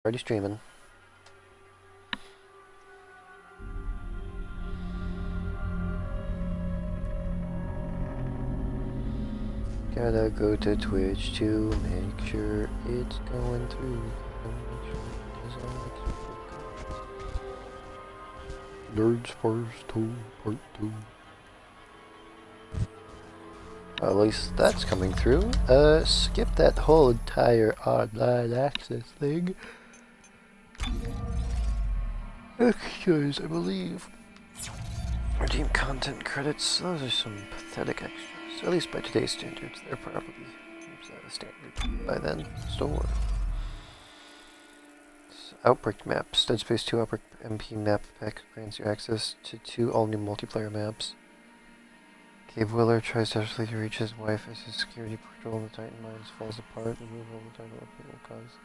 Already streaming. Gotta go to Twitch to make sure it's going through. Nerds First 2, Part 2. At least that's coming through. Skip that whole entire online access thing. Because I believe redeem content credits, those are some pathetic extras. At least by today's standards, they're probably standard by then. Store. Outbreak maps. Dead Space 2 Outbreak MP map pack grants you access to 2 all-new multiplayer maps. Gabe Willer tries desperately to reach his wife as his security patrol of the Titan Mines falls apart. Removal of the Titan update will cause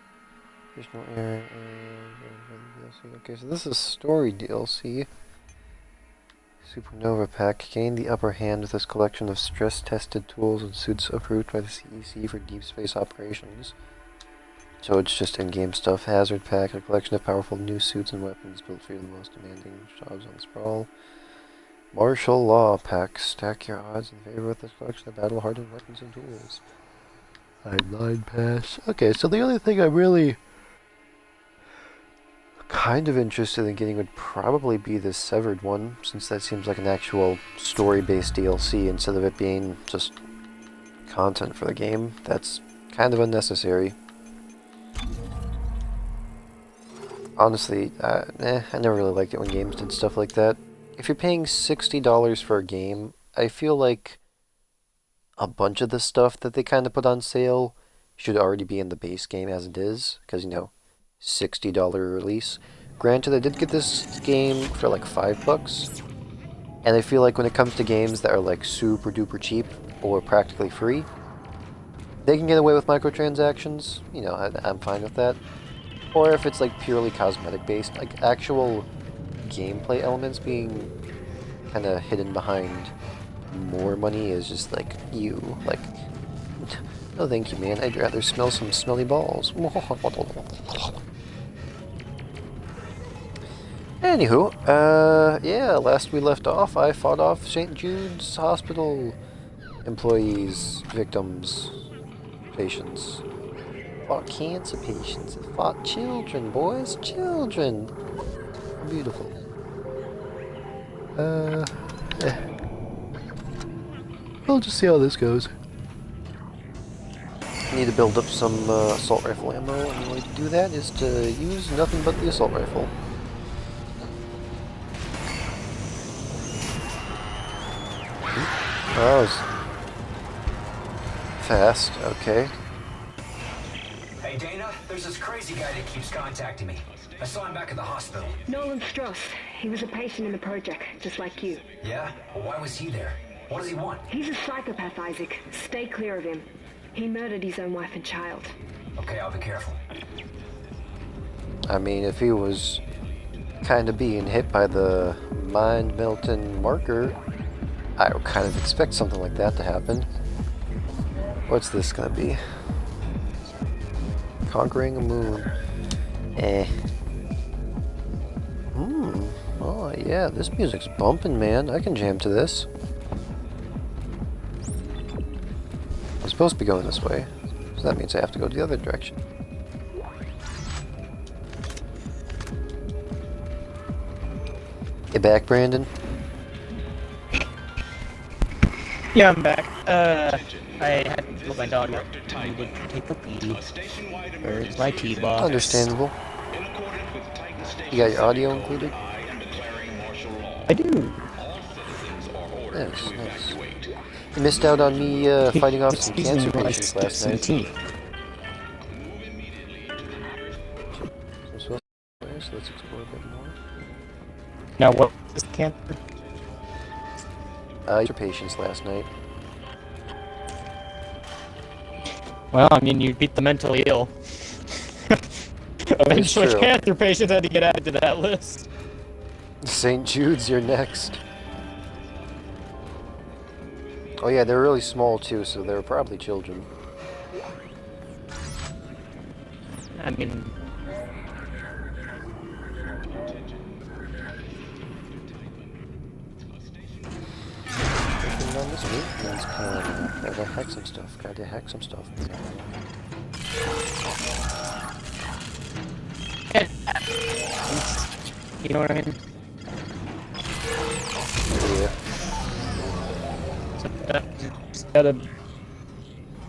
additional error and okay, so this is story DLC. Supernova Pack. Gain the upper hand with this collection of stress-tested tools and suits approved by the CEC for deep space operations. So it's just in-game stuff. Hazard Pack, a collection of powerful new suits and weapons built for the most demanding jobs on Sprawl. Martial Law Pack. Stack your odds in favor with this collection of battle-hardened weapons and tools. Timeline Pass. Okay, so the only thing I'm really kind of interested in getting would probably be this Severed one, since that seems like an actual story-based DLC instead of it being just content for the game. That's kind of unnecessary. Honestly, I never really liked it when games did stuff like that. If you're paying $60 for a game, I feel like a bunch of the stuff that they kind of put on sale should already be in the base game as it is, because, you know, $60 release. Granted, I did get this game for like $5, and I feel like when it comes to games that are like super duper cheap or practically free, they can get away with microtransactions. You know, I'm fine with that. Or if it's like purely cosmetic based, like actual gameplay elements being kind of hidden behind more money is just like, like, no thank you, man, I'd rather smell some smelly balls. Anywho, yeah, last we left off, I fought off St. Jude's Hospital employees, victims, patients. Fought cancer patients, fought children, boys, children. Beautiful. We'll just see how this goes. Need to build up some assault rifle ammo, and the way to do that is to use nothing but the assault rifle. Oh, that was fast, okay. Hey Dana, there's this crazy guy that keeps contacting me. I saw him back at the hospital. Nolan Strauss. He was a patient in the project, just like you. Yeah? Well, why was he there? What does he want? He's a psychopath, Isaac. Stay clear of him. He murdered his own wife and child. Okay, I'll be careful. I mean, if he was kind of being hit by the mind-melting marker, I would kind of expect something like that to happen. What's this gonna be? Conquering a moon. Oh yeah, this music's bumping, man. I can jam to this. I'm supposed to be going this way, so that means I have to go the other direction. You back, Brandon? Yeah, I'm back. I had to put my dog out. I needed to take a pee. Where's my tea box? Understandable. You got your audio included? I do. Nice, nice. You missed out on me fighting off some cancer patients last night. So let's explore a bit more. Now what is cancer? Your patients last night. Well, I mean, you beat the mentally ill. Eventually, true. cancer patients had to get added to that list. St. Jude's, you're next. Oh yeah, they're really small too, so they're probably children. I mean, this maintenance panel. Gotta hack some stuff. Gotta hack some stuff. You know what I mean? Yeah. Just gotta.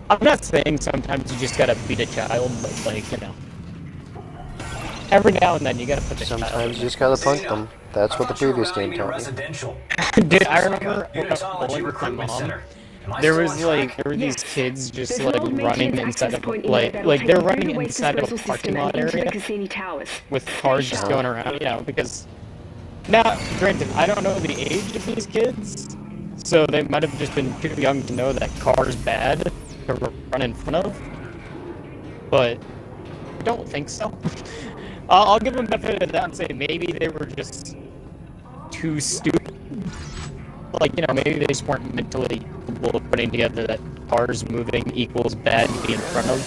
I'm not saying sometimes you just gotta beat a child, but like, you know. Every now and then you gotta put the child. Sometimes you just gotta punk them. That's what the previous game taught me. Residential. Dude, I remember when I was Unitology bowling with my Recruitment mom. Center. Am I There still was on like track? there were these Yes. kids just There's like an old running maintenance inside access of point in there like that'll like take they're you through running the Waste inside of a Disposal parking System lot and into the area Cassini Towers. with cars just going around, you know, because now granted I don't know the age of these kids, so they might have just been too young to know that car's bad to run in front of, but I don't think so. I'll give them the benefit of that and say maybe they were just too stupid. Like, you know, maybe they just weren't mentally capable of putting together that cars moving equals bad to be in front of.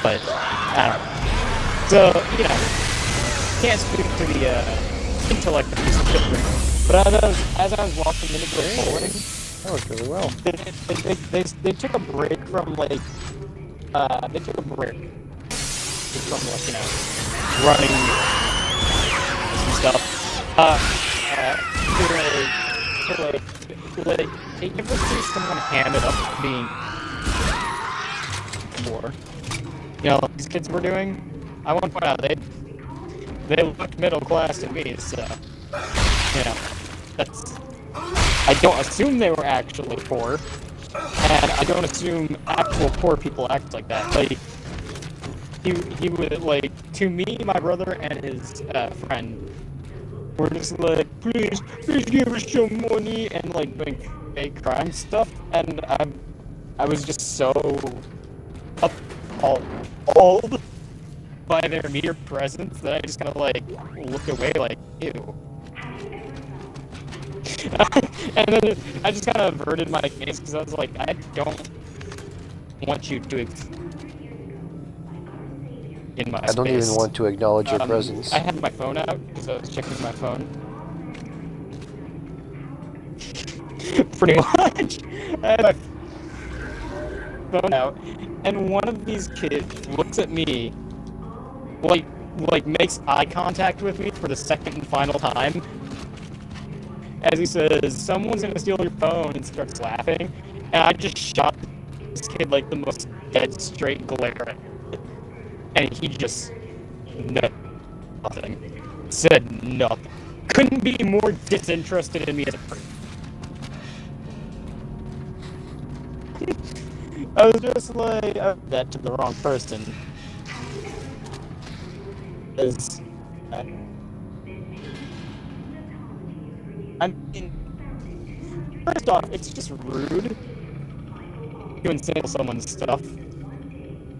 But, I don't know. So, you know, can't speak to the intellect of these children. But as I was walking into the bowling, That worked really well. they took a break from, like, they took a break from, like, you know, running and stuff. Like, you ever see someone ham it up being more? You know, like these kids were doing? I want to point out, they looked middle class to me, so, you know, that's, I don't assume they were actually poor, and I don't assume actual poor people act like that. Like, he would, like, to me, my brother, and his friend were just like, please give us some money, and like doing fake crime stuff, and I was just so appalled by their mere presence that I just kind of like looked away like, ew. And then I just kind of averted my gaze because I was like, I don't want you to in my I don't space. even want to acknowledge your presence. I had my phone out because I was checking my phone. Pretty much. I had my phone out, and one of these kids looks at me, like makes eye contact with me for the second and final time, as he says, "Someone's gonna steal your phone," and starts laughing, and I just shot this kid like the most dead straight glare at him. And he just nothing. Said nothing. Couldn't be more disinterested in me as a person. I was just like, I did that to the wrong person. I mean, first off, it's just rude to insult someone's stuff.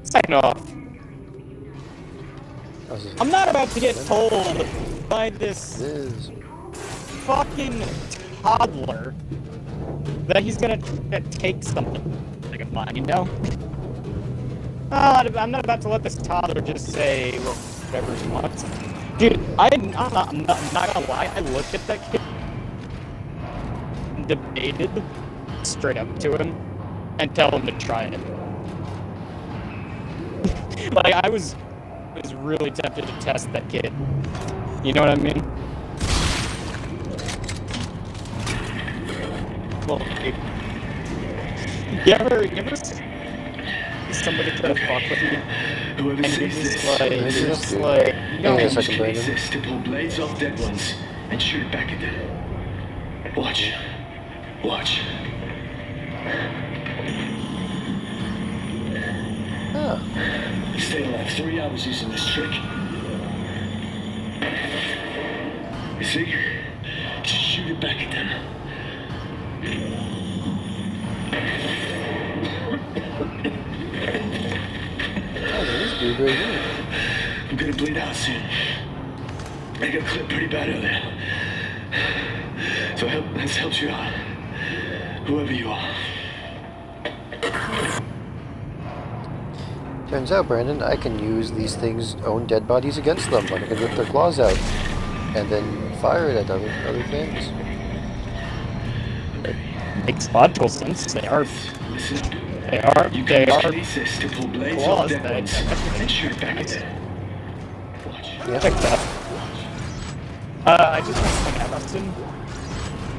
Second off, I'm not about to get told by this fucking toddler that he's gonna take something like of mine, you know? I'm not about to let this toddler just say whatever he wants. Dude, I'm not gonna lie, I looked at that kid and debated straight up to him and tell him to try it. Like, I was really tempted to test that kid. You know what I mean? Well, you ever see somebody try to fuck with you? Whoever And you're sees just this, like, you Hang on a know, second, Brandon. this to pull blades off dead ones and shoot it back at them. Watch. Watch. Ah, You stayed alive 3 hours using this trick. You see? Just shoot it back at them. this dude right here. I'm gonna bleed out soon. I got clipped pretty bad earlier. So this helps you out. Whoever you are. Turns out, Brandon, I can use these things' own dead bodies against them. Like I can rip their claws out and then fire it at other things. makes logical sense. They are. You They can use are. stasis to pull blades claws off dead that- ones that- and shoot back at them. Watch. Check that. I just want to point out, Austin.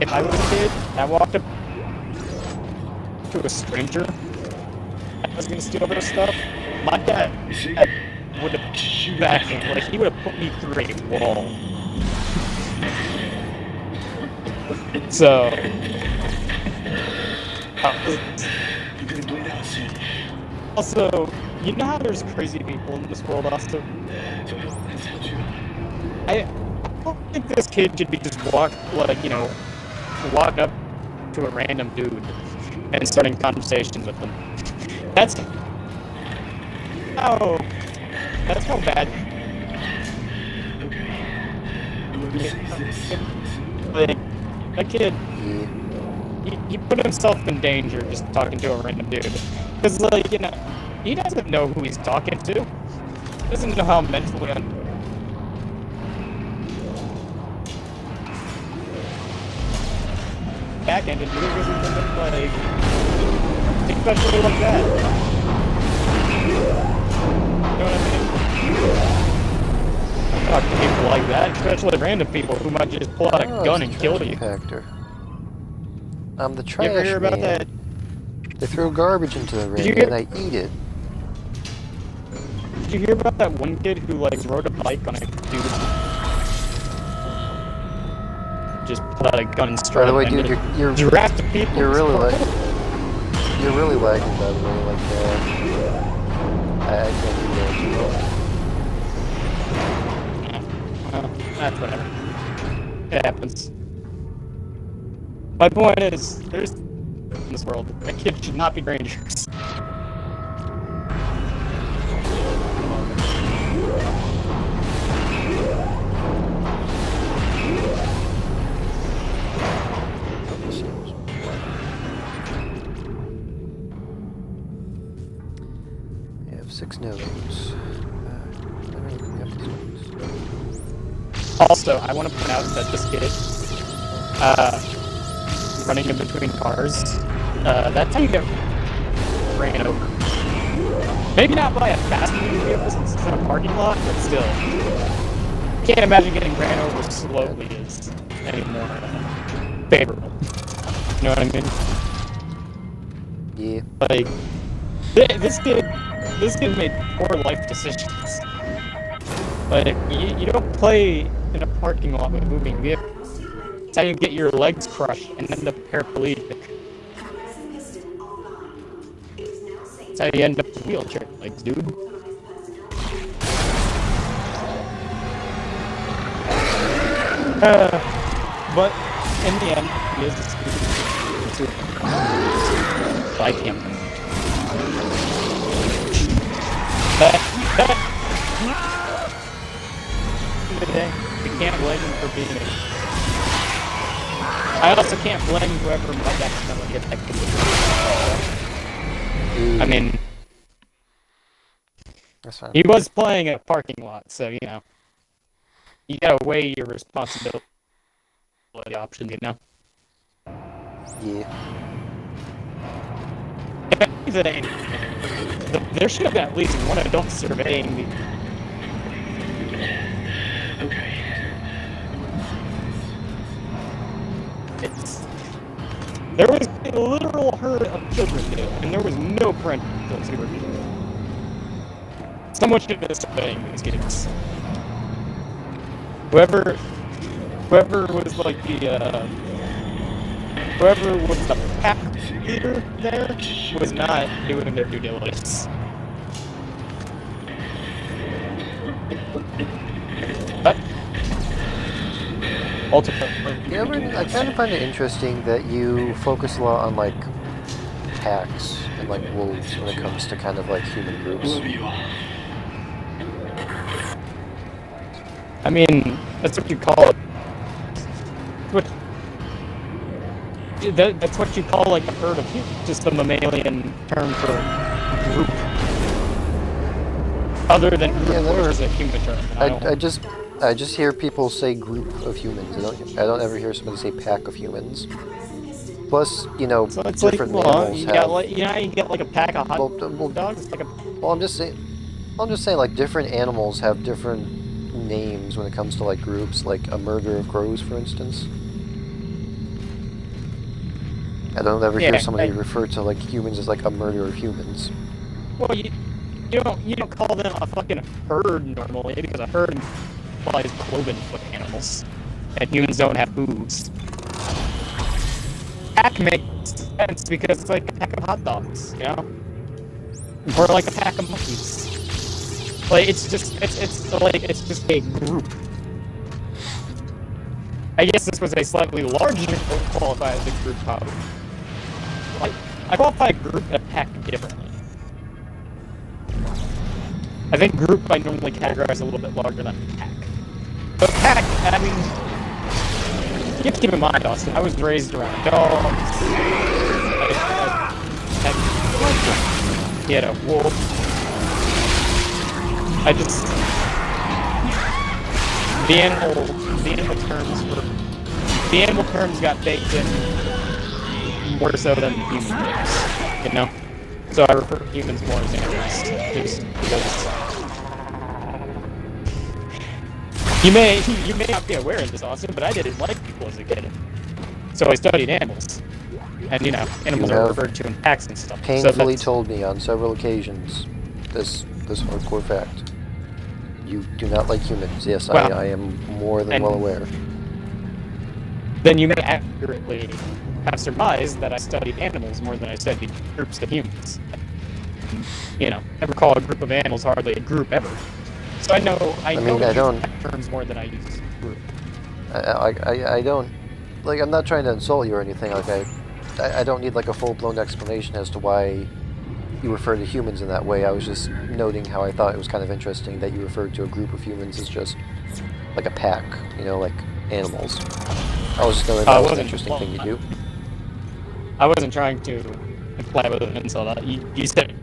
If I was a kid, I walked up to a stranger, I was gonna steal their stuff. My dad You see? would have back me, like he would have put me through a wall. So, You're gonna bleed out soon. also, you know how there's crazy people in this world, Austin? So let's help you. I don't think this kid should be just walking up to a random dude and starting conversations with them. That's how bad. Okay. Whoever says this. Like, that kid, Yeah. he put himself in danger just talking to a random dude. Because, like, he doesn't know who he's talking to. He doesn't know how mentally back-ended either, because he doesn't, like, especially like that. You know what I mean? Talk to people like that, especially random people who might just pull out a Oh, gun it's and a kill trash you. compactor. I'm the You trash ever hear about man. that? They throw garbage into the you ring hear- and I eat it. Did you hear about that one kid who, like, rode a bike on a dude? Just pulled out a gun and By straight the up way, ended dude, it. you're Draft of people. you're really like. you're really lagging. By the way, like I can't do that. You know? Well, that's whatever. It happens. My point is, there's in this world, a kid should not be dangerous. I have 6 notes. Also, I want to point out that this kid, running in between cars, that's how you get ran over. Maybe not by a fast-moving vehicle since it's in a parking lot, but still. Can't imagine getting ran over slowly is any more favorable. You know what I mean? Yeah. Like, this kid made poor life decisions. Like, you don't play in a parking lot with moving vehicles. It's how you get your legs crushed and end up paraplegic. It's how you end up with wheelchair legs, dude. But in the end, he is a student. So I can't. Today, we can't blame him for being a... I also can't blame whoever might accidentally hit that kid. I mean, That's fine. he was playing in a parking lot, so, you know. You gotta weigh your responsibility options, you know? Yeah. If anything, there should have been at least one adult surveying the... Okay. There was a literal herd of children there, and there was no parental supervision. Someone should have been surveying these kids. Whoever was like whoever was the pack leader there was not doing their due diligence. But ultimately, I kind of find it interesting that you focus a lot on like packs and like wolves when it comes to kind of like human groups. Whoever you are. I mean, that's what you call it. That's what you call like a herd of humans, just a mammalian term for group. Other than group, Yeah, that which works. is a human term. I just hear people say group of humans. I don't ever hear somebody say pack of humans. Plus, you know, So it's like, different well, animals you have. got like, you know, how you get like a pack of hot Well, dogs. It's like a well, I'm just saying. Like different animals have different names when it comes to like groups, like a murder of crows, for instance. I don't ever hear somebody refer to like humans as like a murder of humans. well, you don't call them a fucking herd normally because a herd implies cloven-foot animals, and humans don't have hooves. Pack makes sense because it's like a pack of hot dogs, you know, or like a pack of monkeys. Like it's just a group. I guess this was a slightly larger qualify as a group probably. Like I qualify a group and a pack differently. I think group I normally categorize a little bit larger than pack. But pack, I mean, you have to keep in mind, Austin, I was raised around dogs. He had a wolf. The animal terms got baked in more so than human terms, you know? So I refer to humans more as animals, just because you may not be aware of this, Austin, but I didn't like people as a kid. So I studied animals. And, you know, animals are referred to in packs and stuff. Painfully told me on several occasions this hardcore fact. You do not like humans. Yes, well, I am more than well aware. Then you may accurately have surmised that I studied animals more than I studied groups of humans. You know, never call a group of animals hardly a group ever. So I know I don't use terms more than I use group. I don't, like, I'm not trying to insult you or anything. Like I don't need like a full-blown explanation as to why you refer to humans in that way. I was just noting how I thought it was kind of interesting that you referred to a group of humans as just like a pack, you know, like animals. I was just noting that was an interesting thing to do. I wasn't trying to imply with an insult. You said it.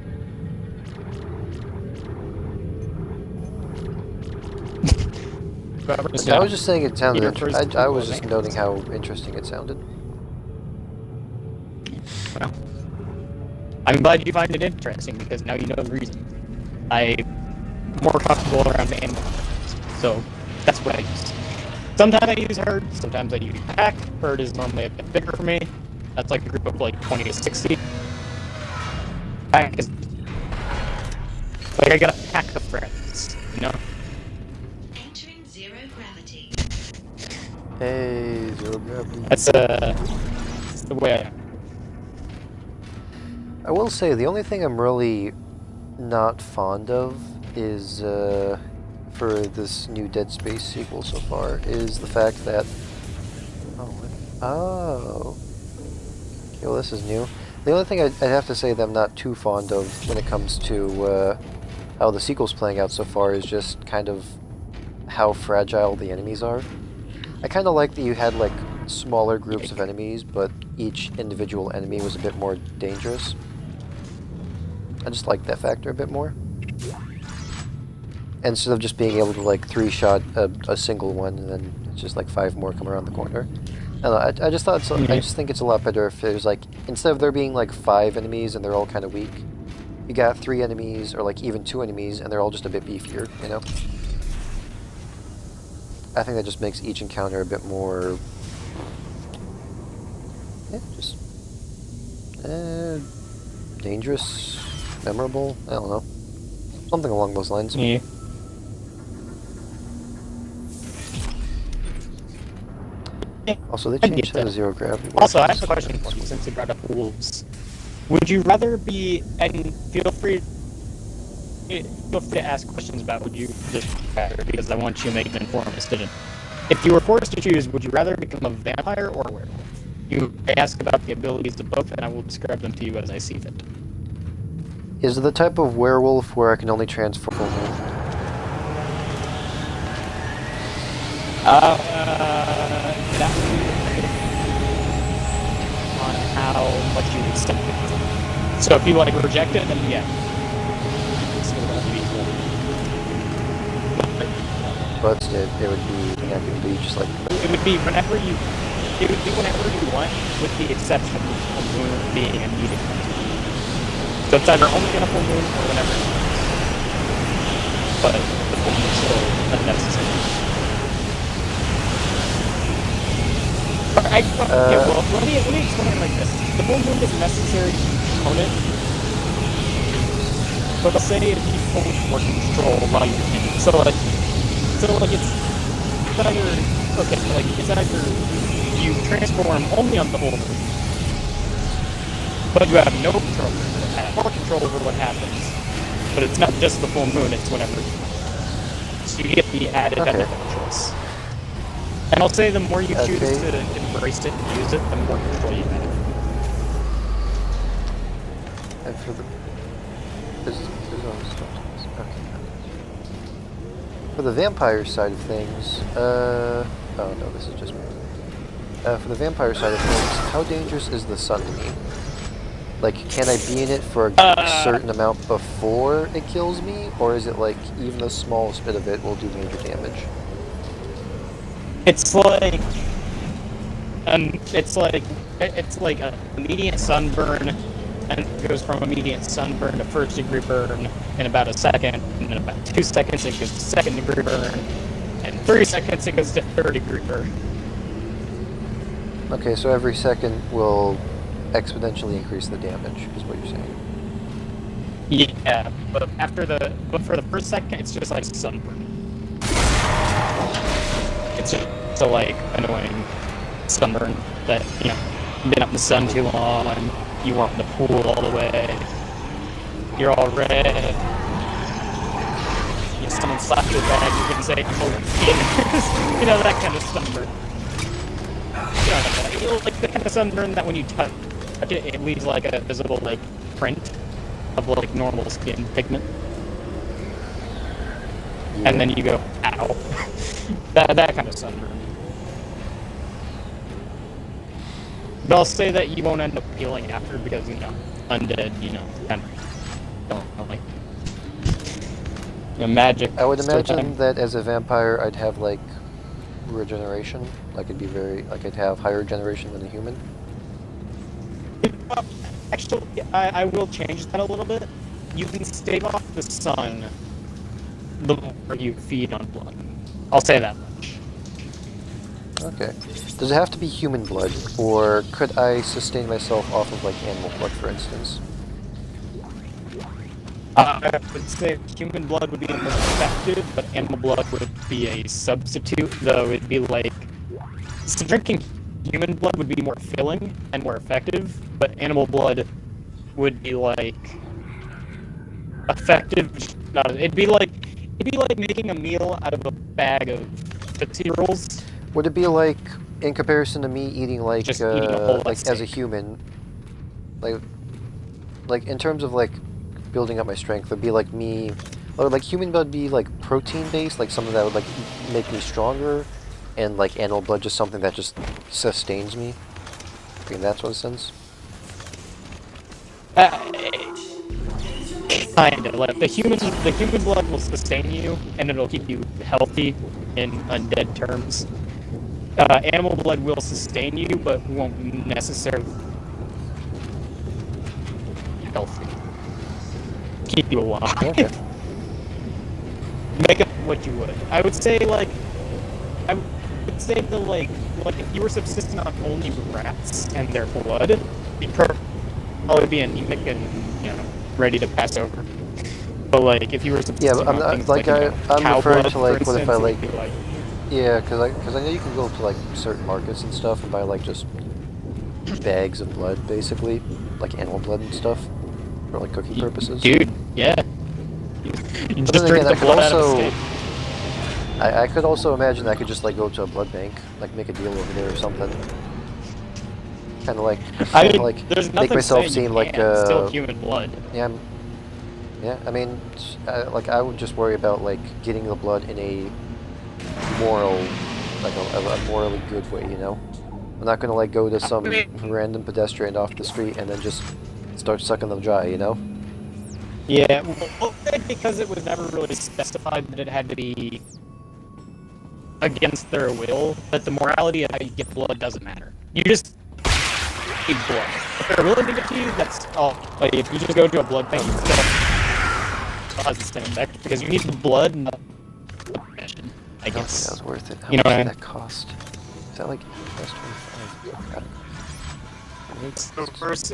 I was just saying it sounded interesting. I was just noting how interesting it sounded. Well, I'm glad you find it interesting because now you know the reason. I'm more comfortable around animals, so that's what I use. Sometimes I use herd, sometimes I use pack. Herd is normally a bit bigger for me. That's like a group of like 20 to 60. Pack is like I got a pack of friends, you know? Entering zero gravity. Hey, zero gravity. That's the way I am. I will say the only thing I'm really not fond of is for this new Dead Space sequel so far is the fact that okay, well, this is new. The only thing I'd have to say that I'm not too fond of when it comes to how the sequel's playing out so far is just kind of how fragile the enemies are. I kind of like that you had like smaller groups of enemies, but each individual enemy was a bit more dangerous. I just like that factor a bit more. Instead of just being able to like 3-shot a single one and then it's just like 5 more come around the corner. I don't know, I just thought I just think it's a lot better if there's like, instead of there being like 5 enemies and they're all kind of weak, you got 3 enemies or like even 2 enemies and they're all just a bit beefier, you know? I think that just makes each encounter a bit more, yeah, just dangerous, memorable, I don't know. Something along those lines. Yeah. Also, they changed the zero gravity. Also, I have a question for you since you brought up wolves. Would you rather be, and feel free to ask questions about would you just rather, because I want you to make an informed decision. If you were forced to choose, would you rather become a vampire or a werewolf? You ask about the abilities of both, and I will describe them to you as I see fit. Is it the type of werewolf where I can only transform? That would be on how much you accept it. So if you like reject it, then yeah. But it would be just like It would be whenever you it would be whenever you want, with the exception of the moon being a meeting. So it's either only on a full moon or whenever it wants. But the full moon is still unnecessary. Okay, well, let me explain it like this. The full moon is a necessary component, but let's say if you hold more control while you're in it. So like it's either, okay, so like it's either you transform only on the full moon, but you have no control over what happens, or control over what happens. But it's not just the full moon, it's whenever. So you get the added benefit choice. And I'll say the more you choose to embrace it and use it, the more control you have. And for the... For the vampire side of things, oh no, this is just me. For the vampire side of things, how dangerous is the sun to me? Like, can I be in it for a certain amount before it kills me? Or is it like, even the smallest bit of it will do major damage? It's like a immediate sunburn, and it goes from immediate sunburn to first degree burn in about a second, and in about 2 seconds it goes to second degree burn, and 3 seconds it goes to third degree burn. Okay, so every second will exponentially increase the damage, is what you're saying. Yeah, but for the first second it's just like sunburn. It's just so like annoying sunburn that, you know, you've been up in the sun too long, you weren't in the pool all the way, you're all red, you know, someone slapped your bag, you can say, oh, you know, that kind of sunburn. You know, like the kind of sunburn that when you touch it, it leaves like a visible like print of like normal skin pigment. Yeah. And then you go, ow. that kind of sunburn. But I'll say that you won't end up healing after because, you know, undead, you know, kind of don't like, you know, magic. I would imagine that as a vampire I'd have like regeneration. Like I'd have higher regeneration than a human. Actually, I will change that a little bit. You can stave off the sun the more you feed on blood. I'll say that much. Okay. Does it have to be human blood, or could I sustain myself off of like animal blood, for instance? I would say human blood would be the most effective, but animal blood would be a substitute, though it'd be like... So drinking human blood would be more filling and more effective, but animal blood would be like... effective, it'd be like making a meal out of a bag of Tootsie Rolls. Would it be like, in comparison to me eating like, just eating a whole like steak. as a human, like in terms of like building up my strength, it'd be like me, or like human blood be like protein based, like something that would like make me stronger, and like animal blood just something that just sustains me. In that sort of sense. Kind of. Like the human blood will sustain you, and it'll keep you healthy in undead terms. Animal blood will sustain you, but won't necessarily healthy. Keep you alive. Okay. Make up what you would. I would say like if you were subsisting on only rats and their blood, you'd probably be anemic and, you know, ready to pass over. But like if you were subsisting I'm on things like I'm referring to like what if I like, it'd be like yeah, because I know you can go to like certain markets and stuff and buy like just bags of blood, basically, like animal blood and stuff, for like cooking purposes. Dude, yeah. You But just then drink again, the blood out of a steak. I could also imagine I could just like go to a blood bank, like make a deal over there or something. Kind of like, I mean, like there's make nothing myself saying you seem like can't. It's still human blood. yeah, I mean, like I would just worry about like getting the blood in a moral, like a morally good way, you know. I'm not gonna like go to some random pedestrian off the street and then just start sucking them dry, you know. Yeah, well, because it was never really specified that it had to be against their will, that the morality of how you get blood doesn't matter. You just need blood. If they're willing to give it to you, that's all. Like, if you just go to a blood bank, it's still has the same effect, because you need the blood and the mission, I I don't think guess. that was worth it. How You know much what I did mean? that cost? Is that like plus 25? So first,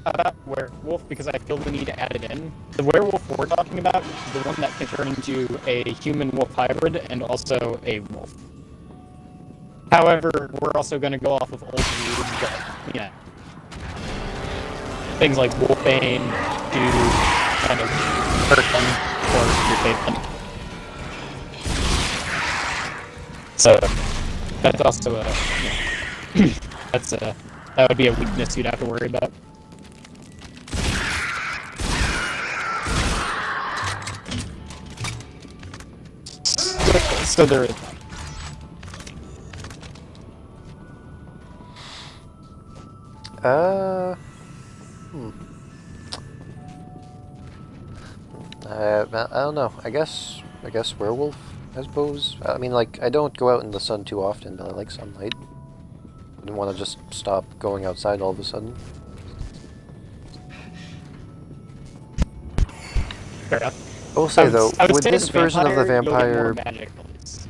about werewolf, because I feel the need to add it in. The werewolf we're talking about is the one that can turn into a human-wolf hybrid and also a wolf. However, we're also going to go off of old rules that, you know, things like wolfbane do kind of hurt them or irritate them. So that's also a, you know, that would be a weakness you'd have to worry about. So there is that. I don't know. I guess werewolf, I suppose. I mean, like, I don't go out in the sun too often, but I like sunlight. I didn't want to just stop going outside all of a sudden. Fair enough. I will say, though, I would with say this the version of the you'll get more vampire... magic bullets.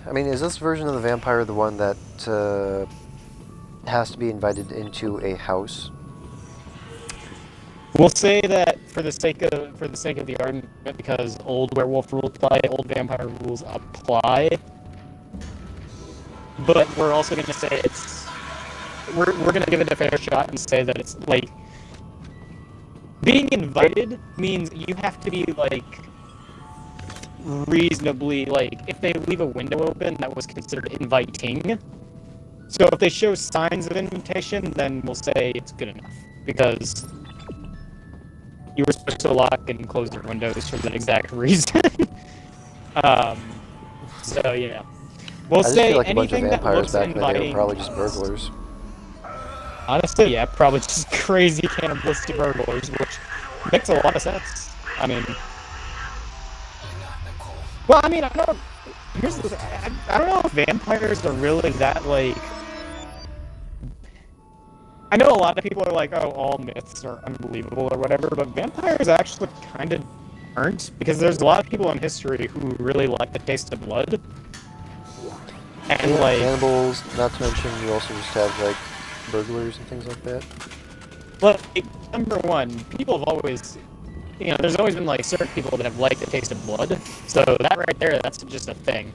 I mean, is this version of the vampire the one that has to be invited into a house? We'll say that for the sake of the argument, because old werewolf rules apply, old vampire rules apply. But we're also going to say we're going to give it a fair shot and say that it's like being invited means you have to be like reasonably, like, if they leave a window open, that was considered inviting. So if they show signs of invitation, then we'll say it's good enough, because you were supposed to lock and close your windows for that exact reason. So yeah, we'll I just say feel like a bunch of anything that vampires looks back in the day were inviting. probably just burglars. Honestly, yeah, probably just crazy cannibalistic burglars, which makes a lot of sense. I mean, well, I mean, I don't know if vampires are really that, like... I know a lot of people are like, oh, all myths are unbelievable or whatever, but vampires actually kind of aren't, because there's a lot of people in history who really like the taste of blood. And, Yeah, like... cannibals, not to mention you also just have, like, burglars and things like that. Well, number one, people have always... You know, there's always been, like, certain people that have liked the taste of blood, so that right there, that's just a thing.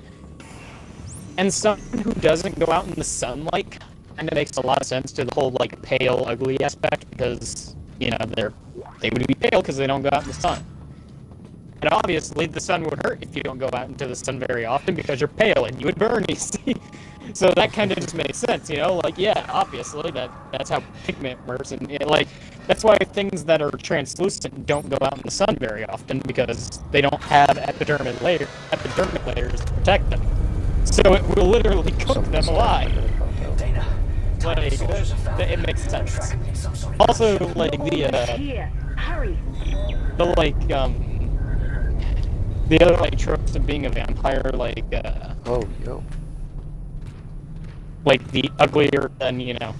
And someone who doesn't go out in the sunlight kind of makes a lot of sense to the whole, like, pale, ugly aspect, because, you know, they would be pale because they don't go out in the sun. And obviously, the sun would hurt if you don't go out into the sun very often, because you're pale and you would burn easily. So that kind of just makes sense, you know? Like, yeah, obviously, that's how pigment works, and, like, that's why things that are translucent don't go out in the sun very often, because they don't have epidermal layers to protect them. So it will literally cook them alive. Dana, Like, it makes sense. Also, like, Here, hurry. the other, like, tropes of being a vampire, like, Oh, yo. like the uglier than, you know,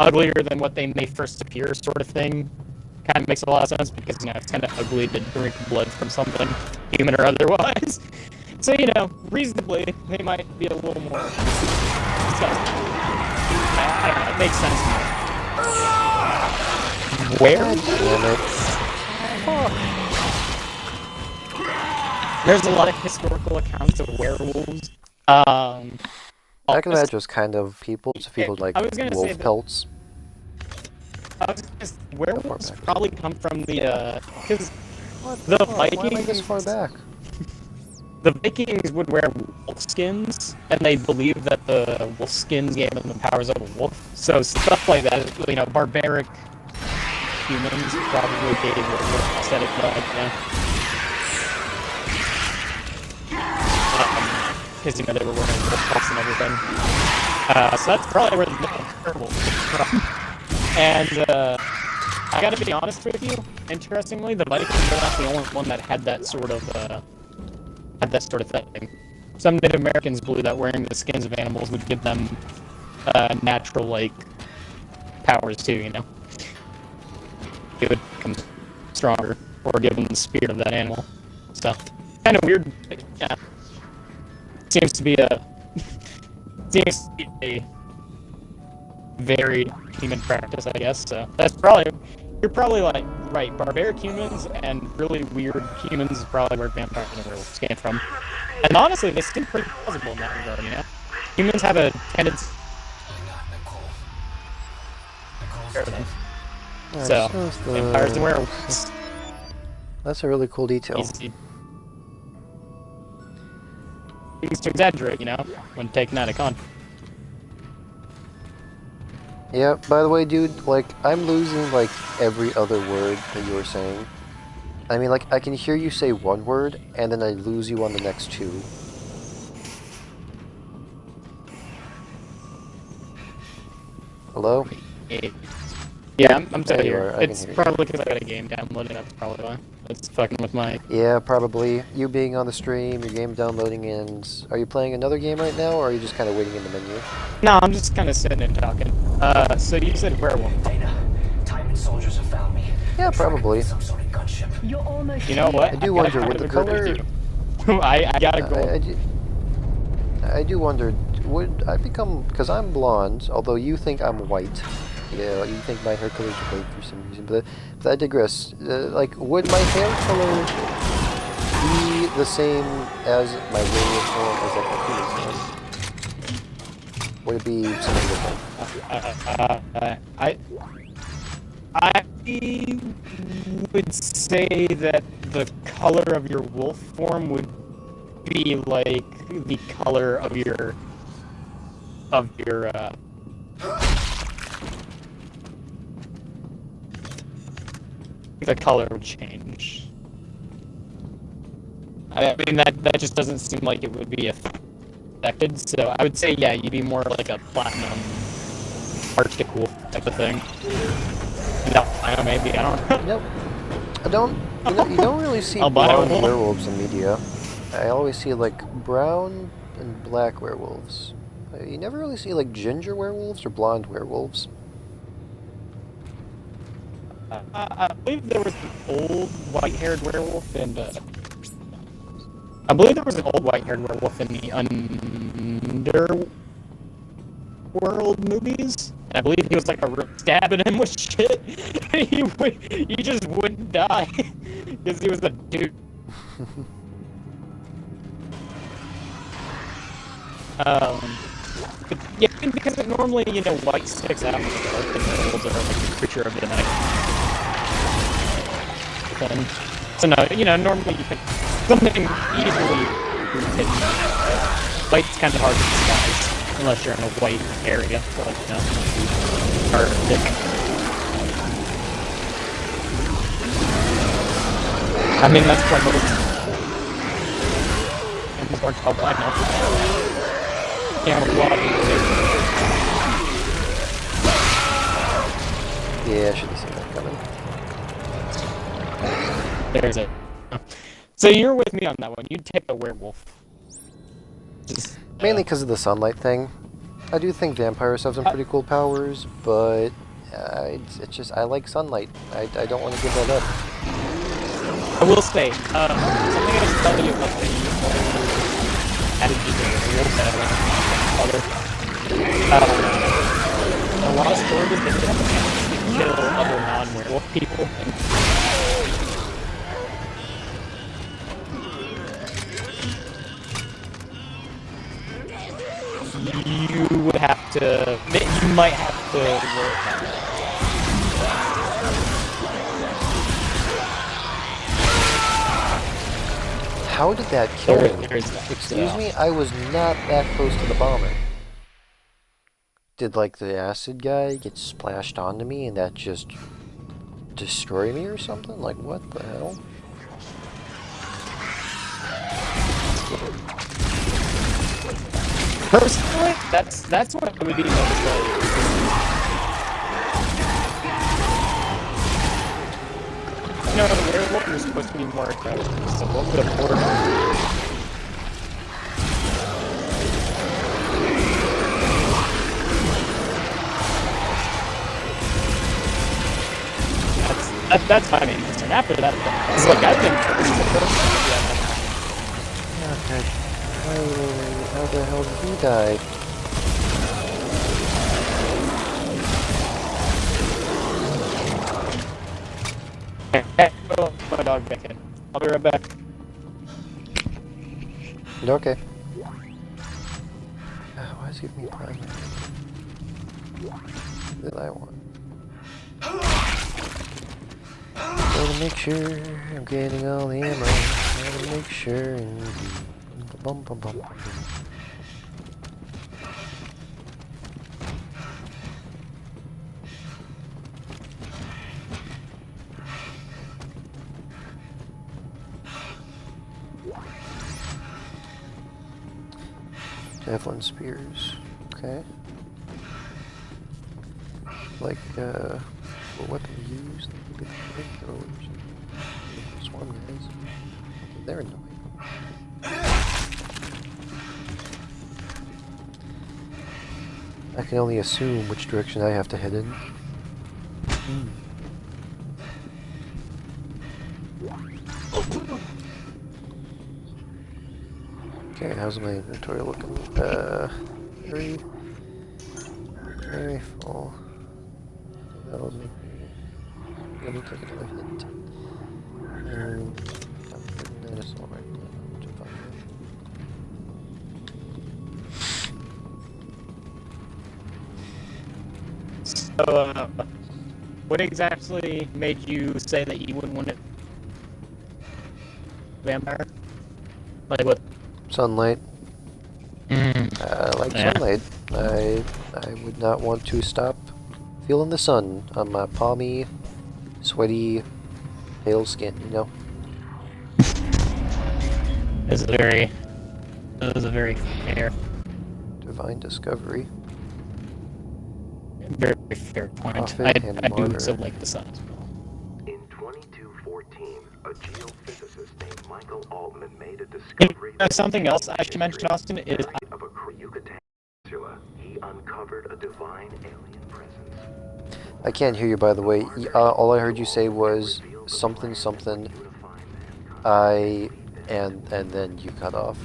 uglier than what they may first appear sort of thing, kind of makes a lot of sense, because, you know, it's kind of ugly to drink blood from something, human or otherwise. So, you know, reasonably, they might be a little more disgusting. I don't know, it makes sense to me. Where? Damn it. There's a lot of historical accounts of werewolves. Back in the match was kind of people, so people like I was gonna say wolf that- pelts. Werewolves back. probably come from the, because the Why am I this Vikings, far back? the Vikings would wear wolf skins, and they believed that the wolf skins gave them the powers of a wolf. So stuff like that, you know, barbaric humans probably gave a wolf aesthetic vibe, you know? Because, you know, they were wearing wolf pelts and everything. So that's probably where the myth of werewolves is from. And, I gotta be honest with you, interestingly, the Vikings are not the only one that had that sort of, had that sort of thing. Some Native Americans believed that wearing the skins of animals would give them natural, like, powers too, you know? It would become stronger, or give them the spirit of that animal. So, kind of weird, but yeah. Seems to be a very human practice, I guess. So that's probably, you're probably like right. Barbaric humans and really weird humans is probably where vampires and werewolves came from. And honestly, they seem pretty plausible in that regard. You know, humans have a tendency. Nicole's dead. Alright, So that's the- vampires and werewolves. That's a really cool detail. Easy. Things to exaggerate, you know, when taken out of context. Yeah, by the way, dude, like, I'm losing, like, every other word that you were saying. I mean, like, I can hear you say one word, and then I lose you on the next two. Hello? Yeah, I'm still There you here. are, I can It's hear you. probably because I got a game downloaded. That's probably why. It's fucking with my. Yeah, probably. You being on the stream, your game downloading, and are you playing another game right now, or are you just kind of waiting in the menu? No, I'm just kind of sitting and talking. So you said werewolf. Dana, Titan soldiers have found me. Yeah, They're trying to probably. get some sort of gunship. You're almost You know here. what? I do gotta wonder, kind would of the agree with color... you. I gotta go. I do wonder, would I become... Because I'm blonde, although you think I'm white. Yeah, you think my hair color is white for some reason, but I digress. Like, would my hair color be the same as my werewolf form as like my human form? Would it be something different? I would say that the color of your wolf form would be like the color of your the color would change. I mean that just doesn't seem like it would be affected. So I would say yeah, you'd be more like a platinum Arctic wolf type of thing. No, I don't know, maybe I don't know. Nope. I don't. You don't really see Albino blonde wolf? werewolves in media. I always see like brown and black werewolves. You never really see like ginger werewolves or blonde werewolves. I believe there was an old white-haired werewolf in I believe there was an old white-haired werewolf in the Underworld movies. And I believe he was like stabbing him with shit. He just wouldn't die because he was a dude. But yeah, because normally, you know, white sticks out in the dark, and werewolves are like the creature of the night. So no, you know, normally you can something easily hidden. White's kind of hard to disguise unless you're in a white area, like you know, Arctic. I mean, that's why most aren't albino. Yeah, I should have seen that coming. There's it. So you're with me on that one. You'd take a werewolf. Just, Mainly because of the sunlight thing. I do think vampires have some pretty cool powers, but it's just I like sunlight. I don't want to give that up. I will say, something I was telling you about the added werewolf that I like color. A lot of stories they have a chance to kill other non-werewolf people. You would have to. You might have to work on that. How did that kill me? There is that. Excuse me? I was not that close to the bomber. Did, like, the acid guy get splashed onto me and that just destroy me or something? Like, what the hell? Personally, that's what I would be most like. You know, the werewolf is supposed to be more aggressive, so what would a That's my main concern. After that, look, I've been. Okay. How the hell did he die? Oh, my dog back in. I'll be right back. Okay. Why is it giving me primary? That I want. Gotta make sure I'm getting all the ammo. Gotta make sure and bum bum bum. Javelin spears. Okay. Like, what weapon to use? Maybe the flamethrowers. Swarm guys. They're annoying. I can only assume which direction I have to head in. Okay, how's my inventory looking? Very, very full. That was me. Let me take another hit. That is alright. So, what exactly made you say that you wouldn't want it? Vampire? Like what? Sunlight. Like Yeah. sunlight. I would not want to stop feeling the sun on my palmy, sweaty, pale skin, you know? That was a very fair, Divine discovery. very fair point. Prophet I and do martyr. so like the sun as well. In 2214, a geophysicist named Michael Altman made a You discovery know, something else I should mention, Austin, is of a Yucatan Peninsula. He uncovered a divine alien presence. I can't hear you, by the way. All I heard you say was something something. And then you cut off.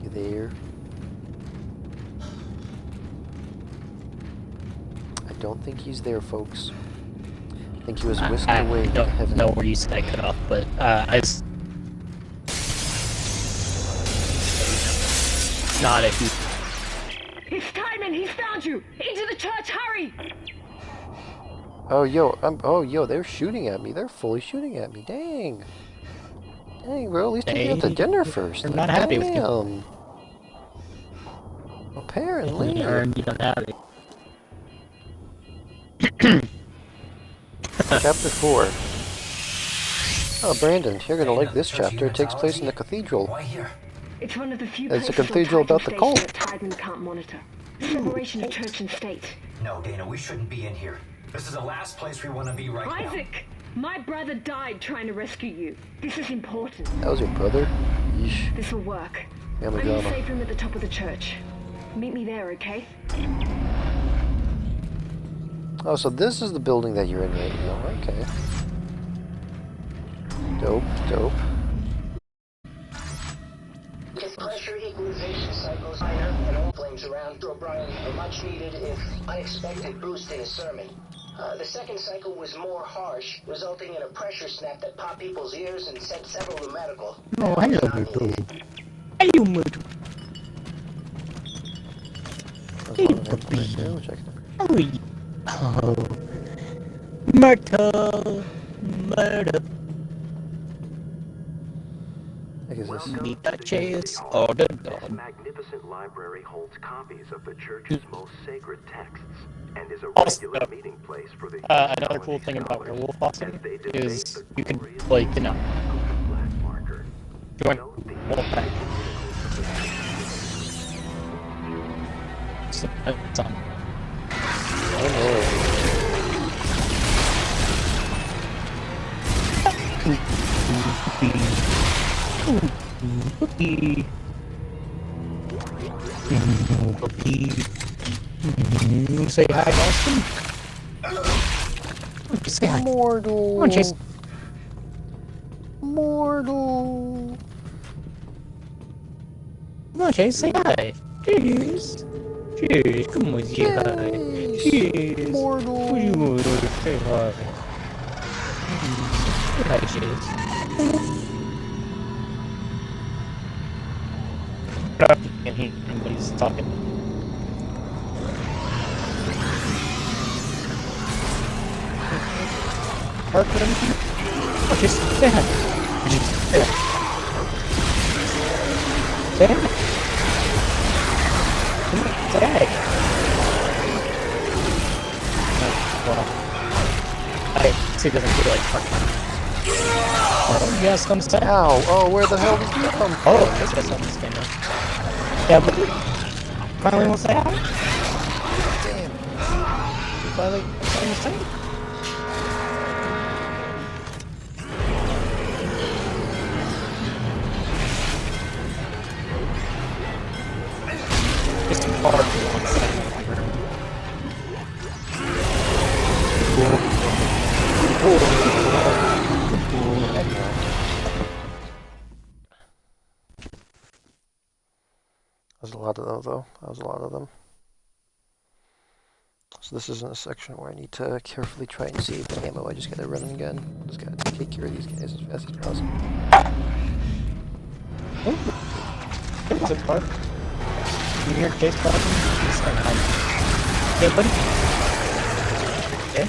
You there? I don't think he's there, folks. I think he was whisked I away to don't heaven. know where you said I cut off, but not if you. It's Timon! He's found you! Into the church, hurry! Oh yo, they're shooting at me. They're fully shooting at me. Dang. Dang, bro, at least we got the dinner first. They're not happy with you. Damn. Apparently. Earned you don't have it. Chapter 4. Oh, Brandon, you're gonna like this chapter. It takes place in the cathedral. Why here? It's one of the few It's a places on cathedral Titan about the Station cult. that Tideman can't monitor. Separation of church and state. No, Dana, we shouldn't be in here. This is the last place we want to be right now. Isaac! My brother died trying to rescue you. This is important. That was your brother? Yeesh. This will work. Yeah, my I'm in the God. safe room at the top of the church. Meet me there, okay? Oh, so this is the building that you're in right now. Okay. Dope, dope. If pressure equalization cycles higher and all flames around O'Brien a much needed, if unexpected boost in his sermon. The second cycle was more harsh, resulting in a pressure snap that popped people's ears and sent several to medical. Oh, hello, Myrtle. Hello, Myrtle. There's one right there, which I can How are you? Oh, Myrtle. Myrtle. I guess this. The Duchess or the This dog. magnificent library holds copies of the church's most sacred texts and is a Also, regular meeting place for the Another cool thing about Werewolf Austin is you can, like, you know, black marker. join Wolfpack. So, it's on. Oh Cookie. Say hi, Austin. Say hi. Mortal. Come on, Chase. Mortal. Come on, Chase. Say hi. Cheers. Cheers. Come on, say hi. Cheers. Mortal. What do you want to say hi? Say hi, Chase. I can't hear anybody's talking. Parker, oh, just say hi. Just say hi. Say hi. Come on, say hi. Well, I see doesn't feel like Parker. Oh, yes, come say hi. Ow. Oh, where the hell did you come from? Oh, this guy's on this game now. Yeah, but finally won't say hi. Damn. You finally say hi. Just hard to one second. There's a lot of them, though. That was a lot of them. So this isn't a section where I need to carefully try and save the ammo. I just gotta run and gun. Just gotta take care of these guys as fast as possible. What's up, Park? You hear Chase talking? He's saying hi. Yeah, buddy? Yeah?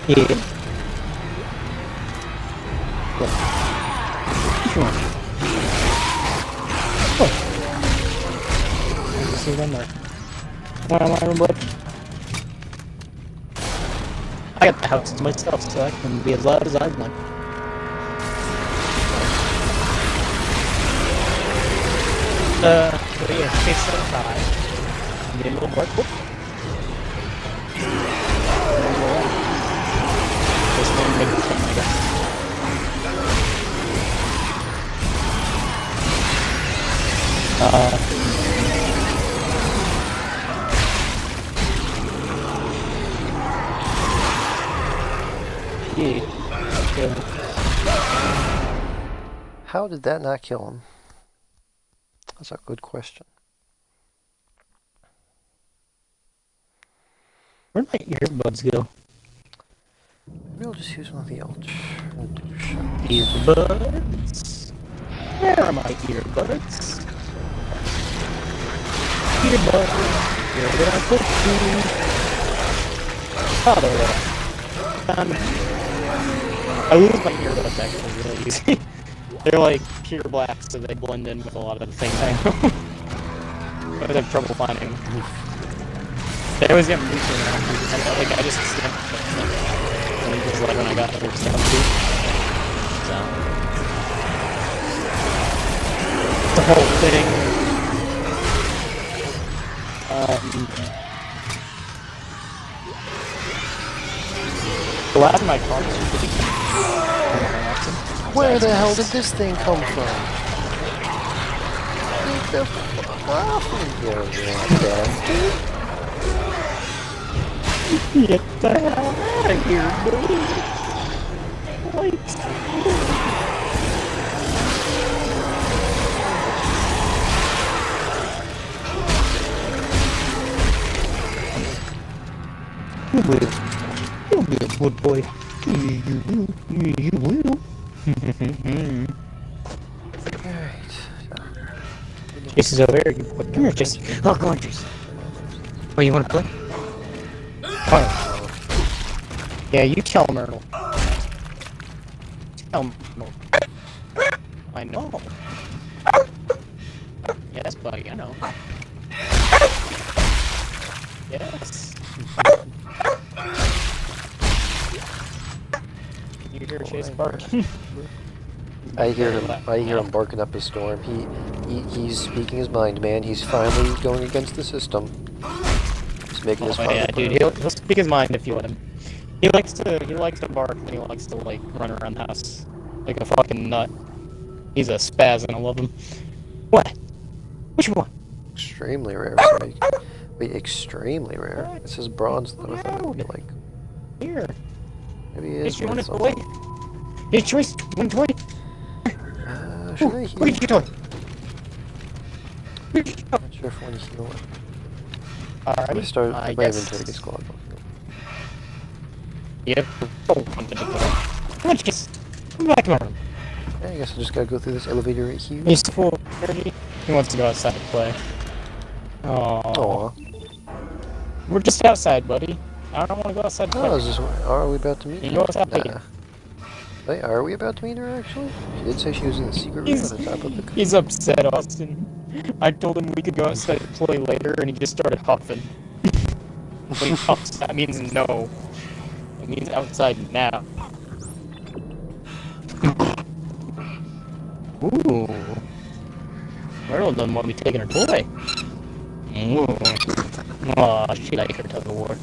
Yeah. What? What you want? What? See them there. Where am I, bud? I got the house to myself, so I can be as loud as I want. So yeah, Chase said hi. Get a little more. Whoop. Just one big thing, I guess. Yeah. Okay. How did that not kill him? That's a good question. Where'd my earbuds go? Maybe I'll just use one of the alternative. Earbuds? Where are my earbuds? Earbuds. Where did I put you? Oh, there they are. I lose my earbuds actually really easy. They're like pure black, so they blend in with a lot of the things I know. I always have trouble finding them. They always get moved around. Like, I just stamped them. And it was like when I got other stuff too. So. The whole thing. The last of my cards are pretty good. Where the hell did this thing come from? Get the fuck off of here, you bastard. Get the hell out of here, dude! Wait. You will. You'll be a good boy. You will. Alright. Chase is over here. Come here, Chase. Oh, come on, Chase. Oh, you want to play? Oh. Yeah, you tell Myrtle. Tell Myrtle. I know. Yes, buddy, I know. Yes. You hear Chase bark? I hear him barking up a storm. He's speaking his mind, man. He's finally going against the system. He's making his yeah, dude, he'll speak his mind if you let him. He likes to bark and he likes to like run around the house like a fucking nut. He's a spaz and I love him. What? What you want? Extremely rare. Sorry. Wait, extremely rare. It says bronze though. I thought it would be like. Here. Maybe it is It's your worth toy. something. Your choice. One toy. Should I Where's heal? your toy? Where's your toy? Not sure if I want to heal it. Alright. I start I my guess. inventory gets clogged. Yep. Oh, I'm gonna go. Come on, Chase. Come back to my room. Yeah, I guess I just gotta go through this elevator right here. He's full of energy. He wants to go outside and play. Aww. Aw. We're just outside, buddy. I don't want to go outside and play. Oh, is this, are we about to meet You her? know what's happening? Nah. Wait, are we about to meet her actually? She did say she was in the secret room He's- at the top of the... He's upset, Austin. I told him we could go outside and play later, and he just started huffing. When he huffs, that means no. It means outside now. Ooh. Myrtle doesn't want me taking her toy. Ooh. Aw, she likes her tug of war.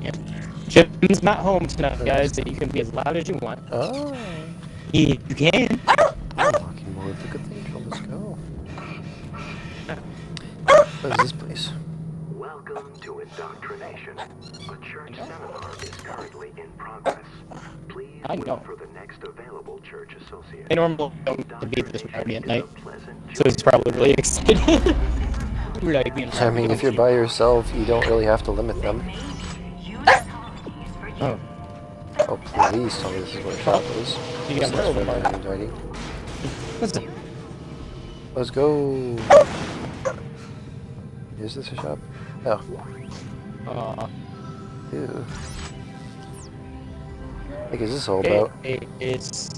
Yep. Chip's not home tonight, guys, so you can be as loud as you want. Oh, Yeah, you can. walking more of the cathedral, let's go. What is this place? Welcome to Indoctrination. A church seminar is currently in progress. Please I wait know. for the next available church associate. They normally don't to be this rowdy at night, Pleasant so he's probably really excited. We're like being I mean, if you're by yourself, you don't really have to limit them. Oh, Oh, please tell me this is where the shop is. you got This Myrtle is to where park. I'm inviting. Listen. Let's go. Is this a shop? Oh, ew. Like, is this all about? It's.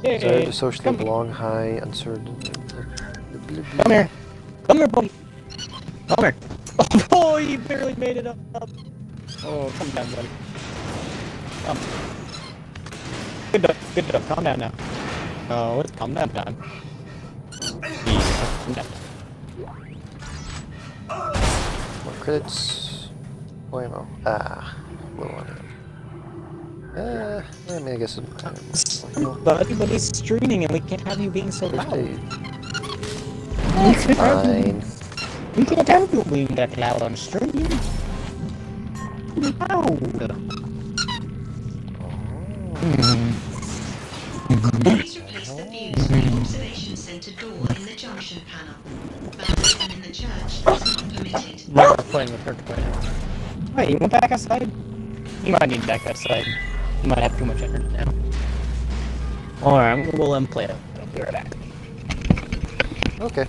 Desire to socially come, belong, high, uncertain. come here. Come here, buddy. Come here. Oh, you barely made it up. Oh, come down, buddy. Come. Good dog, good dog. Calm down now. Oh, it's calm down time. Yeah, calm down. More credits. Bueno. Ah, low on it. I mean, I guess But he's streaming and we can't have you being so loud. Fine. We can't have you being that loud on stream. Loud. Please replace the fuse for the observation center door in the junction panel. Vandalism in the church is not permitted. We're playing with her toy. Wait, you went back outside? You might need back outside. You might have too much energy now. Alright, we'll play it. I'll be right back. Okay.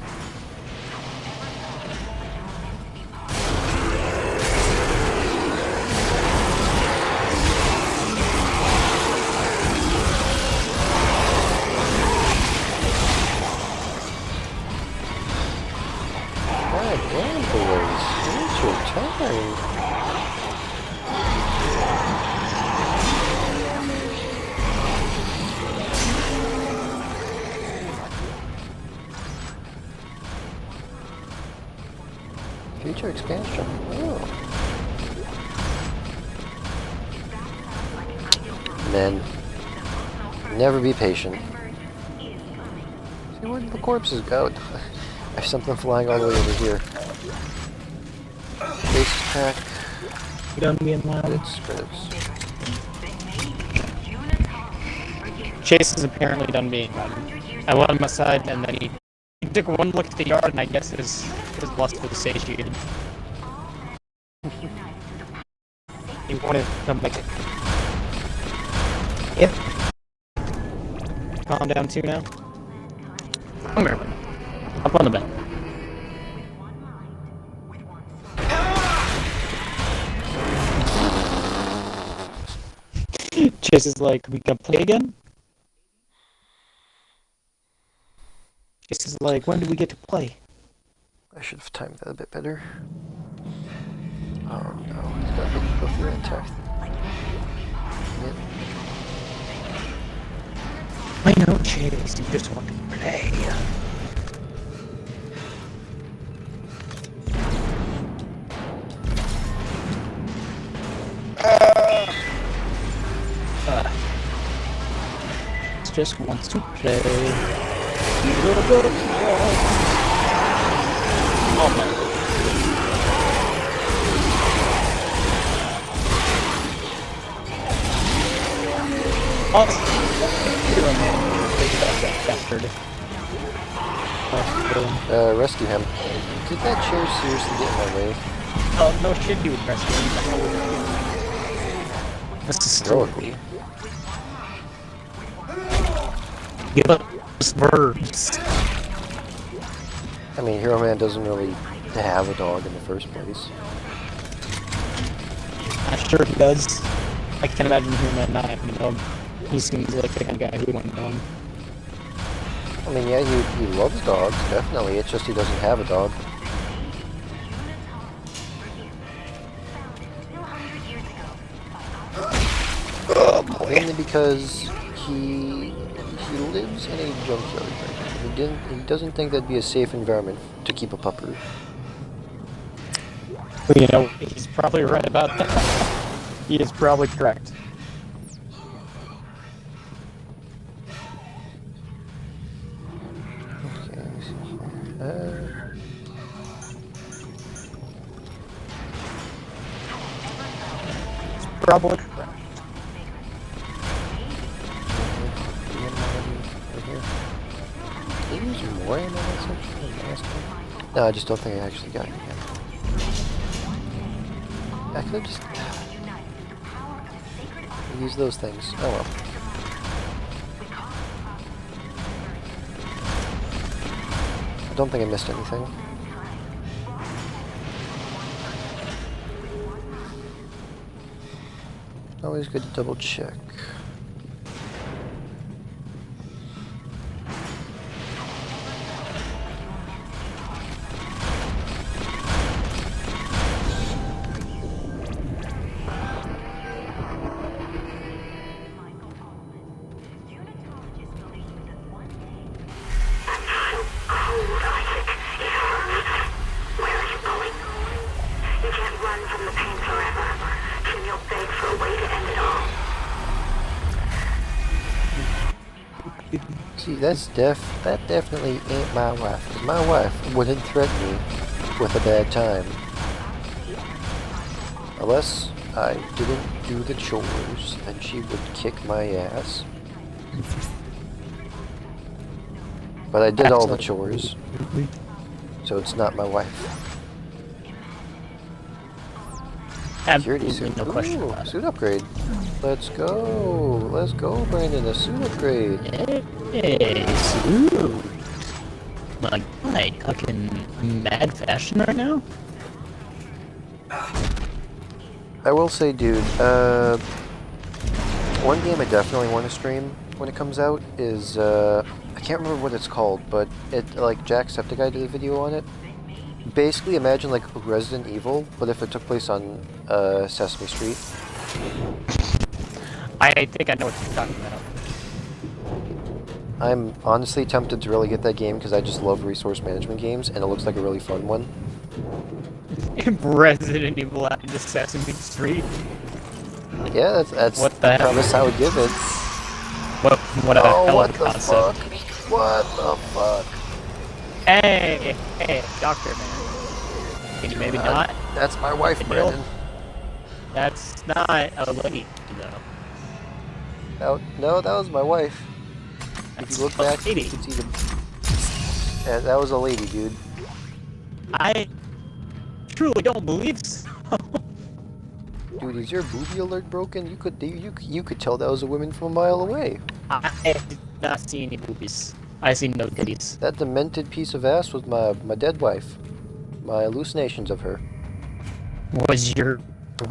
God damn, boys. It's your turn. Future expansion. Oh. Men. Never be patient. See, where did the corpses go? I have something flying all the way over here. Base pack. You done being loud? Credits. Chase is apparently done being loud. I let him aside and then he took one look at the yard and I guess his lust was satiated. He wanted to come back. Yep. Calm down too now. Come here. Up on the bed. Chase is like, we can play again? Chase is like, when do we get to play? I should have timed that a bit better. Oh no, he's got to go through that attack. Yep. I know, Chase, you just want to play. Just wants to play. Rescue him. Did that chair seriously get in my way? Oh, no shit, you would rescue him. This is still Heroically. give us verbs. I mean, Hero Man doesn't really have a dog in the first place. I'm sure he does. I can't imagine him not having a dog. He seems like the kind of guy who would want a dog. I mean, yeah, he loves dogs, definitely. It's just he doesn't have a dog. Mainly because he lives in a junkyard. He doesn't think that'd be a safe environment to keep a pupper. Well, you know, he's probably right about that. He is probably correct. Okay, let me see here. Probably correct. Did you use more ammo in that section than last time? No, I just don't think I actually got it yet. I could have just used those things. Oh well. I don't think I missed anything. Always good to double check. See, that definitely ain't my wife. 'Cause my wife wouldn't threaten me with a bad time. Unless I didn't do the chores, then she would kick my ass. But I did all the chores, so it's not my wife. Security Absolutely suit. no question Ooh, about it. suit upgrade. Let's go. Let's go, Brandon. A suit upgrade. Hey, suit. Like fucking mad fashion right now? I will say, dude, one game I definitely want to stream when it comes out is, I can't remember what it's called, but like, Jacksepticeye did a video on it. Basically, imagine, like, Resident Evil, but if it took place on, Sesame Street. I think I know what you're talking about. I'm honestly tempted to really get that game because I just love resource management games, and it looks like a really fun one. Resident Evil after the Sesame Street. Yeah, that's What the hell? premise I would give it. What a Oh, hell what of a the concept. fuck? What the fuck? Hey, doctor man. Can you maybe not? That's my wife, Deal. Brandon. That's not a lady, though. No, that was my wife. If you look back, you lady. can see the... Yeah, that was a lady, dude. I truly don't believe so. Dude, is your booby alert broken? You could tell that was a woman from a mile away. I did not see any boobies. I see no titties. That demented piece of ass was my dead wife. My hallucinations of her. Was your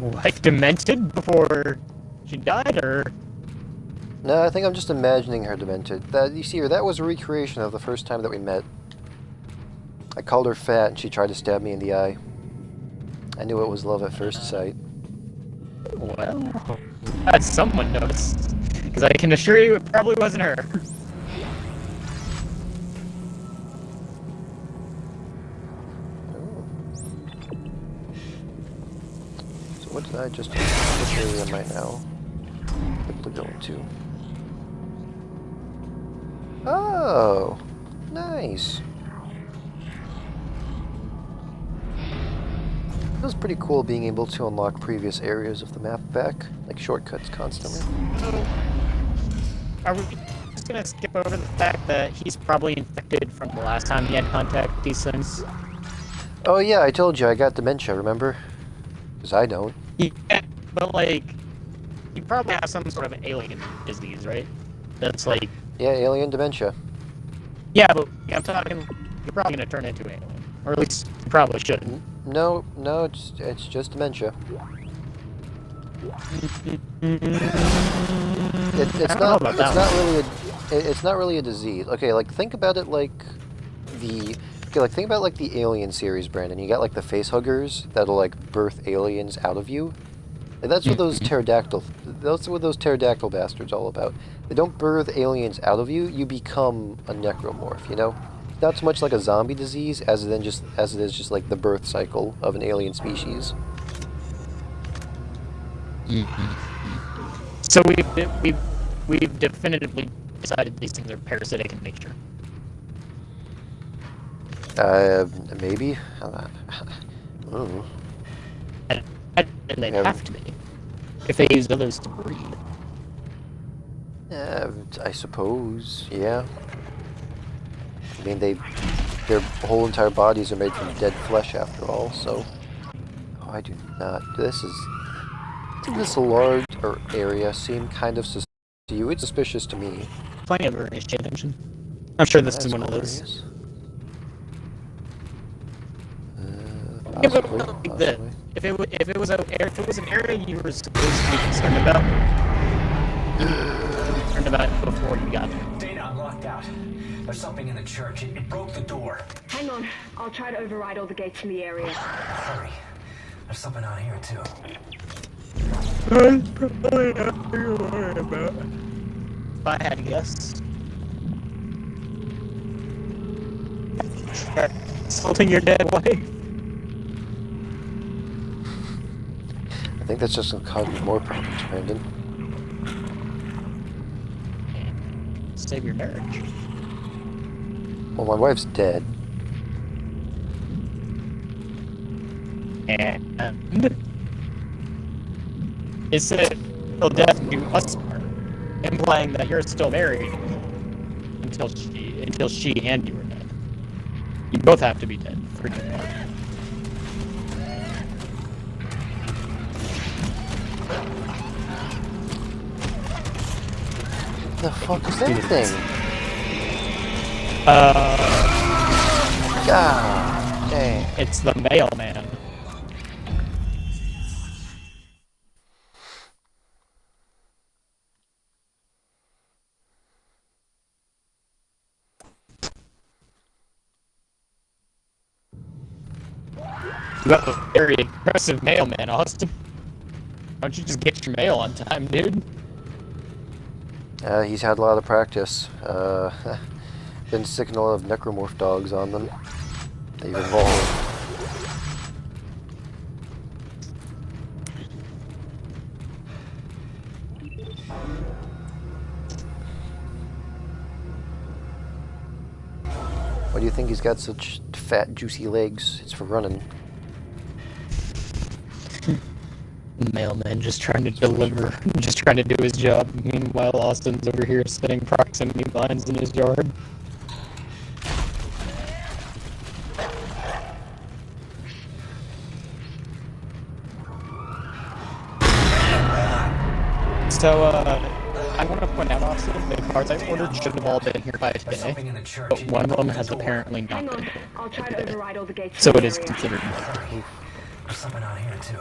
wife demented before she died, or? No, I think I'm just imagining her demented. You see her, that was a recreation of the first time that we met. I called her fat and she tried to stab me in the eye. I knew it was love at first sight. Well, glad someone noticed. Because I can assure you it probably wasn't her. So what did I just... Which area am I now able to go into? Oh! Nice! It was pretty cool being able to unlock previous areas of the map back, like shortcuts constantly. So, are we just gonna skip over the fact that he's probably infected from the last time he had contact with these things? Oh yeah, I told you I got dementia, remember? Because I don't. Yeah, but like, you probably have some sort of alien disease, right? That's like, Yeah, alien dementia. yeah, but I'm talking, you're probably gonna turn into an alien, or at least you probably shouldn't. No, it's just dementia. It's not really a disease. Okay, like think about it like think about like the Alien series, Brandon. You got like the face huggers that'll like birth aliens out of you. And that's what those pterodactyl bastards all about. They don't birth aliens out of you, you become a necromorph, you know? Not so much like a zombie disease as it is just like the birth cycle of an alien species. So we've definitively decided these things are parasitic in nature. Maybe? Oh. And they'd have to be, if they used others to breed. I suppose, yeah. I mean, their whole entire bodies are made from dead flesh after all, so... Oh, I do not... Does this large area seem kind of suspicious to you? It's suspicious to me. Plenty of earnest attention. I'm sure this is one of those. Possibly. If it was an area you were supposed to be concerned about it before you got there. Dana, I'm locked out. There's something in the church. It broke the door. Hang on, I'll try to override all the gates in the area. Hurry. There's something out here, too. That's probably nothing to worry about. If I had to guess. Insulting your dead wife. I think that's just going to cause me more problems, Brandon. Save your marriage. Well, my wife's dead. And it said till death do us part, implying that you're still married until she and you are dead. You both have to be dead for it to part. The fuck is that thing? God dang. It's the mailman. You have a very aggressive mailman, Austin. Why don't you just get your mail on time, dude? He's had a lot of practice. Been sticking a lot of necromorph dogs on them. They've evolved. Why do you think he's got such fat, juicy legs? It's for running. Mailman just trying to deliver, just trying to do his job. Meanwhile, Austin's over here setting proximity lines in his yard. So, I want to point out, Austin, the cards I ordered should have all been here by There's today, something in the church. but It one of broke them the has door. apparently not Hang been on, here I'll try to today. override all the gates So in it the is area. considered. Hurry. There's something out here, too.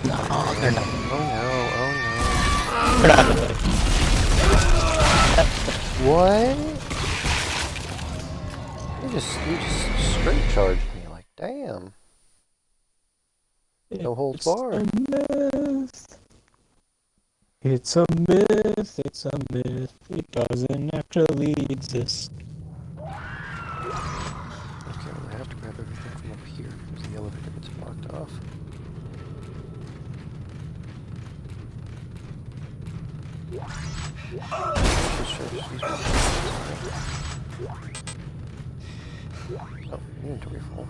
No, they're not. Oh They're not really. no, what? You just straight charged me like, damn. No holds It's barred. a myth. It's a myth. It's a myth. It doesn't actually exist. Okay, well, I have to grab everything from up here because the elevator gets blocked off. Oh, inventory full.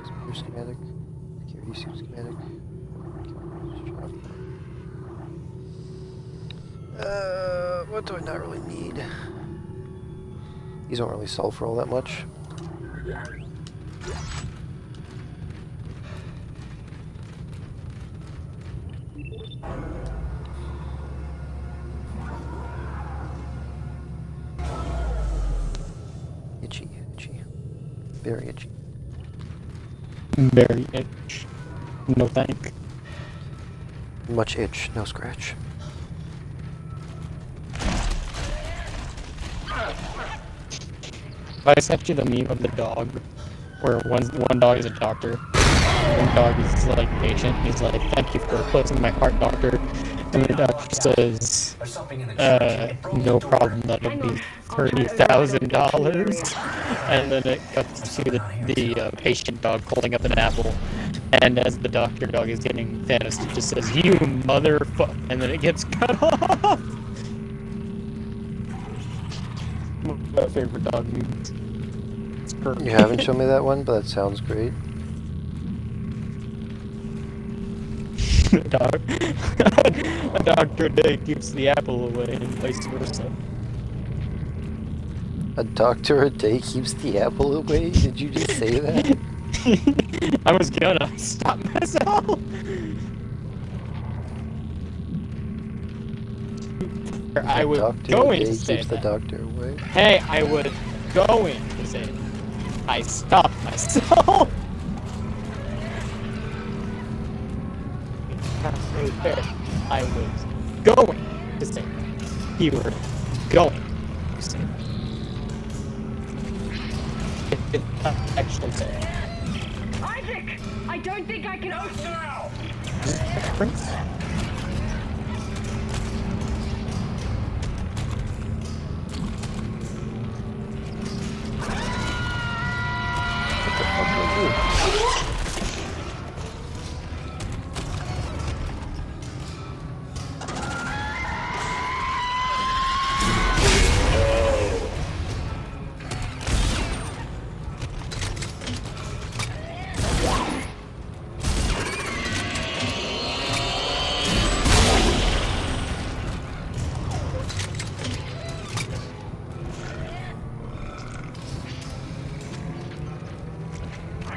Spear schematic, security suit schematic. What do I not really need? These don't really sell for all that much. Itchy, itchy. Very itchy. Very itch. No thank. Much itch, no scratch. I sent you the meme of the dog, where one dog is a doctor, one dog is like patient. He's like, "Thank you for closing my heart, doctor," and the doctor says, There's something in the church. It broke "No the door. problem. That'll be $30,000." And then it cuts to the patient dog holding up an apple, and as the doctor dog is getting Thanos, it just says, "You motherfucker," and then it gets cut off. One of my favorite dog memes. It's perfect. You haven't shown me that one, but that sounds great. A doctor a day keeps the apple away, and vice versa. A doctor a day keeps the apple away? Did you just say that? I was gonna stop myself. I was Doctor a going day to say keeps the that. doctor away. Hey, I was going to say that. I stopped myself. I was going to say that. You were going to say that. It did not actually say that. Isaac! I don't think I can. Prince? What the fuck do I do?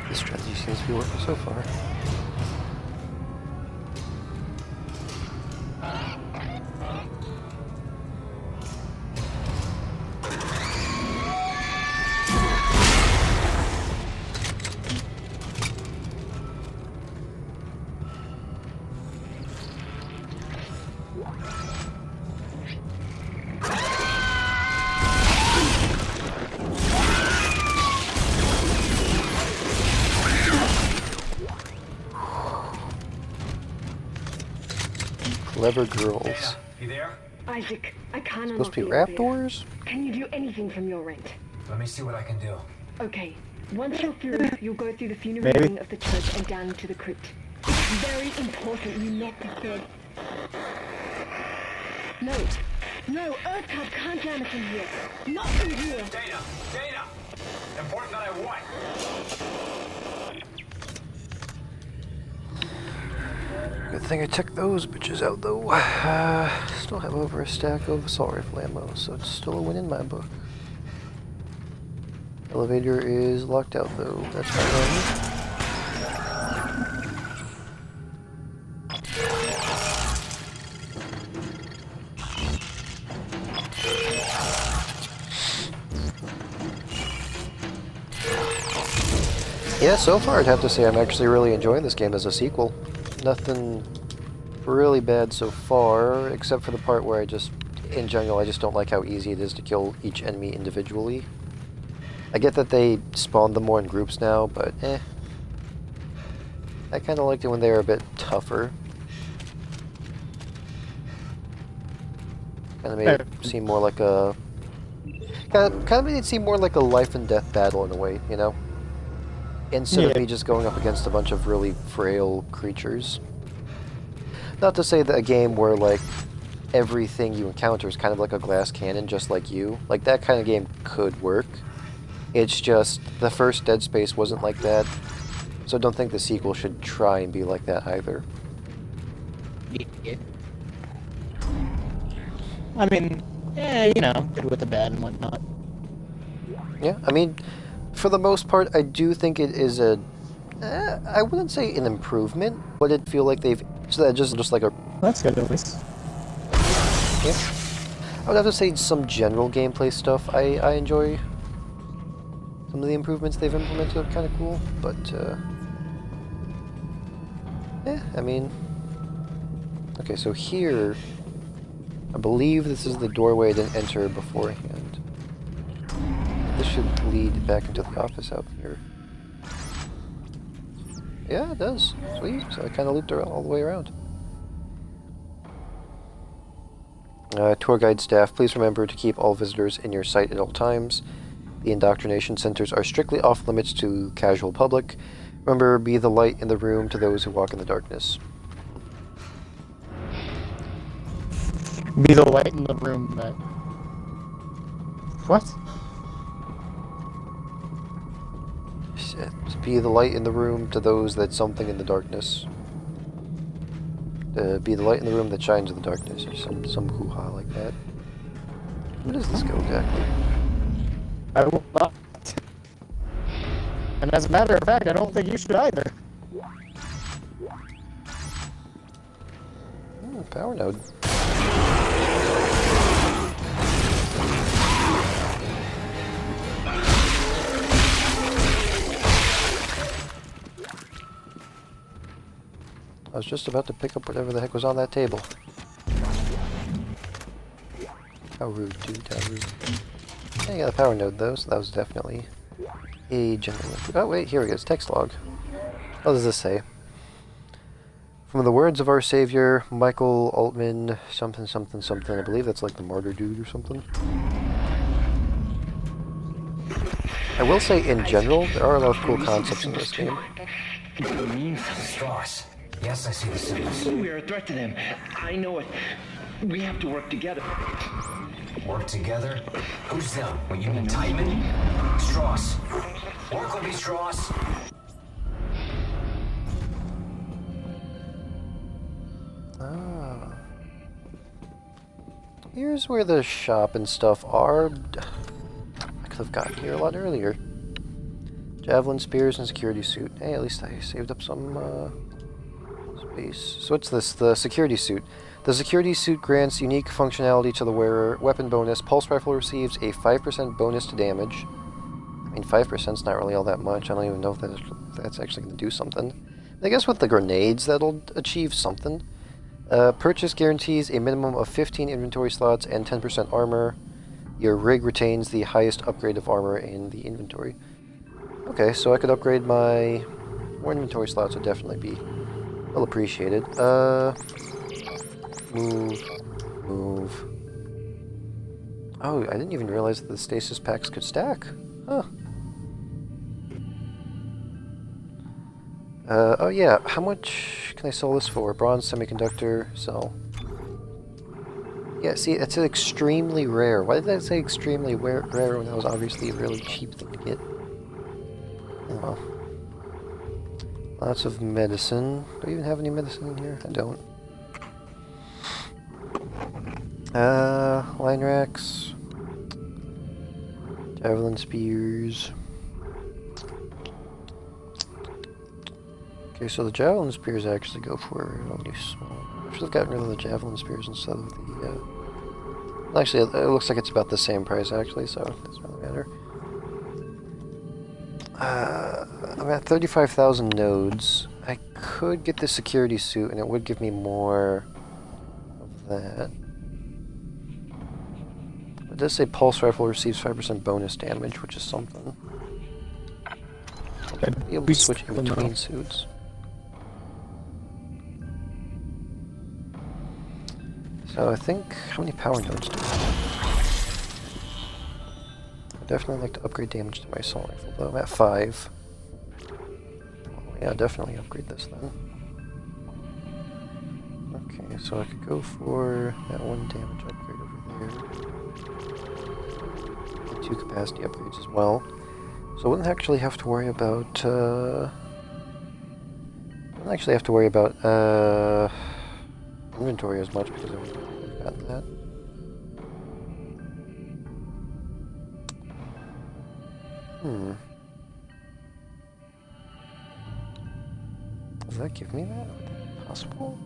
This strategy seems to be working so far. Clever girls. You there? Isaac, I can't Supposed to be unlock the elevator. raptors? Can you do anything from your end? Let me see what I can do. Okay. Once you're through, you'll go through the funeral wing of the church and down into the crypt. It's very important you not disturb. No. No, Earth Cub can't jam us in here. Not from here. Dana! Dana! Important that I what? Good thing I took those bitches out though. Still have over a stack of assault rifle ammo, so it's still a win in my book. Elevator is locked out though. That's fine. Yeah, so far I'd have to say I'm actually really enjoying this game as a sequel. Nothing really bad so far, except for the part where in general, I just don't like how easy it is to kill each enemy individually. I get that they spawn them more in groups now, but I kind of liked it when they were a bit tougher. Kind of made it seem more like a... Kind of made it seem more like a life and death battle in a way, you know? Instead of me just going up against a bunch of really frail creatures. Not to say that a game where, like, everything you encounter is kind of like a glass cannon, just like you. Like, that kind of game could work. It's just, the first Dead Space wasn't like that, so I don't think the sequel should try and be like that either. Yeah. I mean, you know, good with the bad and whatnot. Yeah, I mean, for the most part, I do think it is a... I wouldn't say an improvement, but it feel like they've... just like a... That's good at least. Yeah. I would have to say some general gameplay stuff I enjoy. Some of the improvements they've implemented are kind of cool, but I mean... Okay, so here, I believe this is the doorway I didn't enter beforehand. This should lead back into the office out here. Yeah, it does. Sweet. So I kind of looped all the way around. Tour guide staff, please remember to keep all visitors in your sight at all times. The indoctrination centers are strictly off limits to casual public. Remember, be the light in the room to those who walk in the darkness. Be the light in the room that... What? Be the light in the room to those that something in the darkness. Be the light in the room that shines in the darkness, or some hoo-ha like that. Where does this go exactly? I will not. And as a matter of fact, I don't think you should either. Power node. I was just about to pick up whatever the heck was on that table. How rude, dude, how rude. Yeah, I got a power node though, so that was definitely a general... Oh wait, here we go, it's text log. What does this say? From the words of our savior, Michael Altman, something, something, something. I believe that's like the martyr dude or something. I will say, in general, there are a lot of cool concepts in this game. Strauss. Yes, I see the symbols. We are a threat to them. I know it. We have to work together. Work together? Who's them? Were you in Titan? Strauss. Work with me, Strauss. Ah. Here's where the shop and stuff are. I could have gotten here a lot earlier. Javelin, spears, and security suit. Hey, at least I saved up some space. So what's this? The security suit. The security suit grants unique functionality to the wearer. Weapon bonus. Pulse rifle receives a 5% bonus to damage. I mean, 5% is not really all that much. I don't even know if that's actually going to do something. I guess with the grenades, that'll achieve something. Purchase guarantees a minimum of 15 inventory slots and 10% armor. Your rig retains the highest upgrade of armor in the inventory. Okay, so I could upgrade my... More inventory slots would definitely be well appreciated. Move. Oh, I didn't even realize that the stasis packs could stack. Huh. Oh yeah, how much can I sell this for? Bronze semiconductor, sell. Yeah, see, it's an extremely rare. Why did I say extremely rare when that was obviously a really cheap thing to get? Oh well. Lots of medicine. Do I even have any medicine in here? I don't. Line racks. Javelin spears. Okay, so the javelin spears actually go for only small. I should have gotten rid of the javelin spears instead of the, Actually, it looks like it's about the same price, actually, so it doesn't really matter. I'm at 35,000 nodes. I could get the security suit, and it would give me more of that. But does say pulse rifle receives 5% bonus damage, which is something. Be able to switch in between suits. So I think, how many power nodes do I have? I'd definitely like to upgrade damage to my assault rifle, though I'm at 5. Oh, yeah, definitely upgrade this then. Okay, so I could go for that 1 damage upgrade over there. And 2 capacity upgrades as well. So I wouldn't actually have to worry about, inventory as much because I've gotten that. Does that give me that? Possible?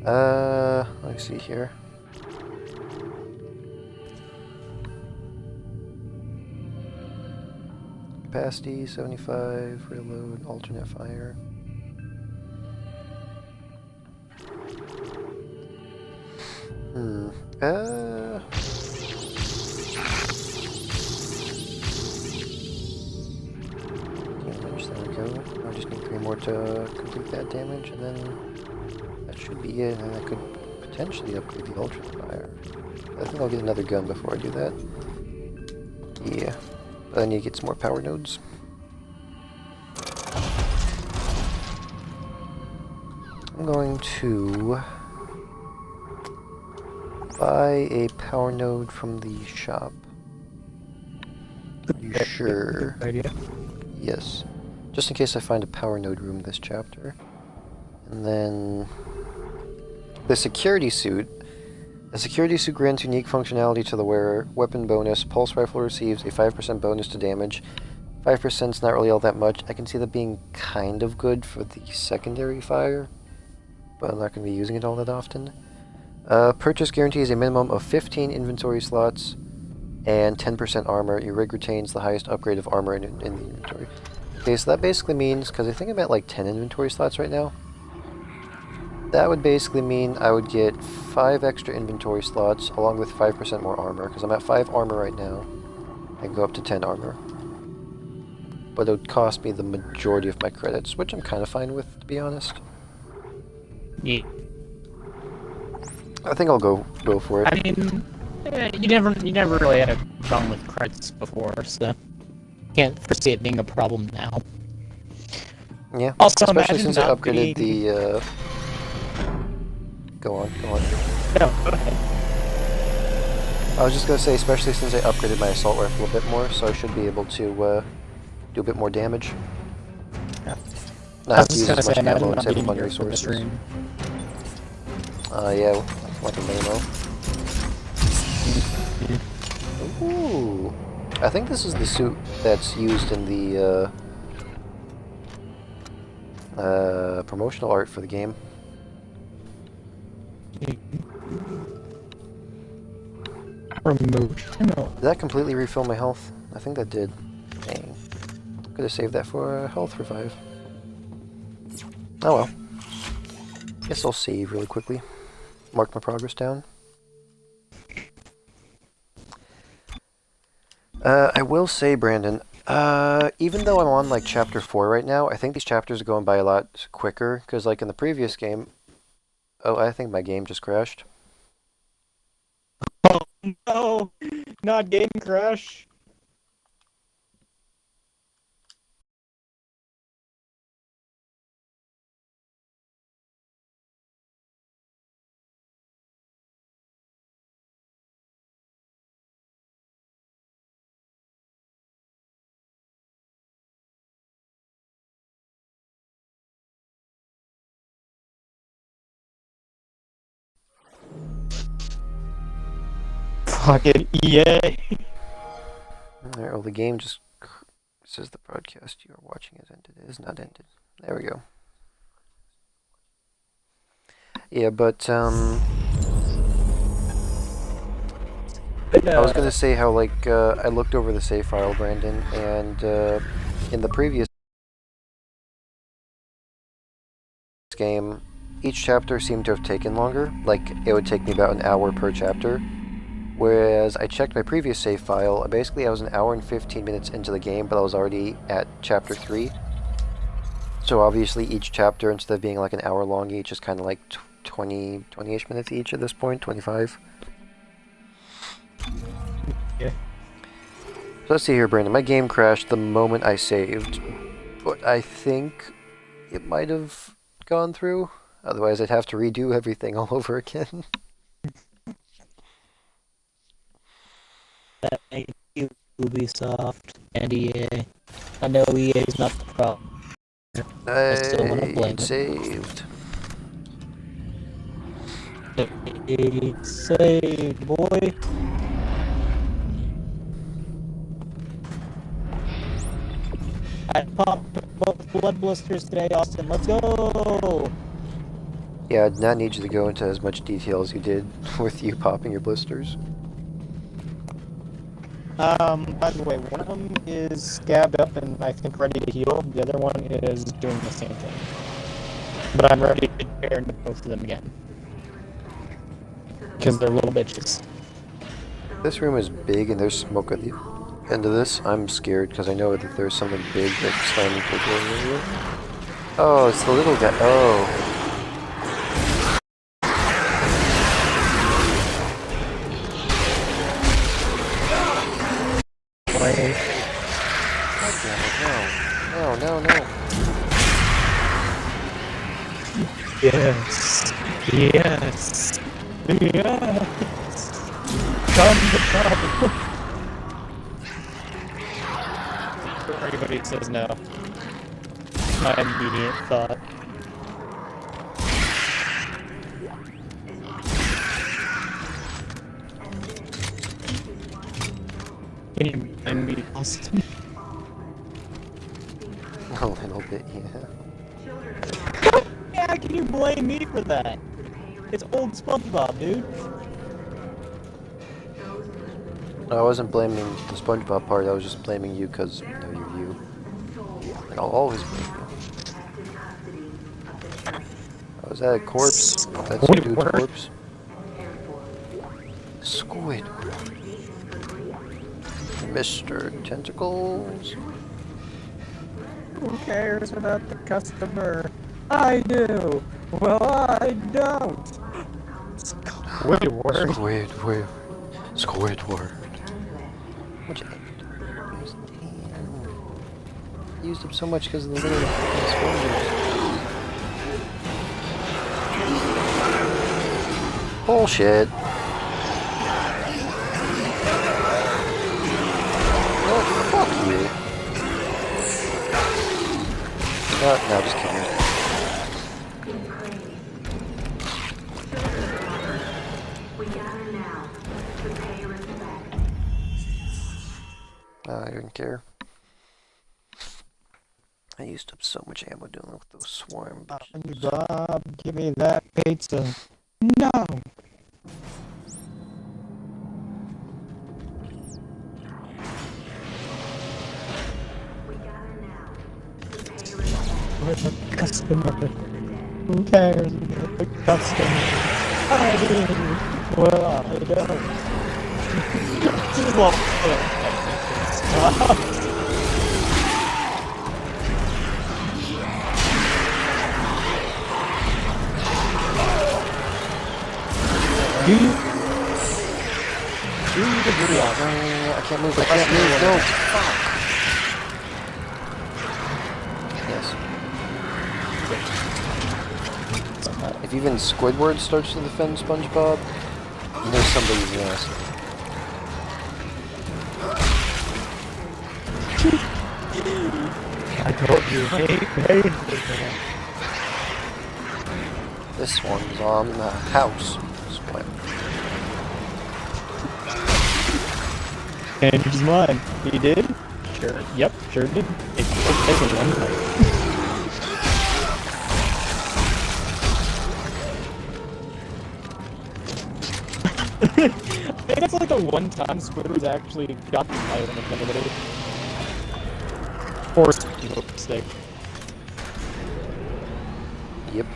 Let me see here. Capacity 75, reload, alternate fire. Damage, there we go. I just need 3 more to complete that damage, and then that should be it, and I could potentially upgrade the alternate fire. I think I'll get another gun before I do that. Yeah. But I need to get some more power nodes. I'm going to buy a power node from the shop. Are you sure? Good idea. Yes. Just in case I find a power node room this chapter. And then the security suit. The security suit grants unique functionality to the wearer. Weapon bonus. Pulse rifle receives a 5% bonus to damage. 5% is not really all that much. I can see that being kind of good for the secondary fire, but I'm not going to be using it all that often. Purchase guarantees a minimum of 15 inventory slots and 10% armor. Your rig retains the highest upgrade of armor in the inventory. Okay, so that basically means, because I think I'm at like 10 inventory slots right now, that would basically mean I would get 5 extra inventory slots along with 5% more armor, because I'm at 5 armor right now. I can go up to 10 armor. But it would cost me the majority of my credits, which I'm kind of fine with, to be honest. Yeah. I think I'll go for it. I mean, you never really had a problem with credits before, so can't foresee it being a problem now. Yeah, Also, especially imagine since I not upgraded being... the, Go on. No, go ahead. I was just gonna say, especially since I upgraded my assault rifle a bit more, so I should be able to, do a bit more damage. Yeah. Not have to use as much ammo and save up on resources. Yeah, like a Mamo. Ooh. I think this is the suit that's used in the, promotional art for the game. Promotional. Did that completely refill my health? I think that did. Dang. Could have saved that for a health revive. Oh well. Guess I'll save really quickly. Mark my progress down. I will say, Brandon, even though I'm on like chapter 4 right now, I think these chapters are going by a lot quicker, because like in the previous game... Oh, I think my game just crashed. Oh no! Not game crash! Fucking EA! Alright, well the game just... says the broadcast you are watching has ended. It is not ended. There we go. Yeah, but, I was gonna say how, like, I looked over the save file, Brandon, and, in the previous game, each chapter seemed to have taken longer. Like, it would take me about an hour per chapter. Whereas I checked my previous save file, basically I was an hour and 15 minutes into the game, but I was already at chapter 3. So obviously each chapter, instead of being like an hour long each, is kind of like 20-ish minutes each at this point, 25. Yeah. So let's see here, Brandon. My game crashed the moment I saved, but I think it might have gone through. Otherwise, I'd have to redo everything all over again. Thank you, Ubisoft and EA. I know EA is not the problem. I still want to blame I saved. it. Save, boy. I popped both blood blisters today, Austin. Let's go! Yeah, I did not need you to go into as much detail as you did with you popping your blisters. By the way, one of them is scabbed up and I think ready to heal. The other one is doing the same thing. But I'm ready to compare to both of them again. Because they're little bitches. This room is big and there's smoke at the end of this. I'm scared because I know that there's something big that's slamming towards me here. Oh, it's the little guy. Oh. God damn it, no. No. Yes. Yes. Yes. Come to come. Everybody says no. My immediate thought. Can you blame me, Austin? A little bit, yeah. Yeah, can you blame me for that? It's old SpongeBob, dude. I wasn't blaming the SpongeBob part, I was just blaming you because, you know, you're you. And I'll always blame you. Oh, is that a corpse? That's a dude's corpse. Squidward. Mr. Tentacles. Who cares about the customer? I do. Well, I don't. Squidward. Squidward. Squidward. What you used up so much because of the little fucking sponges. Bullshit. Oh, fuck you. No, just kidding. I didn't care. I used up so much ammo dealing with those swarm bitches. Bob, give me that pizza. No. With the customer. Who cares about the customer? I do. Well, I don't. Just love stop. Do you the video? I can't move. I can't move. No. Fuck. Yes. If even Squidward starts to defend SpongeBob, you know somebody's ass. I told you, hey. This one's on the house. Split. Changed his mind. He did? Sure. Yep, sure did. It's taken one fight. I think that's like the one time Squidward's actually got the fight on anybody. Or mistake. Yep.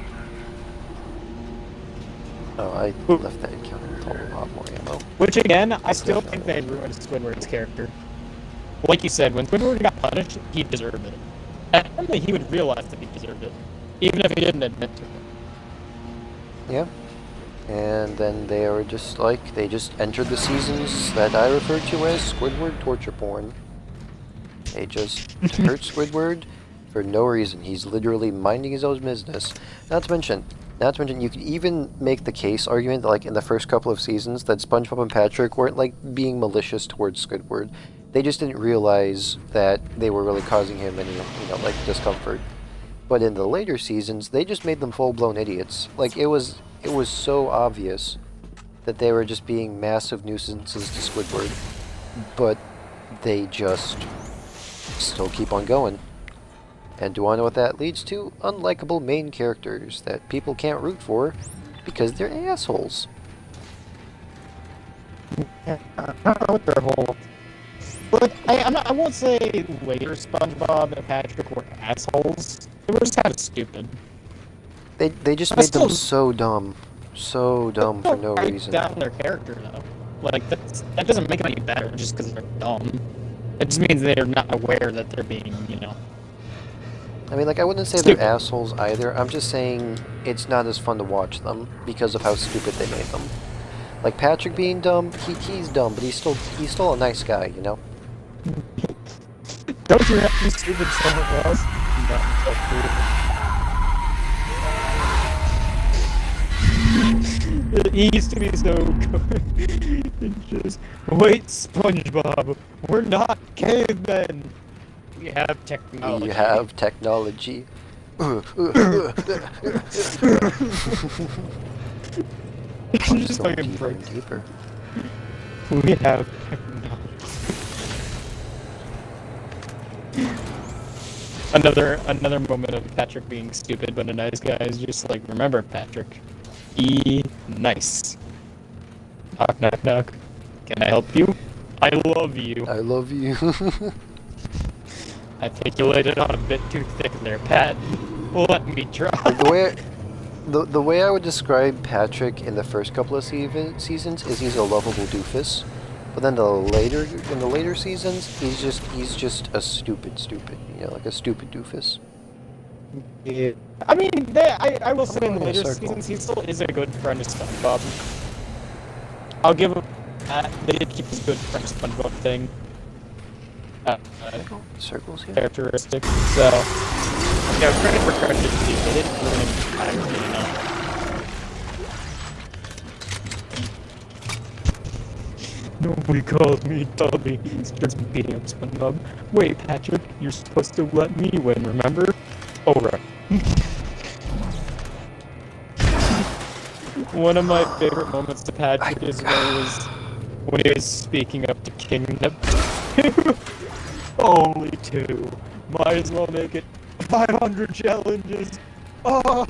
Oh, I left that encounter with a lot more ammo. Which again, I still think they ruined Squidward's character. Like you said, when Squidward got punished, he deserved it. And only he would realize that he deserved it, even if he didn't admit to it. Yeah. And then they are just like, they just entered the seasons that I refer to as Squidward torture porn. They just hurt Squidward for no reason. He's literally minding his own business. Not to mention, you could even make the case argument that, like, in the first couple of seasons, that SpongeBob and Patrick weren't, like, being malicious towards Squidward. They just didn't realize that they were really causing him any, like, discomfort. But in the later seasons, they just made them full-blown idiots. Like, it was so obvious that they were just being massive nuisances to Squidward. But they just still keep on going. And do you want to know what that leads to? Unlikable main characters that people can't root for because they're assholes. I don't know what their whole... But I won't say later SpongeBob and Patrick were assholes. They were just kind of stupid. They just made them so dumb. So dumb for no reason. Down their character, though. Like, that doesn't make them any better just because they're dumb. It just means they're not aware that they're being, I mean, like, I wouldn't say stupid. they're assholes either. I'm just saying it's not as fun to watch them because of how stupid they made them. Like, Patrick being dumb, he's dumb, but he's still a nice guy, you know? Don't you have to be stupid somewhere else? He used to be so good. Just, wait, SpongeBob, we're not cavemen. We have technology. We have technology. Just going fucking deeper and deeper. We have technology. Another moment of Patrick being stupid but a nice guy is just like, remember, Patrick, be nice. Knock, knock, knock. Can I help you? I love you. I love you. I think you laid it on a bit too thick there, Pat. Let me try. The way I would describe Patrick in the first couple of seasons is he's a lovable doofus, but then in the later seasons he's just a stupid, like a stupid doofus. Yeah. I mean, I will say in the in a later circle. seasons he still is a good friend to SpongeBob. I'll give him that. They did keep his good friend SpongeBob thing. Circles here. Characteristic. So, credit for credit is due. They didn't ruin him entirely, Nobody calls me Dobby. Starts beating up SpongeBob. Wait, Patrick, you're supposed to let me win, remember? Oh, right. One of my favorite moments to Patrick is when he was speaking up to King Neptune. Only 2. Might as well make it 500 challenges. Oh!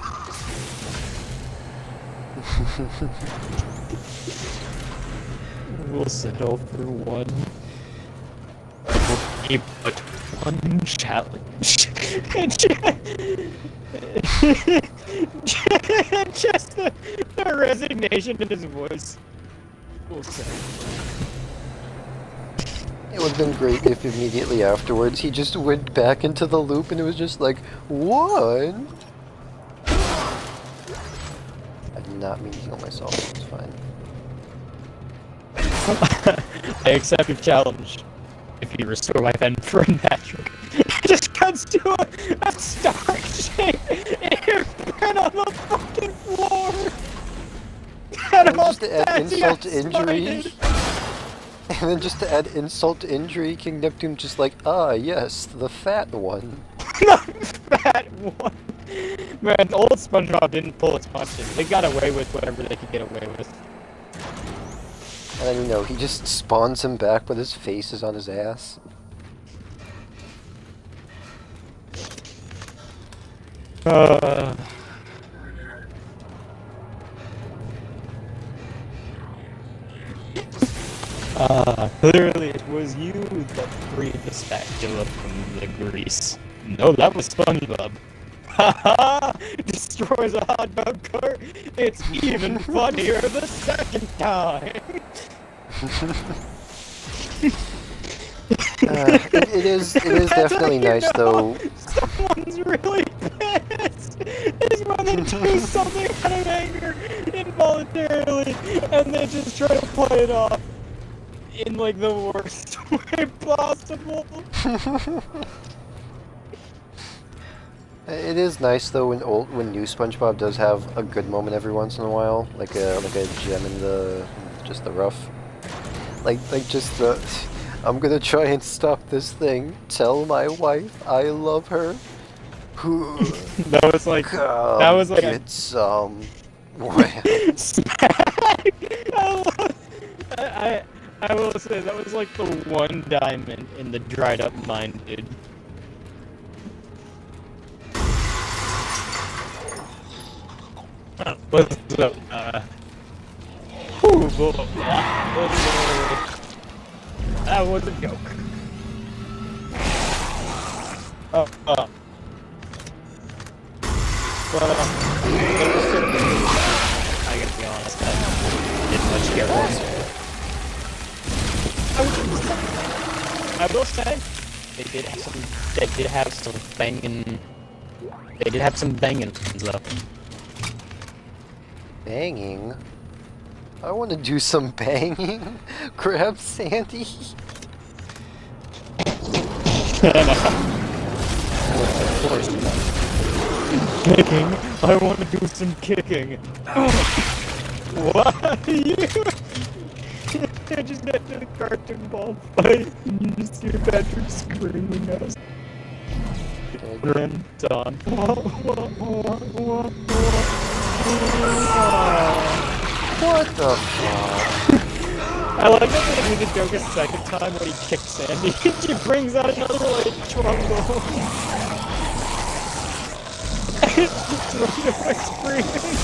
We'll settle for 1. We'll but 1 challenge. Just the resignation in his voice. We'll settle. It would have been great if immediately afterwards he just went back into the loop and it was just like, 1? I did not mean to kill myself, it's fine. I accept your challenge. If you restore my friend Patrick. It just comes to a star shape and on the fucking floor. And just to add insult to injury. And then just to add insult to injury, King Neptune just like, ah, yes, the fat one. The fat one. Man, old SpongeBob didn't pull its punches. They got away with whatever they could get away with. And then, he just spawns him back, but his face is on his ass. Clearly it was you that freed the spatula from the grease. No, that was SpongeBob. Ha ha! destroys a hot dog cart, it's even funnier the second time. It is definitely nice though. Someone's really pissed is when they do something out of anger involuntarily, and they just try to play it off in like the worst way possible. It is nice though when new SpongeBob does have a good moment every once in a while, like a gem in the rough, like just the I'm gonna try and stop this thing. Tell my wife I love her. That was like get some. I will say that was like the one diamond in the dried up mine, dude. What's up? That was a joke. I gotta be honest, I didn't much get one. I will say, they did have some banging though. Banging? I want to do some banging. Grab Sandy. Kicking. I want to do some kicking. What? You just got to the cartoon ball fight and you just hear Patrick screaming at us. And Don. What the fuck? I like that they do the joke a second time when he kicks Sandy. She brings out another like trombone. It's running away screaming.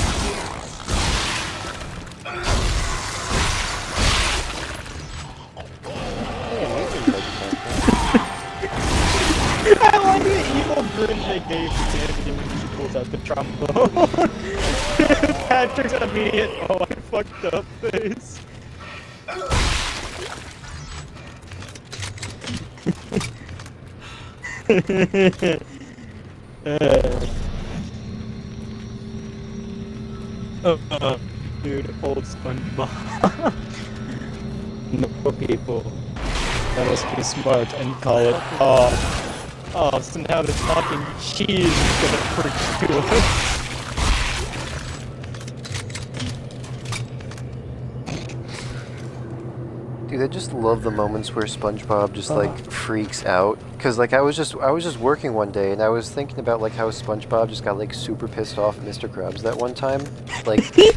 I like the evil grin they gave Sandy when she pulls out the trombone. Patrick's immediate, oh I fucked up face. Dude, old SpongeBob. No people. That must be smart and call it off. Oh, so now the talking cheese is gonna preach to us. Dude, I just love the moments where SpongeBob just like freaks out. Cause like I was just working one day and I was thinking about like how SpongeBob just got like super pissed off at Mr. Krabs that one time. Like he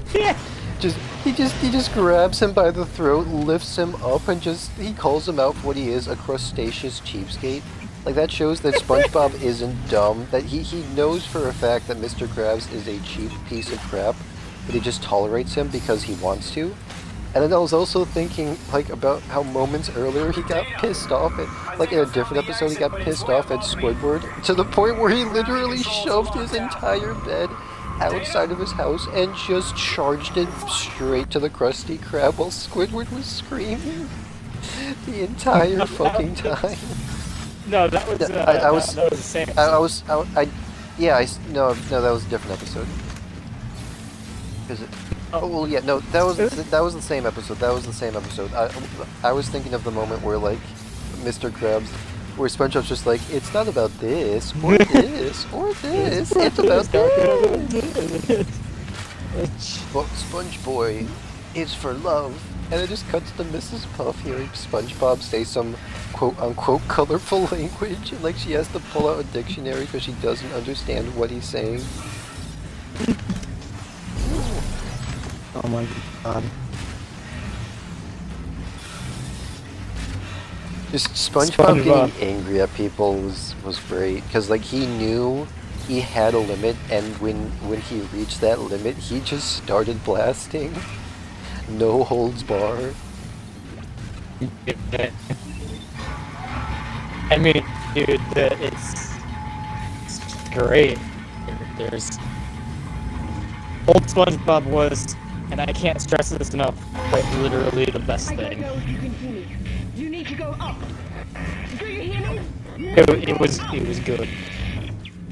just grabs him by the throat, lifts him up, and he calls him out for what he is, a crustaceous cheapskate. Like that shows that SpongeBob isn't dumb, that he knows for a fact that Mr. Krabs is a cheap piece of crap, but he just tolerates him because he wants to. And then I was also thinking, like, about how moments earlier he got pissed off at, like, in a different episode, he got pissed off at Squidward to the point where he literally shoved his entire bed outside of his house and just charged it straight to the Krusty Krab while Squidward was screaming the entire fucking time. No, that was, that was the same episode. No, that was a different episode. Is it? Oh well, yeah, no, that was the same episode. That was the same episode. I was thinking of the moment where like Mr. Krabs, where SpongeBob's just like, it's not about this or this or this. It's about this. But Sponge Boy is for love, and it just cuts to Mrs. Puff hearing SpongeBob say some quote-unquote colorful language, and like she has to pull out a dictionary because she doesn't understand what he's saying. Oh my god. Just SpongeBob getting angry at people was great, because like he knew he had a limit, and when he reached that limit, he just started blasting. No holds barred. I mean, dude, it's great. characters. Old SpongeBob was, and I can't stress this enough, quite literally the best I don't thing. know if you can hear me. You need to go up. Do you hear me? It was good.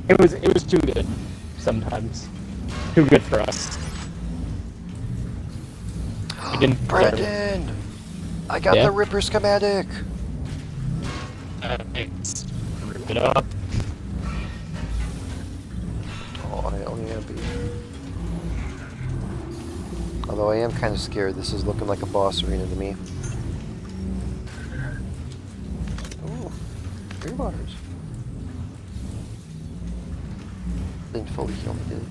It was too good sometimes. Too good for us. We didn't deserve it. Brendan! I got Yeah? the Ripper schematic! Thanks. Rip it up. Oh, I only have B. Although I am kind of scared. This is looking like a boss arena to me. Ooh, beer waters. Didn't fully heal me, did it?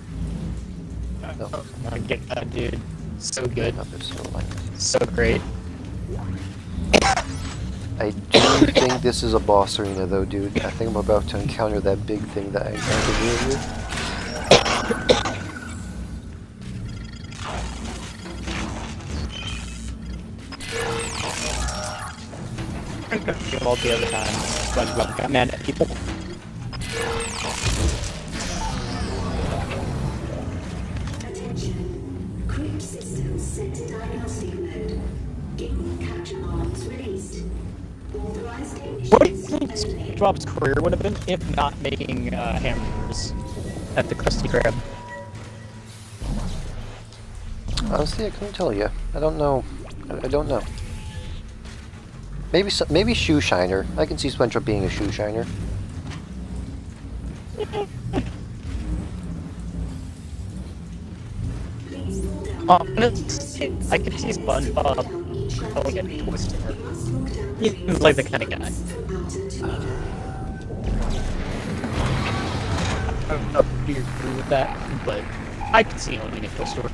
No. I get that, dude. So good. Not this one. So great. I do think this is a boss arena though, dude. I think I'm about to encounter that big thing that I encountered earlier. All the other time, SpongeBob got mad at people. Attention. Crypt systems set to diagnostic mode. Getting capture arms released. Authorized What do you ignitions think only. SpongeBob's career would have been if not making hamburgers at the Krusty Krab? Honestly, I couldn't tell you. I don't know. I don't know. Maybe maybe shoe shiner. I can see SpongeBob being a shoe shiner. Honestly, I could see SpongeBob calling it Twister. He's like the kind of guy. I don't know if you agree with that, but I could see owning a Twister.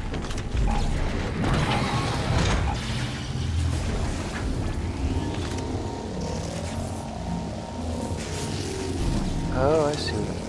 Oh, I see what I'm doing.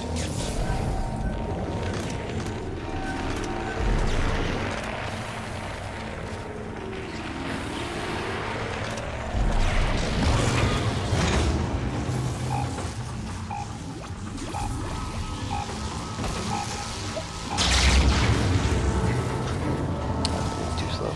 Too slow.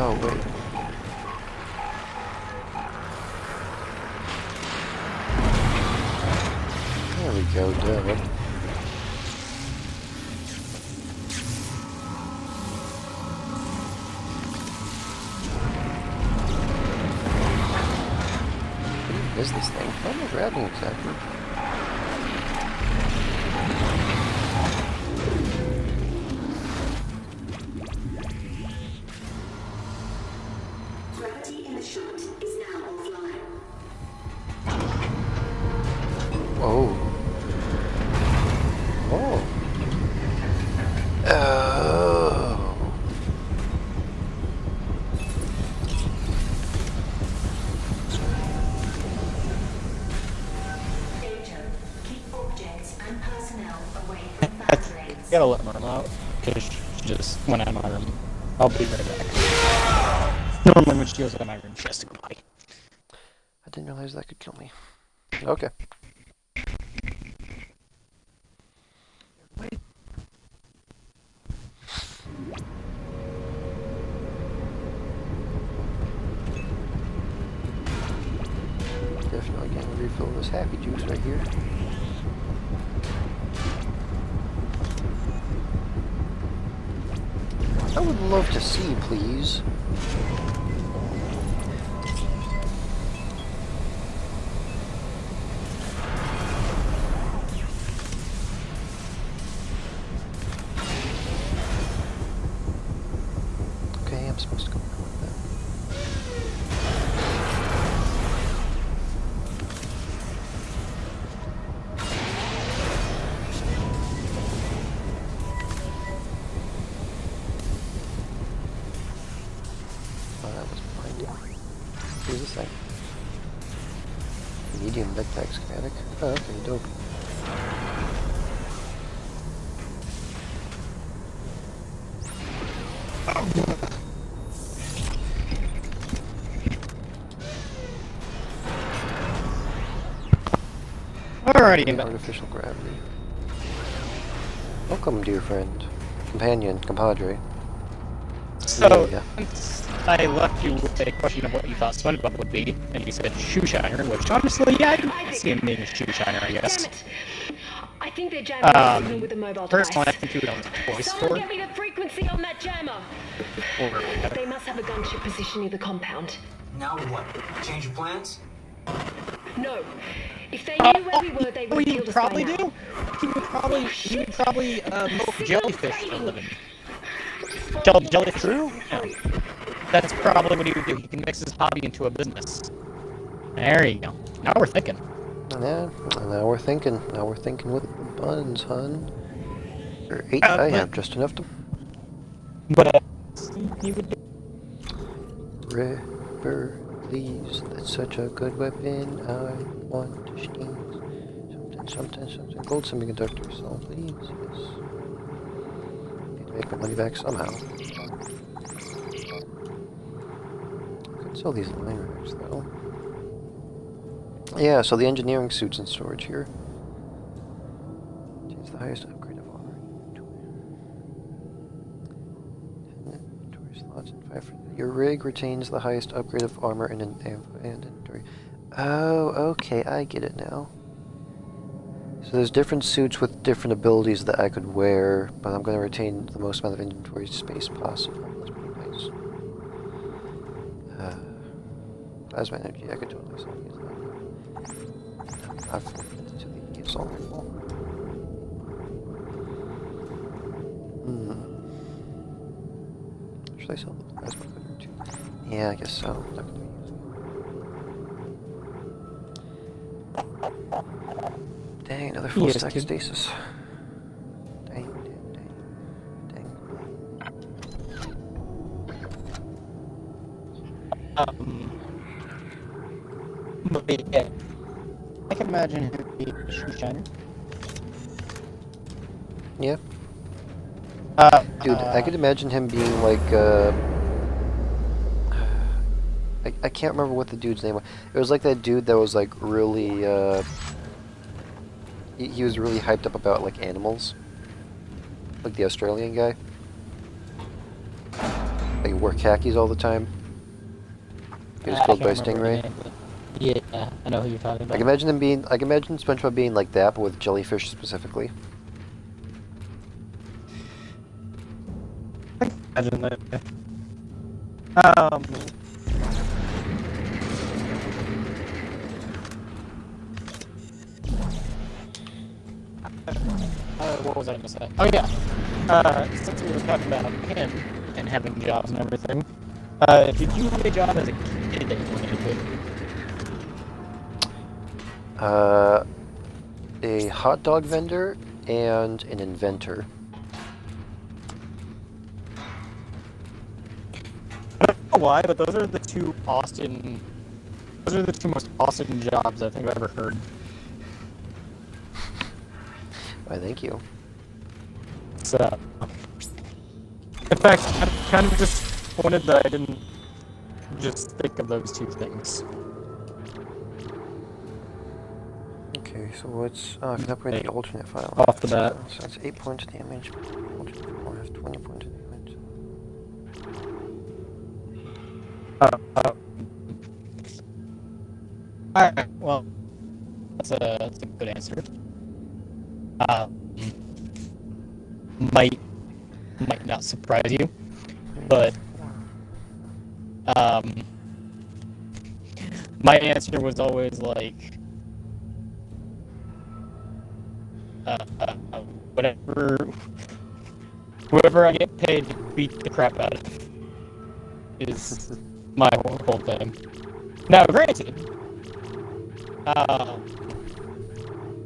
Oh, wait. There we go, duh. What is this thing? How am I grabbing exactly? Gravity in the shot is now offline. Oh. Oh. Oh. Danger. Keep objects and personnel away from boundaries. Gotta let Mom out, because she just went out of my room. I'll be right back. Normally when she goes out of my room, she has to go potty. I didn't realize that could kill me. Okay. Definitely getting a refill of this happy juice right here. I would love to see, please. Okay, I'm supposed to go with that. Medium medpack schematic. Oh, okay, dope. Alrighty, Artificial gravity. Welcome, dear friend. Companion, compadre. so Yeah. since I left you with a question of what you thought SpongeBob would be, and you said shoe shiner, which honestly, yeah, I can see him being a shoe shiner, I guess. Damn it! I think they're jamming the signal with a mobile Personally, I device. think he would own a toy Someone store. get me the frequency on that jammer! Or They must have a gunship position near the compound. Now what? Change your plans? No. If they knew where we were, they would what have he'd killed us by probably now. do? He would probably milk jellyfish for a living. Jellyfish? True? Yeah. That's probably what he would do. He can mix his hobby into a business. There you go. Now we're thinking. Yeah, now we're thinking. Now we're thinking with the buns, hun. Or 8, I have just enough to... But, he would do... Ripper, please. That's such a good weapon. I want to steal something. Gold semiconductor, so please, yes. Need to make my money back somehow. Could sell these line racks, though. Yeah, so the engineering suits in storage here. It's the highest upgrade of armor. 10 inventory slots and 5 for... Your rig retains the highest upgrade of armor and inventory. Oh, okay, I get it now. So there's different suits with different abilities that I could wear, but I'm going to retain the most amount of inventory space possible. That's pretty nice. Plasma energy, I could totally sell these. I've forfeited to the assault rifle. Should I sell the plasma cutter too? Yeah, I guess so. I'm not gonna be using it. Dang, another full stack of stasis. Dang. But yeah, I can imagine him being a shoe shiner. Yeah. Dude, I could imagine him being like, I can't remember what the dude's name was. It was like that dude that was like really, he was really hyped up about like animals. Like the Australian guy. Like he wore khakis all the time. He was killed by a stingray. Yeah, I know who you're talking about. I can imagine him being, I can imagine SpongeBob being like that, but with jellyfish specifically. Imagine that. What was I going to say? Oh yeah. Since we were talking about him and having jobs and everything, did you have a job as a kid that you wanted to do? A hot dog vendor and an inventor. I don't know why, but those are the two most Austin jobs I think I've ever heard. Why, thank you. So, in fact, I'm kind of disappointed that I didn't just think of those two things. Okay, so what's... Oh, I can upgrade the alternate file. Off the bat. So that's 8 points of damage. Alternate file has 20 points of damage. Alright, well, that's a good answer. Might not surprise you, but my answer was always like whoever I get paid to beat the crap out of is my whole thing. Now, granted,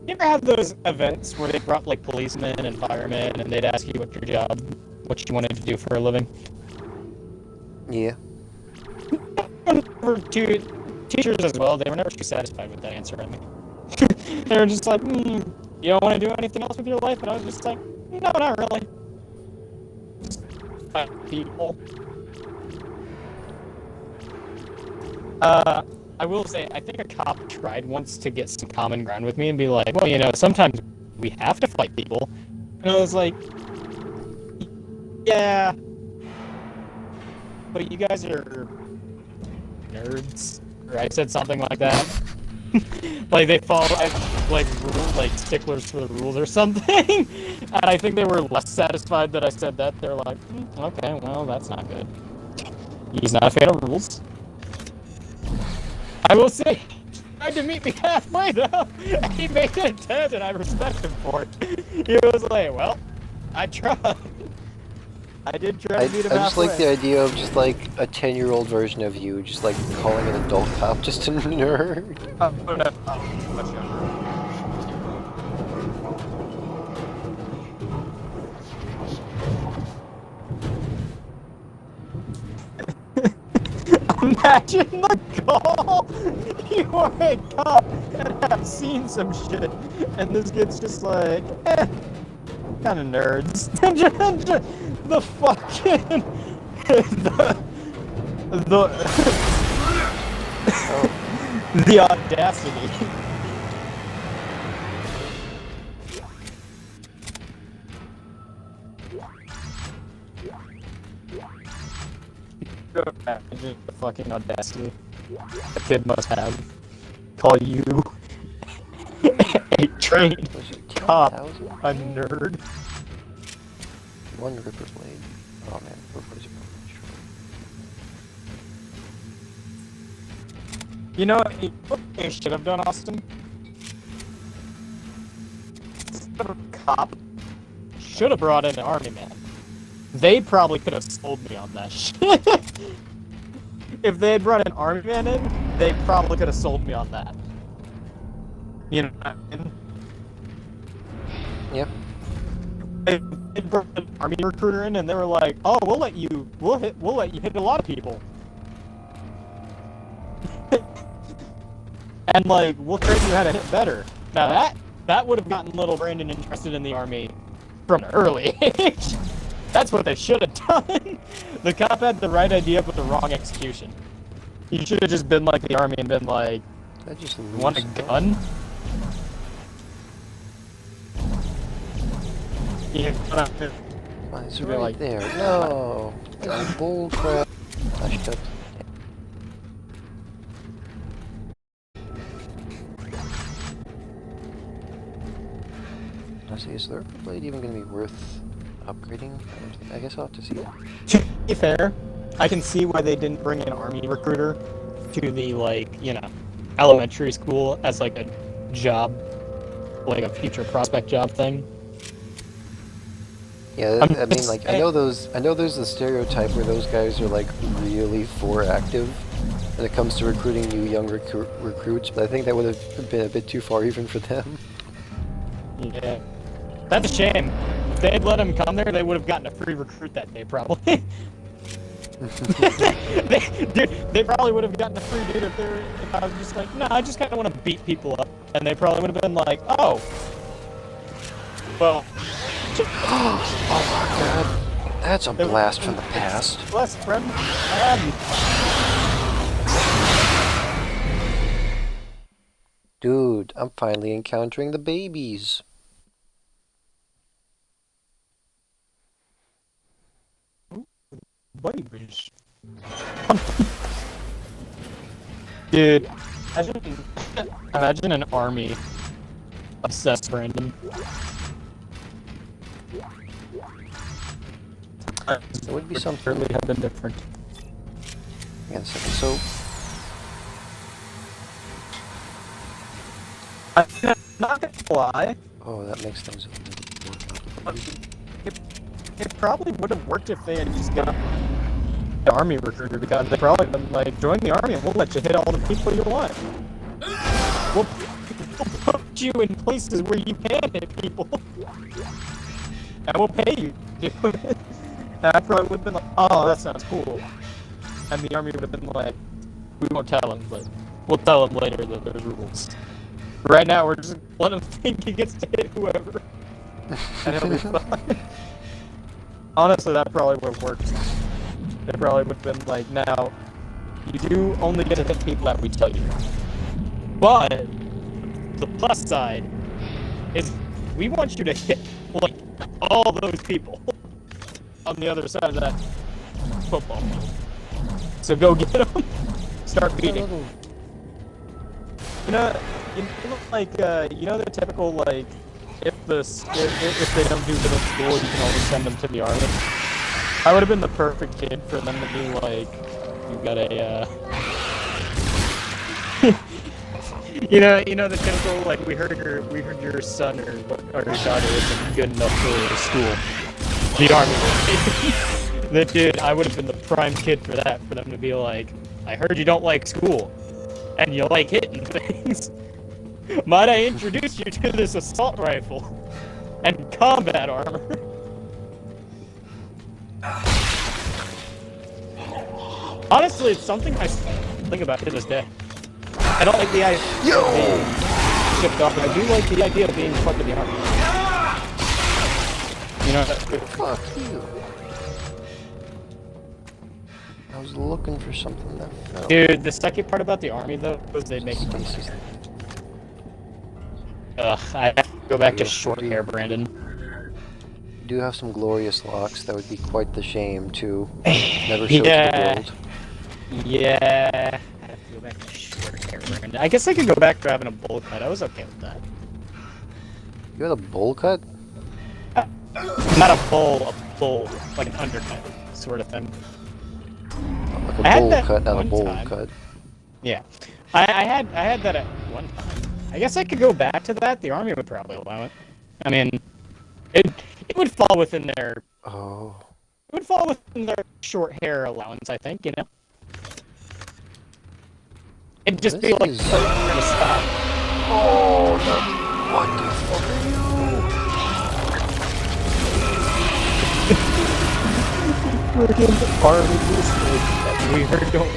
you ever have those events where they brought like policemen and firemen and they'd ask you what you wanted to do for a living? Yeah. Too teachers as well, they were never too satisfied with that answer. I mean, they were just like, you don't want to do anything else with your life? And I was just like, no, not really. People. I will say, I think a cop tried once to get some common ground with me and be like, well, you know, sometimes we have to fight people. And I was like, yeah, but you guys are nerds. Or I said something like that. Like they follow like rules, like sticklers for the rules or something. And I think they were less satisfied that I said that. They're like, okay, well, that's not good. He's not a fan of rules. I will say, he tried to meet me halfway though. He made an attempt, and I respect him for it. He was like, well, I tried. I did try to meet him halfway. I just like the idea of just like a 10-year-old version of you, just like calling an adult cop just a nerd. Much younger. Imagine the goal! You are a cop and have seen some shit, and this kid's just like, kind of nerds. The fucking... the audacity. Imagine the fucking audacity the kid must have. Call you a trained cop a nerd. One Ripper Blade. Oh man, Ripper's You know what they should have done, Austin? Instead of a cop, should have brought in an army man. They probably could have sold me on that shit. If they had brought an army man in, they probably could have sold me on that. You know what I mean? Yep. They brought an army recruiter in, and they were like, "Oh, we'll let you hit a lot of people." And like, we'll train you how to hit better. Now that would have gotten little Brandon interested in the army from an early age. That's what they should have done. The cop had the right idea but the wrong execution. He should have just been like the army and been like, want a gun? Yeah, it's right like, there. No! Bull crap. I should have... Honestly, is the Ripper Blade even going to be worth upgrading? I guess I'll have to see that. To be fair, I can see why they didn't bring an army recruiter to the, like, you know, elementary school as, like, a job, like a future prospect job thing. Yeah, I mean, like, I know there's the stereotype where those guys are, like, really active when it comes to recruiting new young recruits, but I think that would have been a bit too far even for them. Yeah. That's a shame. If they had let him come there, they would have gotten a free recruit that day, probably. they probably would have gotten a free dude if I was just like, no, I just kind of want to beat people up. And they probably would have been like, oh. Well. Oh my god. That's a blast from the past. Blast from the Dude, I'm finally encountering the babies. Babies. Dude, imagine an army obsessed Brandon. It would be something. Really have been different. Hang on a second, so... I'm not gonna lie. Oh, that makes things a little more complicated. It probably would have worked if they had just got the army recruiter, because they probably been like, join the army and we'll let you hit all the people you want. We'll put you in places where you can hit people. And we'll pay you to do it. And I probably would have been like, oh, that sounds cool. And the army would have been like, we won't tell him, but We'll tell him later that there's rules. Right now, we're just let him think he gets to hit whoever, and he'll be fine. Honestly, that probably would have worked. It probably would have been like, now, you do only get to hit people that we tell you. But the plus side is we want you to hit like all those people on the other side of that football field. So go get them. Start beating. You know, like you know the typical like if they don't do good at school, you can always send them to the army. I would have been the perfect kid for them to be like, you got a you know the typical like we heard your son or your daughter isn't good enough for school. The army. Then dude, I would have been the prime kid for that, for them to be like, I heard you don't like school, and you like hitting things. Might I introduce you to this assault rifle and combat armor? Honestly, it's something I think about to this day. I don't like the idea of being shipped off, but I do like the idea of being part of the army. You know, fuck you. I was looking for something that fell. Dude, the second part about the army though was they make I have to go back to short hair, Brandon. You do have some glorious locks. That would be quite the shame to never show to the world. Yeah. I have to go back to short hair, Brandon. I guess I could go back to having a bowl cut. I was okay with that. You had a bowl cut? Not a bowl, like an undercut sort of thing. Like a bowl cut, not a bowl cut. Yeah, I had that at one time. I guess I could go back to that. The army would probably allow it. I mean, it would fall within their it would fall within their short hair allowance. I think, you know. It'd just be like we're gonna stop. Oh no! What the fuck are you? Freaking army that we heard don't.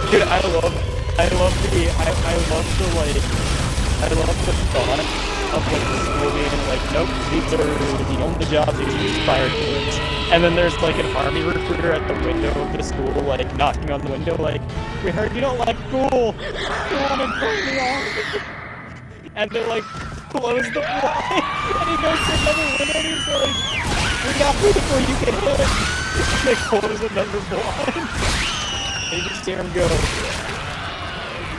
Dude, I love the thought of like the school being like, nope, these are the only jobs you can aspire towards. And then there's like an army recruiter at the window of the school, like knocking on the window, like, we heard you don't like school. Come on and put me on. And they're like, close the blind. And he goes to another window and he's like, we got people you can hit. They close another blind. And you just hear him go.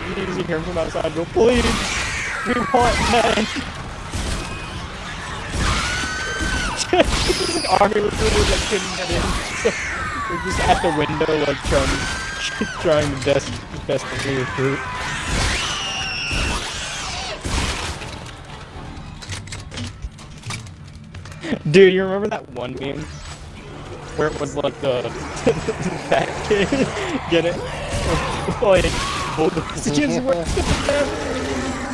You just hear him from outside go, please, we want men. There's an army recruiter that couldn't get in. So we're just at the window, like, trying the best to recruit. Dude, you remember that one meme? Where it was like the fat kid get it? Like, old messages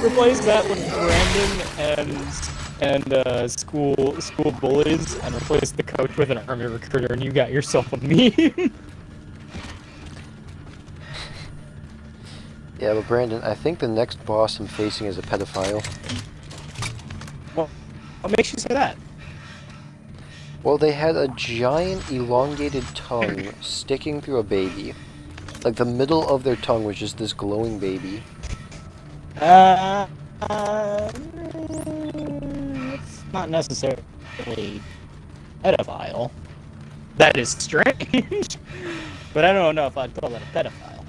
replace that with Brandon and school bullies, and replace the coach with an army recruiter, and you got yourself a meme. Yeah, but Brandon, I think the next boss I'm facing is a pedophile. Well, what makes you say that? Well, they had a giant elongated tongue sticking through a baby. Like, the middle of their tongue was just this glowing baby. It's not necessarily pedophile. That is strange. But I don't know if I'd call that a pedophile.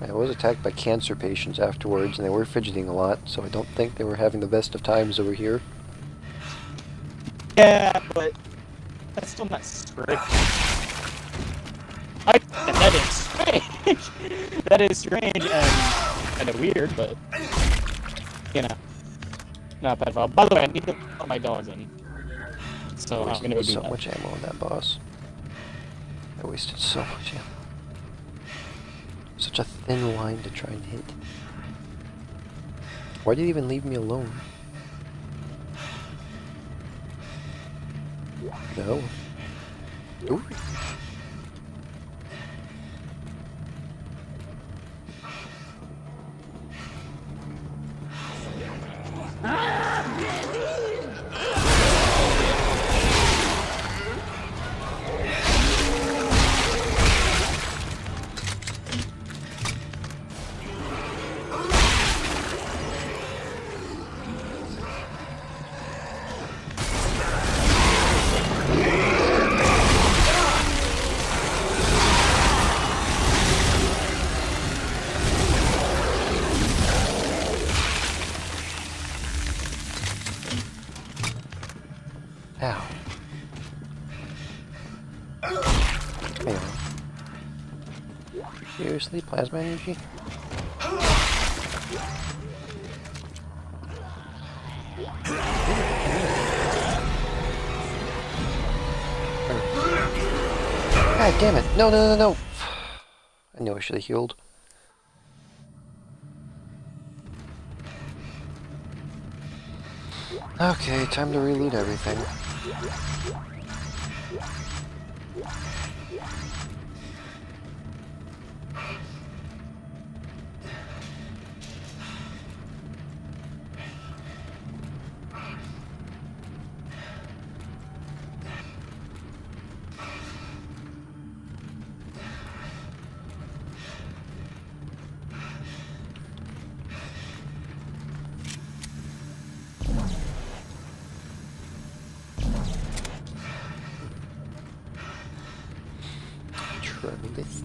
I was attacked by cancer patients afterwards, and they were fidgeting a lot, so I don't think they were having the best of times over here. Yeah, but that's still not strange. That is strange. That is strange and kind of weird, but you know, not pedophile. By the way, I need to put my dogs in, so I'm gonna go do so that. much ammo on that boss. I wasted so much ammo. Such a thin line to try and hit. Why did he even leave me alone? No. Ooh. Seriously, plasma energy? God damn it! No, no, no, no! I knew I should have healed. Okay, time to reload everything. Tremendous.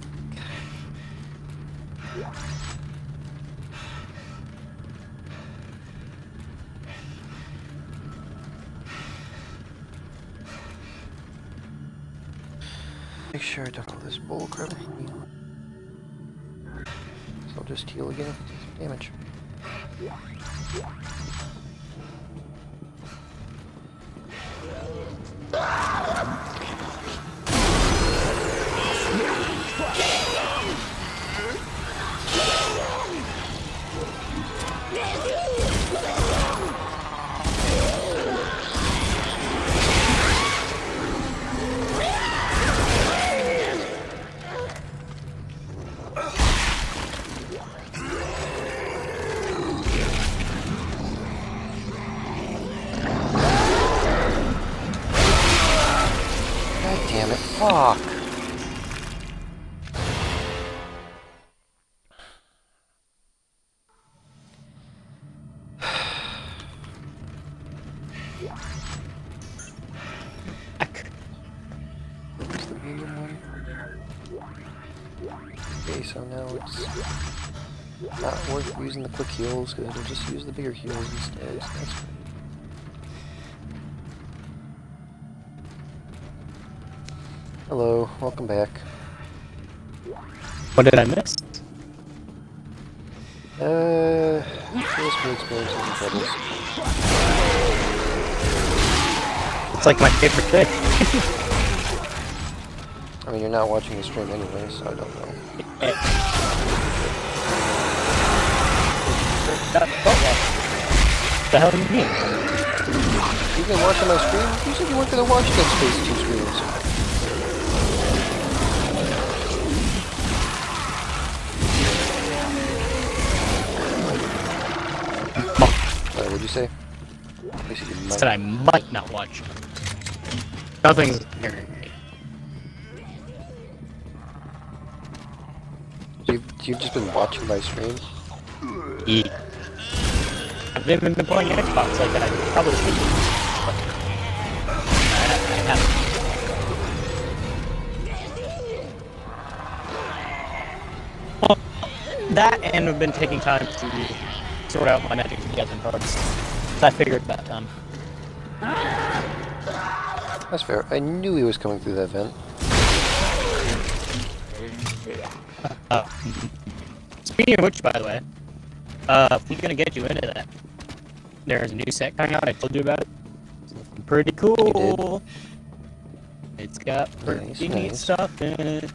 Make sure I don't all this bullcrap. So I'll just heal again if it takes some damage. Damn it, fuck! Where's the medium one? Okay, so now it's not worth using the quick heals, because it'll just use the bigger heals instead. So that's great. Hello, welcome back. What did I miss? PSP experiences and troubles. It's like my favorite thing. I mean, you're not watching the stream anyway, so I don't know. What the hell do you mean? You've been watching my stream? You said you weren't going to watch Dead Space 2 streams. What'd you say? I said I might not watch. Nothing's guaranteed. You've just been watching my stream? Yeah. I've been playing Xbox like that. I probably should. I haven't. Well, that and I've been taking time to sort out my Magic the Gathering cards. I figured that time. That's fair. I knew he was coming through that vent. Speaking of which, by the way, we're gonna get you into that. There's a new set coming out. I told you about it. It's looking pretty cool. It's got pretty neat stuff in it.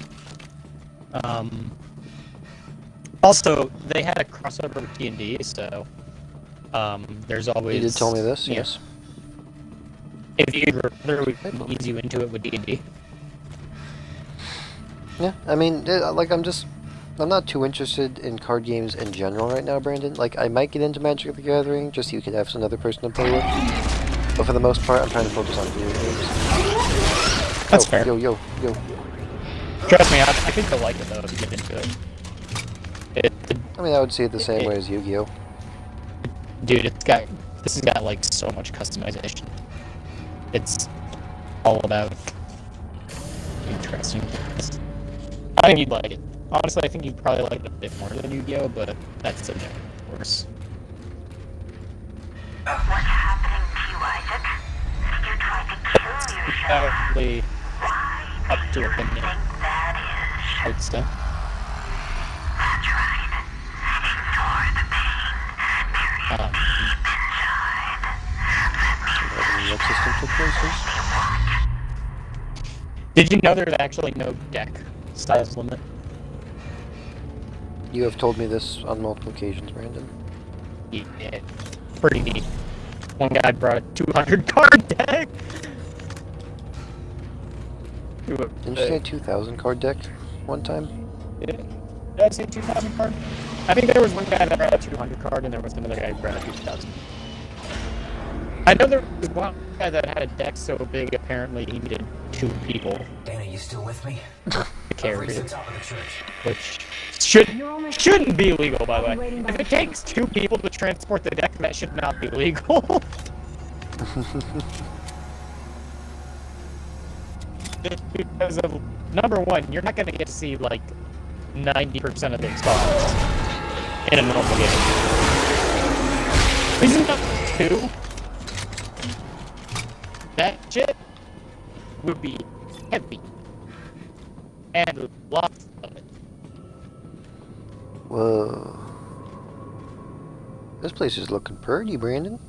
Also, they had a crossover with D&D, so there's always. You did tell me this, yeah. yes. If you'd rather, we can ease you into it with D&D. Yeah, I mean, I'm not too interested in card games in general right now, Brandon. Like, I might get into Magic the Gathering, just so you could have another person to play with. But for the most part, I'm trying to focus on video games. That's fair. Yo. Trust me, I think you'll like it, though, if you get into it. I mean, I would see it the same way as Yu-Gi-Oh! Dude, this has got, like, so much customization. It's all about interesting things. I think you'd like it. Honestly, I think you'd probably like it a bit more than Yu-Gi-Oh, but that's a different course. What's happening to you, Isaac? You tried to kill yourself. Probably Why up do to you opinion, think that I would say. is? What system took place? Did you know there's actually no deck size limit? You have told me this on multiple occasions, Brandon. Yeah, pretty neat. One guy brought a 200 card deck. Didn't you say a 2,000 card deck one time? Did I say 2,000 card? I think there was one guy that brought a 200 card, and there was another guy who brought a 2,000. I know there was one guy that had a deck so big, apparently he needed 2 people Dana, you still with me? to carry Reach the it, top of the church. which shouldn't be legal, by the way. If it takes 2 people to transport the deck, that should not be legal. Just because of, number one, you're not going to get to see, like, 90% of the spawns in a normal game. Reason number 2, that shit would be heavy. And lots of it. Whoa. This place is looking pretty, Brandon.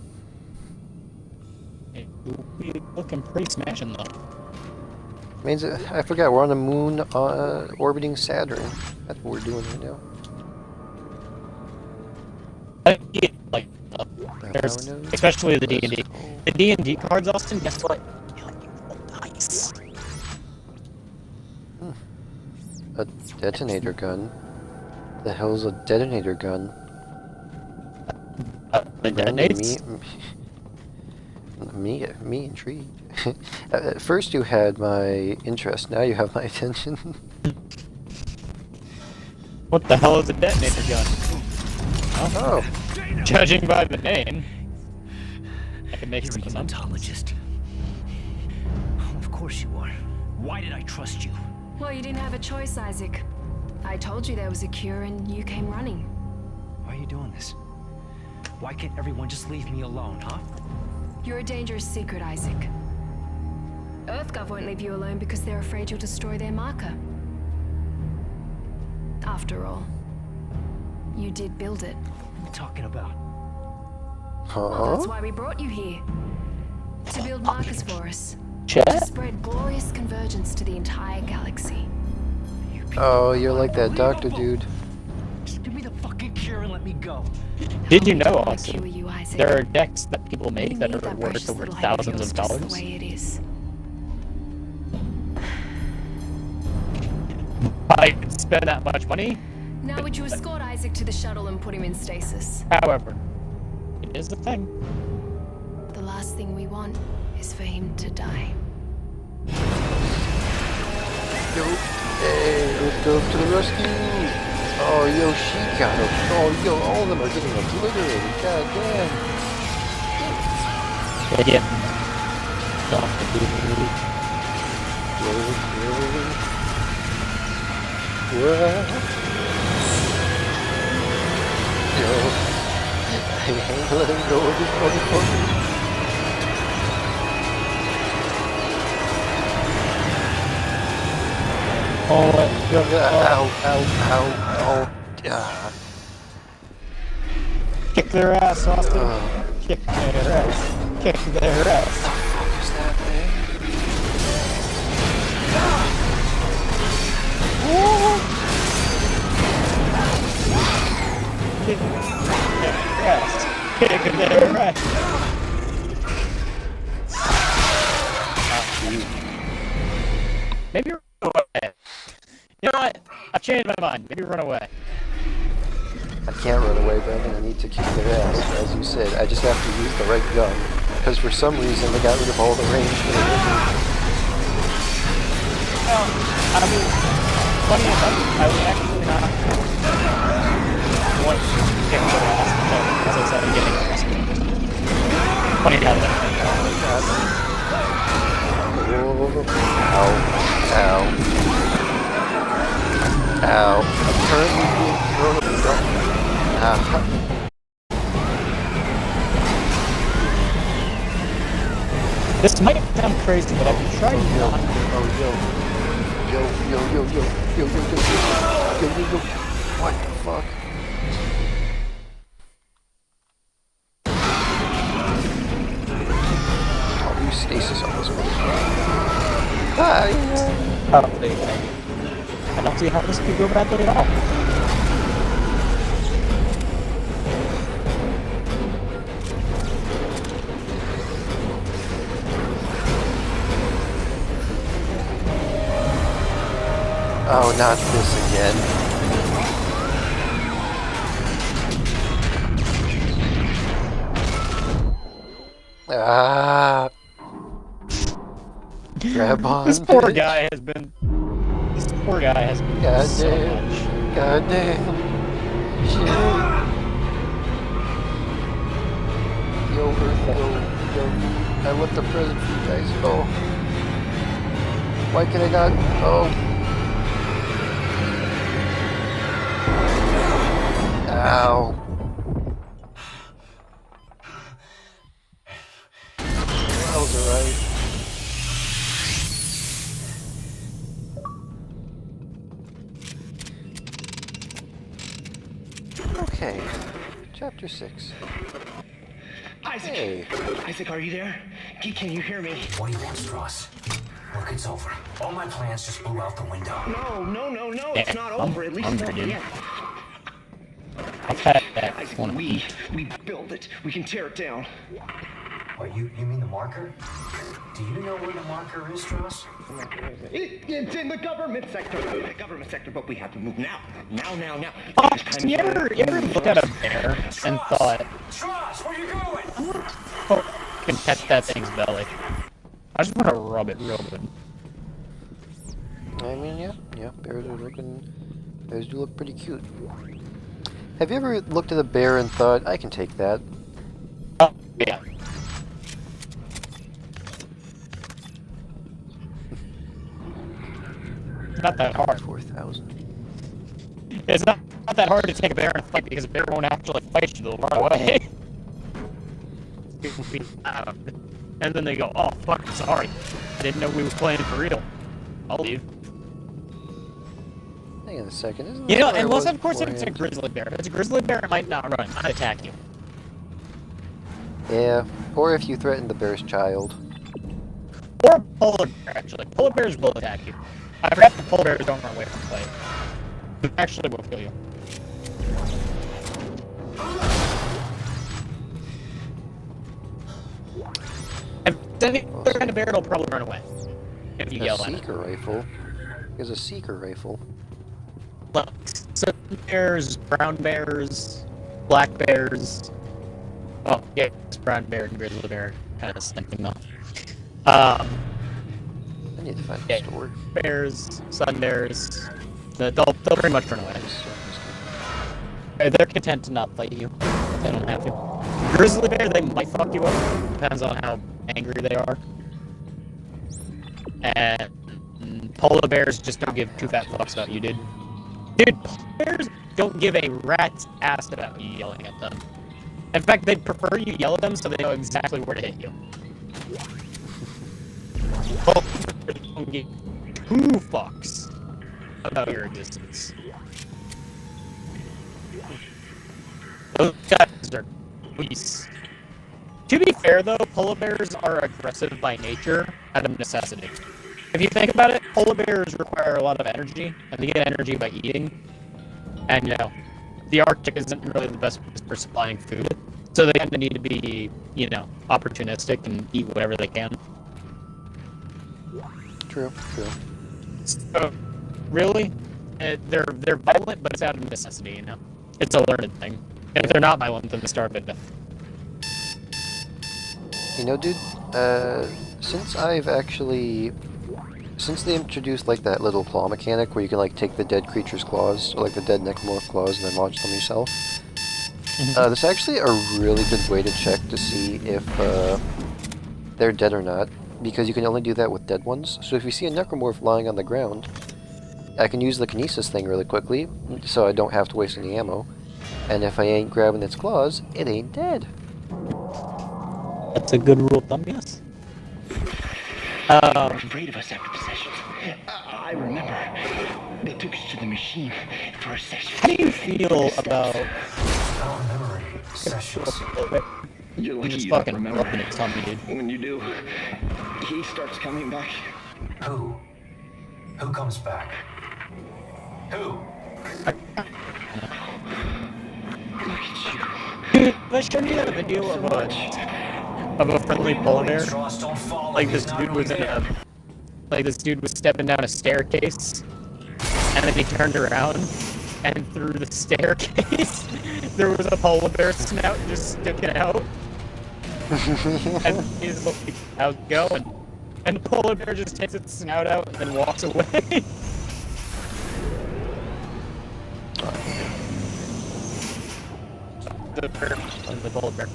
It would be looking pretty smashing, though. Means I forgot we're on the moon orbiting Saturn. That's what we're doing right now. I get, like, there's, especially the D&D. The D&D cards, Austin, guess what? You roll dice. A detonator gun? The hell's a detonator gun? It Brandon, detonates? me intrigued. At first you had my interest, now you have my attention. What the hell is a detonator gun? Oh. Judging by the name, I can make You're some a assumptions. hematologist. Of course you are. Why did I trust you? Well, you didn't have a choice, Isaac. I told you there was a cure and you came running. Why are you doing this? Why can't everyone just leave me alone, huh? You're a dangerous secret, Isaac. EarthGov won't leave you alone because they're afraid you'll destroy their marker. After all, you did build it. What are you talking about? Well, that's why we brought you here. To build markers for us. To Chat? spread glorious convergence to the entire galaxy. Oh, you're like that doctor dude. Just give me the fucking cure and let me go. Did you know, Cure Austin, you, Isaac. there are decks that people We make that need are precious worth over little head of thousands yours of just dollars? the way it is. I could spend that much money. Now would you escort Isaac to the shuttle and put him in stasis? However, it is the thing. The last thing we want is for him to die. Yo, hey, let's go to the rescue! Oh, yo, she got him. Oh, yo, all of them are getting obliterated. God damn. Yeah. Doctor Doolittle. Yo, I ain't letting go of this motherfucker. Oh, Ow, ow, ow. Kick their ass, Austin. Kick their ass. Kick their ass. What is that, man? Kick their ass. Kick their ass. Maybe run away. You know what? I've changed my mind. Maybe run away. I can't run away, Brandon. I need to kick their ass. As you said, I just have to use the right gun. Because for some reason, they got rid of all the range for the weapon. Well, I mean, funny enough, I would actually not want to kick their ass, as I said, I'm getting rescued. Funny how that. Ow. Ow. Ow. I'm currently being thrown at the gun. Ow. This might sound crazy, but I've tried not. Oh, yo. Yo. What the fuck? Oh, there you go. I don't see how this could go badly at all. Oh, not this again. Ah. Grab on. This poor bitch. guy has been. This poor guy has been. God so damn. much. God damn. Shit. Yo, Earth, yo. I left the present for you guys. Oh. Why can I not? Oh. Ow. That was alright. Okay. Chapter 6. Isaac! Hey. Isaac, are you there? Can you hear me? What do you want, Strauss? Look, it's over. All my plans just blew out the window. No, it's not over. At least I'm not ready. yet. I've had that Isaac, one. we build it. We can tear it down. What, you mean the marker? Do you know where the marker is, Strauss? It's in the government sector. But we have to move now. Now. Oh, you ever look at a bear and thought, Strauss, where you going? oh, can catch that thing's belly? I just want to rub it real good. I mean, yeah, bears do look pretty cute. Have you ever looked at a bear and thought, I can take that? Oh, yeah. Not that hard. 4,000. It's not that hard to take a bear and fight because a bear won't actually fight you, they'll run away. And then they go, oh fuck, sorry. I didn't know we were playing for real. I'll leave. Hang on a second. Isn't You that know, where I unless was of course it's a beforehand? grizzly bear. If it's a grizzly bear, it might not run, it might attack you. Yeah, or if you threaten the bear's child. Or a polar bear, actually. Polar bears will attack you. I forgot the polar bears don't run away from fight. They actually will kill you. If it's any other kind of bear, it'll probably run away. If you A yell at it. seeker rifle. There's a seeker rifle. Look, so bears, brown bears, black bears. Oh, yeah, it's brown bear and grizzly bear. Kind of same thing though. I need to find a Yeah. store. Bears, sun bears, they'll pretty much run away. They're content to not fight you. They don't have to. Grizzly bear, they might fuck you up. Depends on how angry they are. And polar bears just don't give two fat fucks about you, dude. Dude, polar bears don't give a rat's ass about you yelling at them. In fact, they'd prefer you yell at them so they know exactly where to hit you. Polar bears don't give two fucks about your existence. Those guys are police. To be fair, though, polar bears are aggressive by nature out of necessity. If you think about it, polar bears require a lot of energy, and they get energy by eating. And, you know, the Arctic isn't really the best place for supplying food, so they kind of need to be, you know, opportunistic and eat whatever they can. True. So, really, they're violent, but it's out of necessity, you know? It's a learned thing. If they're not violent, then they starve to death. You know, dude, since they introduced, like, that little claw mechanic where you can, like, take the dead creature's claws, or, like, the dead necromorph claws, and then launch them yourself, this is actually a really good way to check to see if, they're dead or not, because you can only do that with dead ones. So if you see a necromorph lying on the ground, I can use the kinesis thing really quickly, so I don't have to waste any ammo, and if I ain't grabbing its claws, it ain't dead. That's a good rule of thumb, yes. They were afraid of us after the sessions. I remember. They took us to the machine for a session. How do you feel about... I don't remember any sessions. You're lucky just you don't fucking remember. rubbing its tummy, dude. When you do, he starts coming back. Who? Who comes back? Who? Dude, I showed you that video of a friendly polar bear. Stross, don't fall Like like this he's dude not was in a, like this dude was stepping down a staircase, and then he turned around, and through the staircase, there was a polar bear snout just sticking out. And he's like, how's it going? And the polar bear just takes its snout out and then walks away. The polar bear.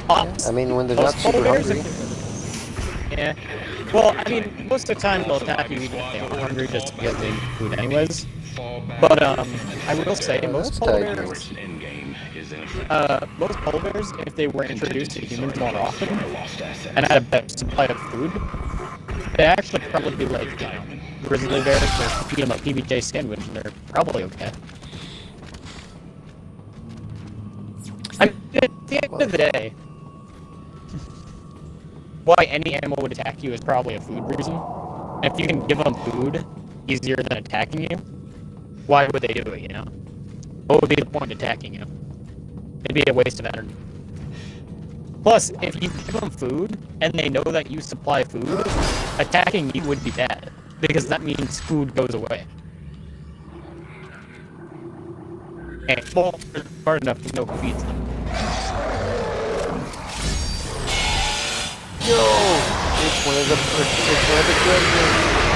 I mean, when they're not Most polar super bears, hungry. yeah. Well, I mean, most of the time they'll attack you even if they are hungry just because they need food anyways. But, I will say, most polar bears, most polar bears, if they were introduced to humans more often, and had a better supply of food, they actually probably be like, you know, grizzly bears or feed them a PBJ sandwich, and they're probably okay. I mean, at the end of the day, why any animal would attack you is probably a food reason. And if you can give them food easier than attacking you, why would they do it, you know? What would be the point of attacking you? It'd be a waste of energy. Plus, if you give them food, and they know that you supply food, attacking you would be bad. Because that means food goes away. And, well, they're smart enough to know who feeds them. Yo! It's one of the gremlins.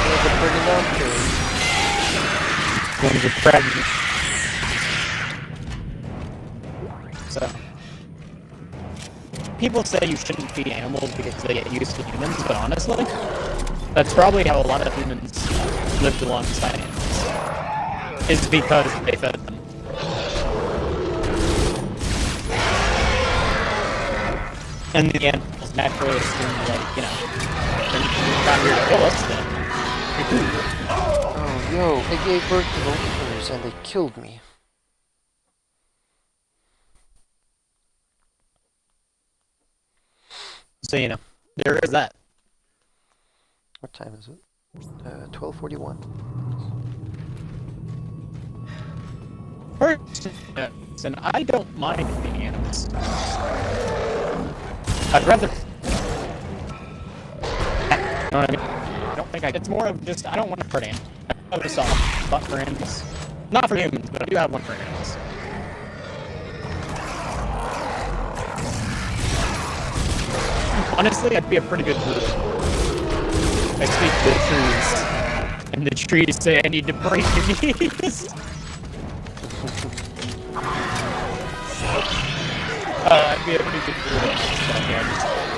One of the pretty monsters. One of the pregnant. So, people say you shouldn't feed animals because they get used to humans, but honestly, that's probably how a lot of humans lived alongside animals. Is because they fed them. And the animals naturally assume, like, you know, they're not here to kill us, then. Oh, yo, I gave birth to vultures and they killed me. So, you know, there is that. What time is it? 12:41. And I don't mind feeding animals. I'd rather. You know what I mean? I don't think it's more of just, I don't want to hurt animals. I have a soft spot for animals. Not for humans, but I do have one for animals. Honestly, I'd be a pretty good druid. I speak to the trees, and the trees say I need to break your knees. I'd be a pretty good druid.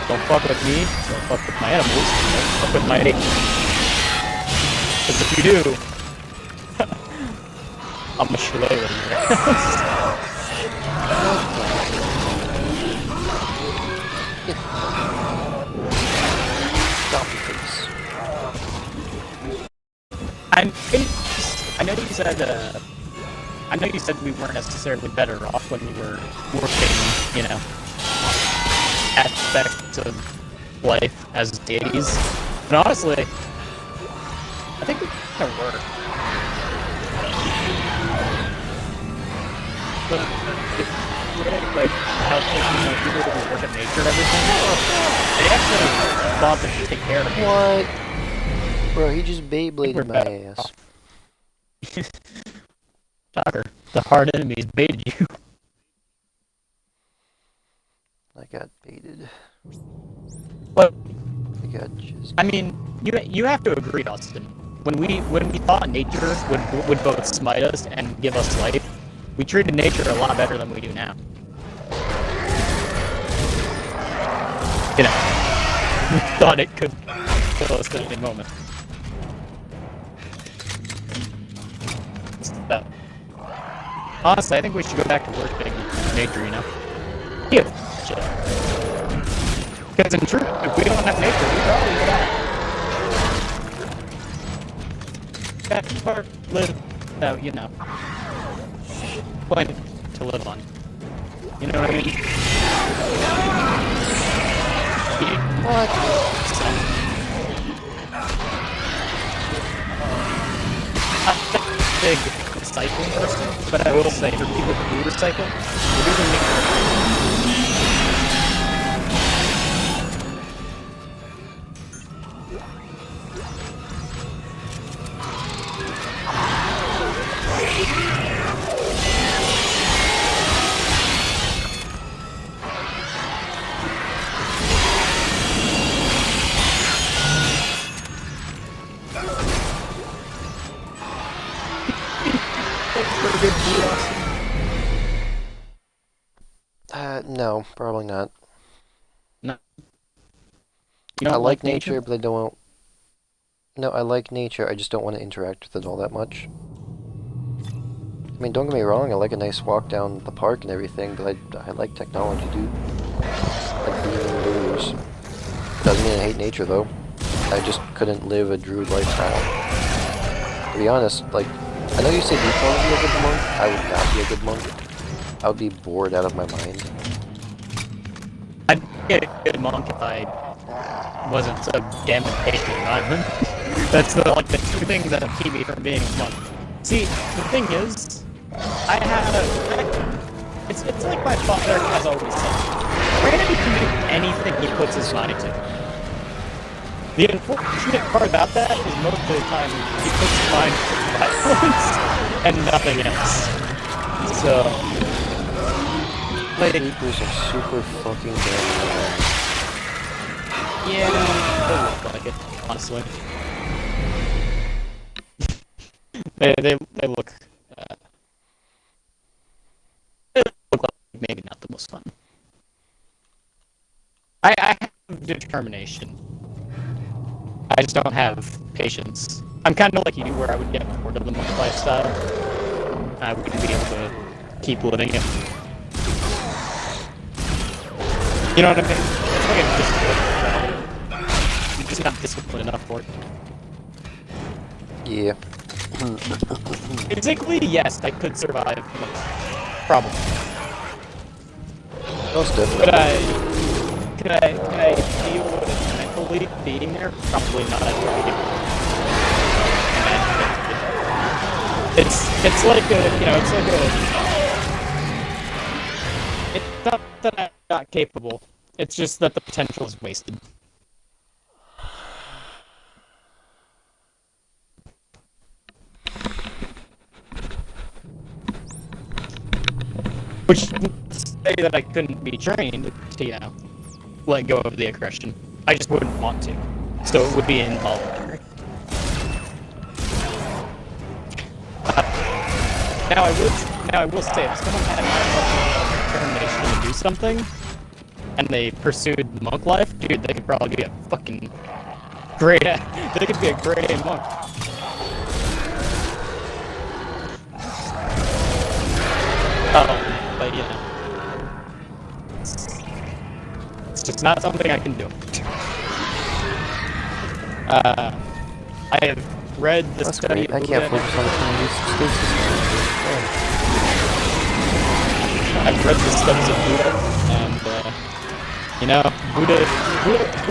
Don't fuck with me, don't fuck with my animals, don't fuck with my animals. Because if you do, I'm a shillelagh in your ass. I know you said we weren't necessarily better off when we were working, you know, aspects of life as deities. But honestly, I think we kind of were. Like how people who work at nature and everything, they actually bought them to take care of me. What? Bro, he just Beybladed my ass. Shocker. The hard enemies baited you. I got baited. But I got just. I mean, you have to agree, Austin. When we thought nature would both smite us and give us life, we treated nature a lot better than we do now. You know, we thought it could kill us at any moment. So, honestly, I think we should go back to worshiping nature, you know? Yeah, shit. Because in truth, if we don't have nature, we probably would that part live without, you know, planet to live on. You know what I mean? What? big recycling person, but I will say for people who do recycle, it doesn't make No, probably not. No. You don't I like nature, but I don't. No, I like nature. I just don't want to interact with it all that much. I mean, don't get me wrong. I like a nice walk down the park and everything, but I like technology, dude. I like being indoors. Doesn't mean I hate nature, though. I just couldn't live a druid lifestyle. To be honest, like, I know you say you want to be a good monk. I would not be a good monk. I would be bored out of my mind. I'd be a good monk if I wasn't so damn impatient about them. That's the two things that keep me from being a monk. See, the thing is, it's like my father has always said. Brandon can do anything he puts his mind to. The unfortunate part about that is most of the time he puts his mind to violence and nothing else. So. Creepers are super fucking damn. Yeah, they look like it, honestly. they look like maybe not the most fun. I have determination. I just don't have patience. I'm kind of like you, where I would get bored of the monk lifestyle. I wouldn't be able to keep living it. You know what I mean? It's like a discipline. I'm just not disciplined enough for it. Yeah. Physically, yes, I could survive. Probably. Most definitely. Could I deal with it mentally being there? Probably not. It's like a, you know, it's like a. It's not that I'm not capable. It's just that the potential is wasted. Which isn't to say that I couldn't be trained to, you know, let go of the aggression. I just wouldn't want to. So it would be involuntary. Now I will say, if someone had my determination to do something, and they pursued monk life, dude, they could probably be a fucking great. They could be a great monk. But you know, it's just not something I can do. I have read the That's study. great. I can't focus on the community spaces. I've read the studies of Buddha, and you know, Buddha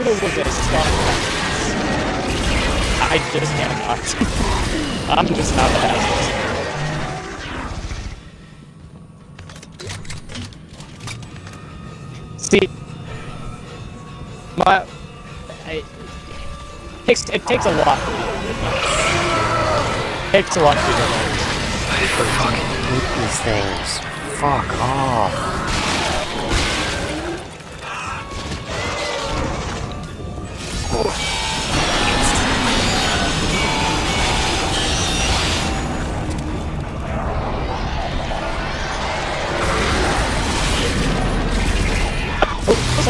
was a strong practice. I just can't not. I'm just not the asshole. See, it takes a lot to be It takes a lot to be I hate these things. Fuck off.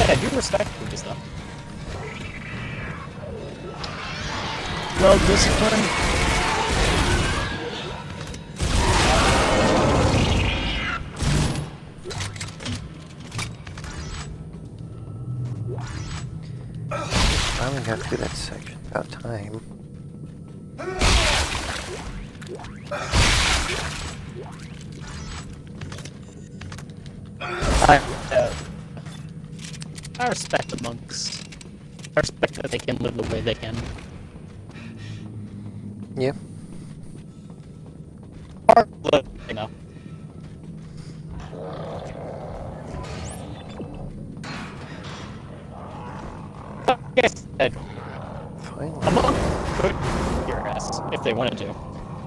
I do respect Buddha stuff. Well disciplined. Finally got through that section. About time. I respect the monks. I respect that they can live the way they can. Yeah. like I said, Finally. a monk could kick your ass if they wanted to.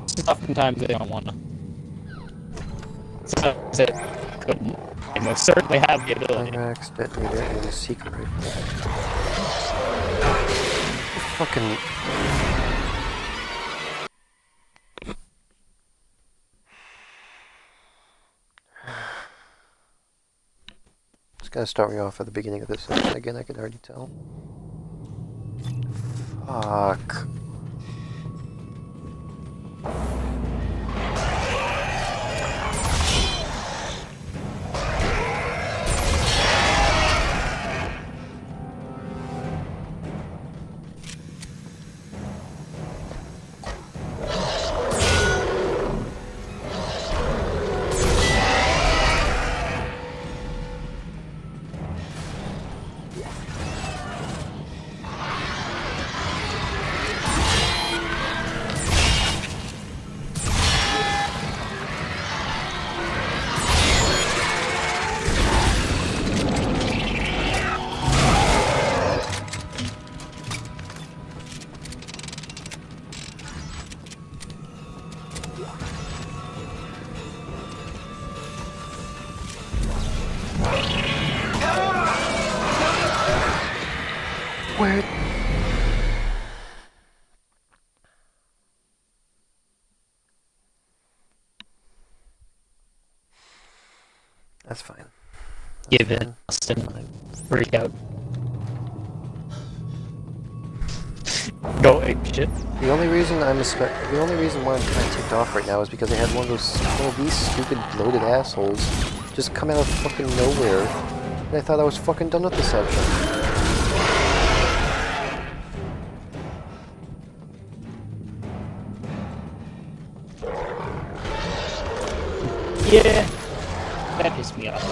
Just oftentimes they don't want to. Sometimes it couldn't. They most certainly have the ability. Climax, detonator, and a secret rifle. Fucking... It's gonna start me off at the beginning of this section again, I can already tell. Fuck. Where? That's fine. Give it Austin. Freak out. Go ape shit. The only reason why I'm kind of ticked off right now is because I had one of these stupid bloated assholes just come out of fucking nowhere, and I thought I was fucking done with the section. Yeah, that pissed me off.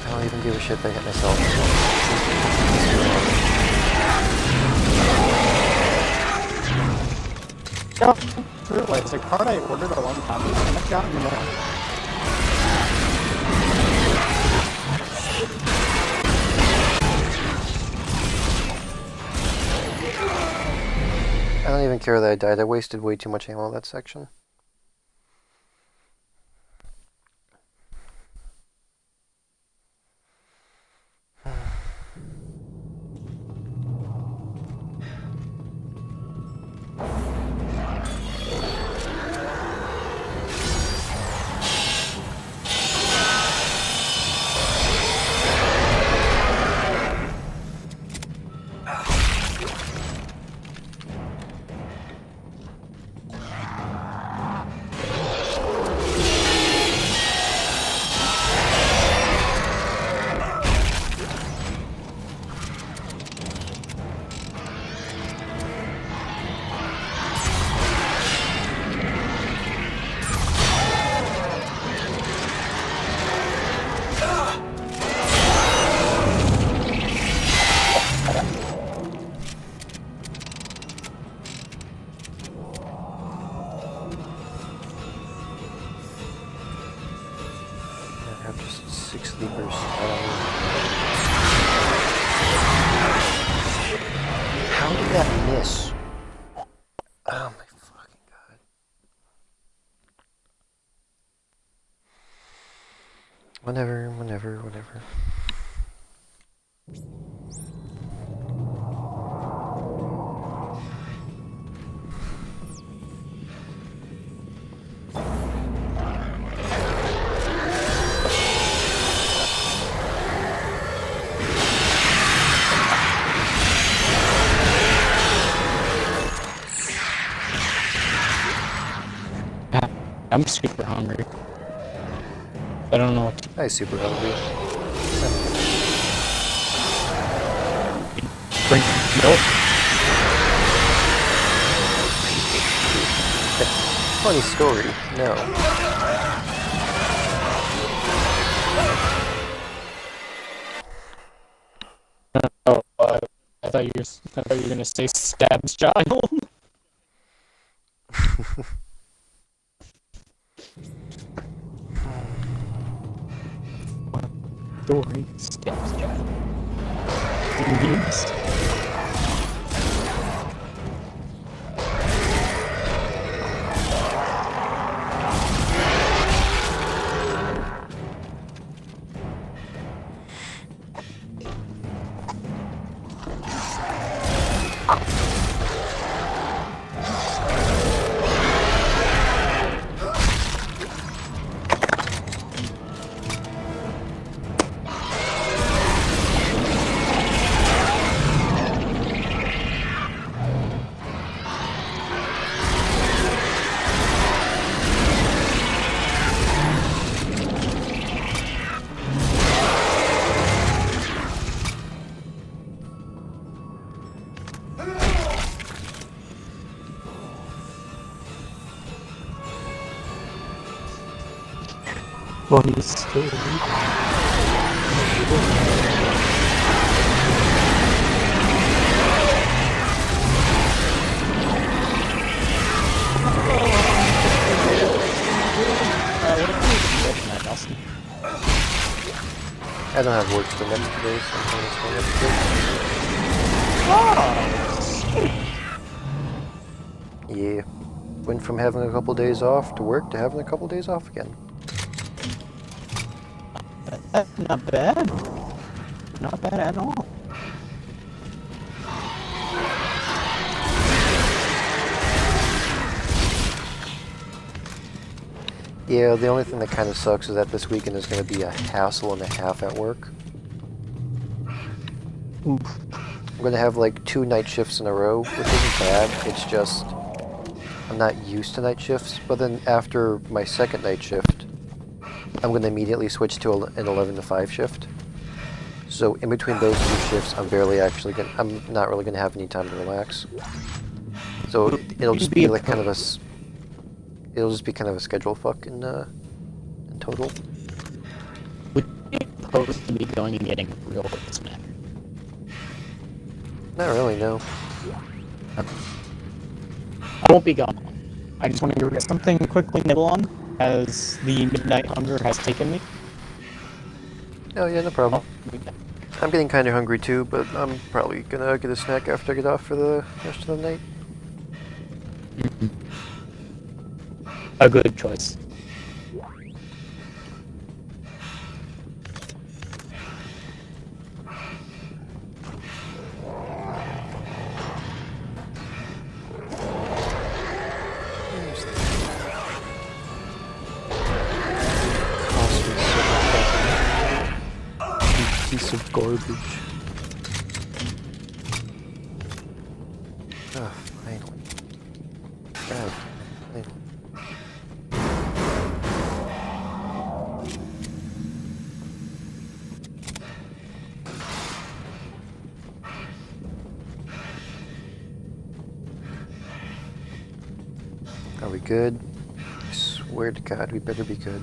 I don't even give a shit if I hit myself. No, really, it's a card I ordered a long time ago, and I've gotten more. I don't even care that I died. I wasted way too much ammo in that section. I have just 6 sleepers. How did that miss? Oh my fucking god. Whatever. I'm super hungry. I don't know what to I'm super hungry. drink. Milk. Funny story. No. I thought you were gonna say stabs child. Dory stabs child. Yes. Funny story. I don't have work for the next 2 days, so I'm trying to swing up the Yeah. Went from having a couple days off to work to having a couple days off again. That's not bad. Not bad at all. Yeah, the only thing that kind of sucks is that this weekend is going to be a hassle and a half at work. Oof. I'm going to have like 2 night shifts in a row, which isn't bad. It's just I'm not used to night shifts. But then after my second night shift, I'm going to immediately switch to an 11 to 5 shift. So in between those 2 shifts, I'm not really going to have any time to relax. So it'll just be like kind of it'll just be kind of a schedule fuck in total. Would you be opposed to me going and getting a real quick snack? Not really, no. I won't be gone. I just want to get something to quickly nibble on, as the midnight hunger has taken me. Oh yeah, no problem. I'm getting kind of hungry too, but I'm probably gonna get a snack after I get off for the rest of the night. A good choice. Piece of garbage. Ah, finally. God, finally. Are we good? I swear to God, we better be good.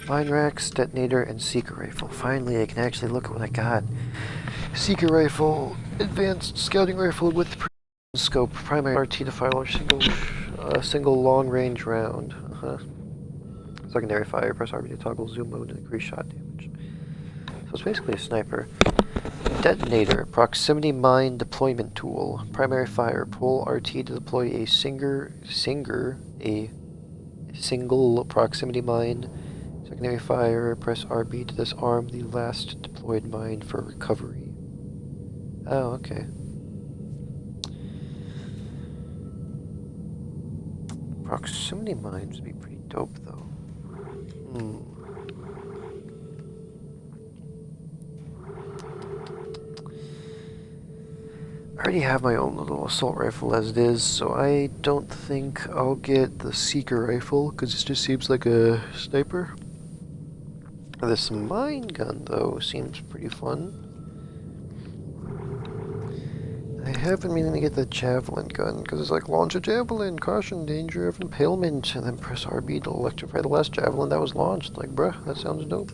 Mine racks, detonator, and seeker rifle. Finally, I can actually look at what I got. Seeker rifle, advanced scouting rifle with precision scope, primary RT defiler, single long-range round. Secondary fire, press RB to toggle zoom mode and increase shot damage. So it's basically a sniper. Detonator, proximity mine deployment tool. Primary fire, pull RT to deploy a single proximity mine. Secondary fire, press RB to disarm the last deployed mine for recovery. Oh, okay. Proximity mines would be pretty dope, though. I already have my own little assault rifle as it is, so I don't think I'll get the seeker rifle, because it just seems like a sniper. This mine gun, though, seems pretty fun. I have been meaning to get the javelin gun, because it's like, launch a javelin, caution, danger of impalement, and then press RB to electrify the last javelin that was launched. Like, bruh, that sounds dope.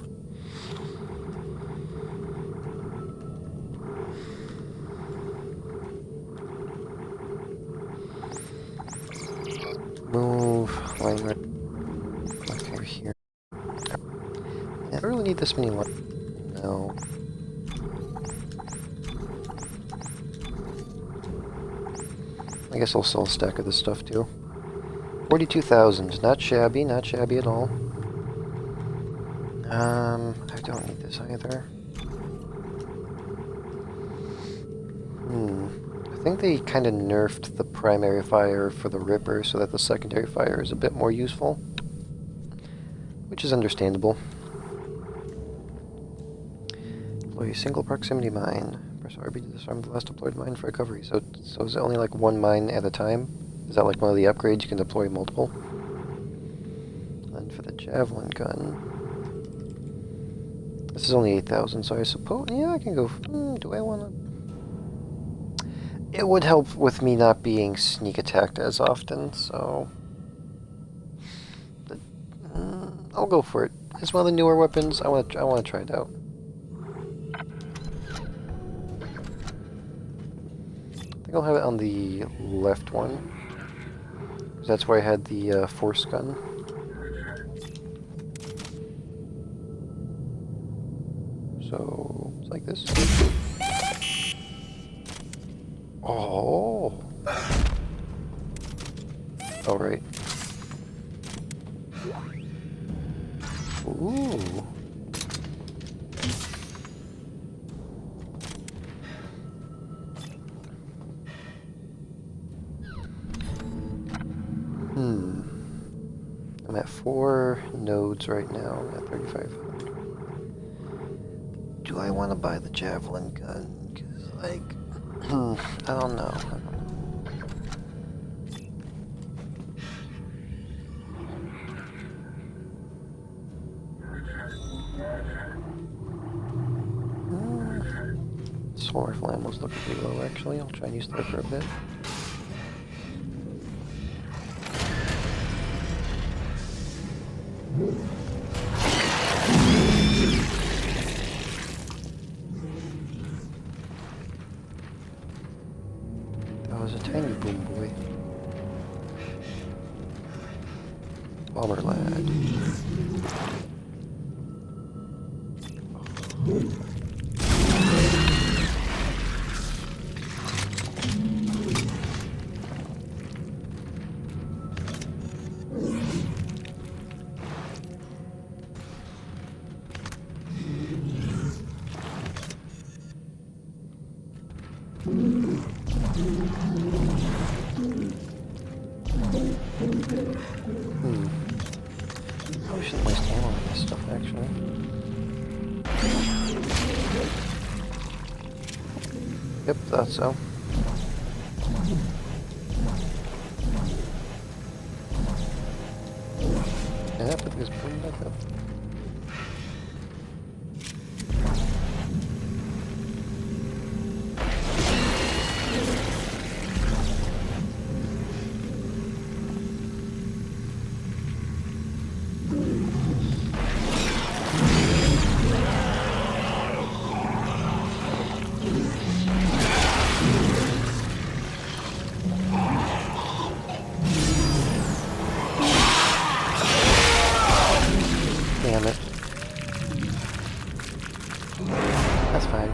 going right over here. Yeah, I don't really need this many lights. No. I guess I'll sell a stack of this stuff too. 42,000. Not shabby, not shabby at all. I don't need this either. I think they kind of nerfed the primary fire for the Ripper so that the secondary fire is a bit more useful. Which is understandable. Deploy single proximity mine. Press RB to disarm the last deployed mine for recovery. So is it only like one mine at a time? Is that like one of the upgrades? You can deploy multiple? And for the javelin gun... This is only 8,000, so I suppose... Yeah, I can go... do I want to... It would help with me not being sneak attacked as often, so... I'll go for it. It's one of the newer weapons. I want to try it out. I think I'll have it on the left one. That's where I had the force gun. So, it's like this. Oh! Oh, right. Ooh. I'm at 4 nodes right now, at 3,500. Do I want to buy the javelin gun? Because, like, I don't know. Assault rifle ammo's looking pretty low, actually. I'll try and use that for a bit. That was a tiny boom boy. Bomber lad. Probably shouldn't waste ammo on this stuff, actually. Yep, thought so. Yeah, put this boom back up. Damn it. That's fine.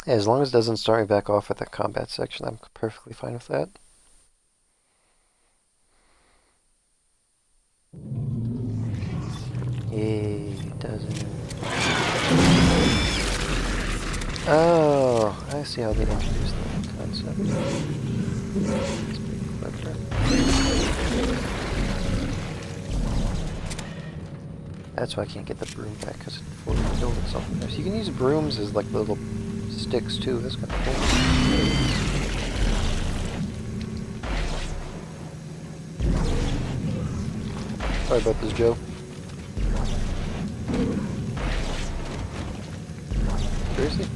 Yeah, as long as it doesn't start me back off at the combat section, I'm perfectly fine with that. Yay, it doesn't. Oh, I see how they introduced that concept. It's pretty clever. That's why I can't get the broom back, because it fully killed itself in there. So you can use brooms as like little sticks too. That's kind of cool. Sorry about this, Joe. Seriously?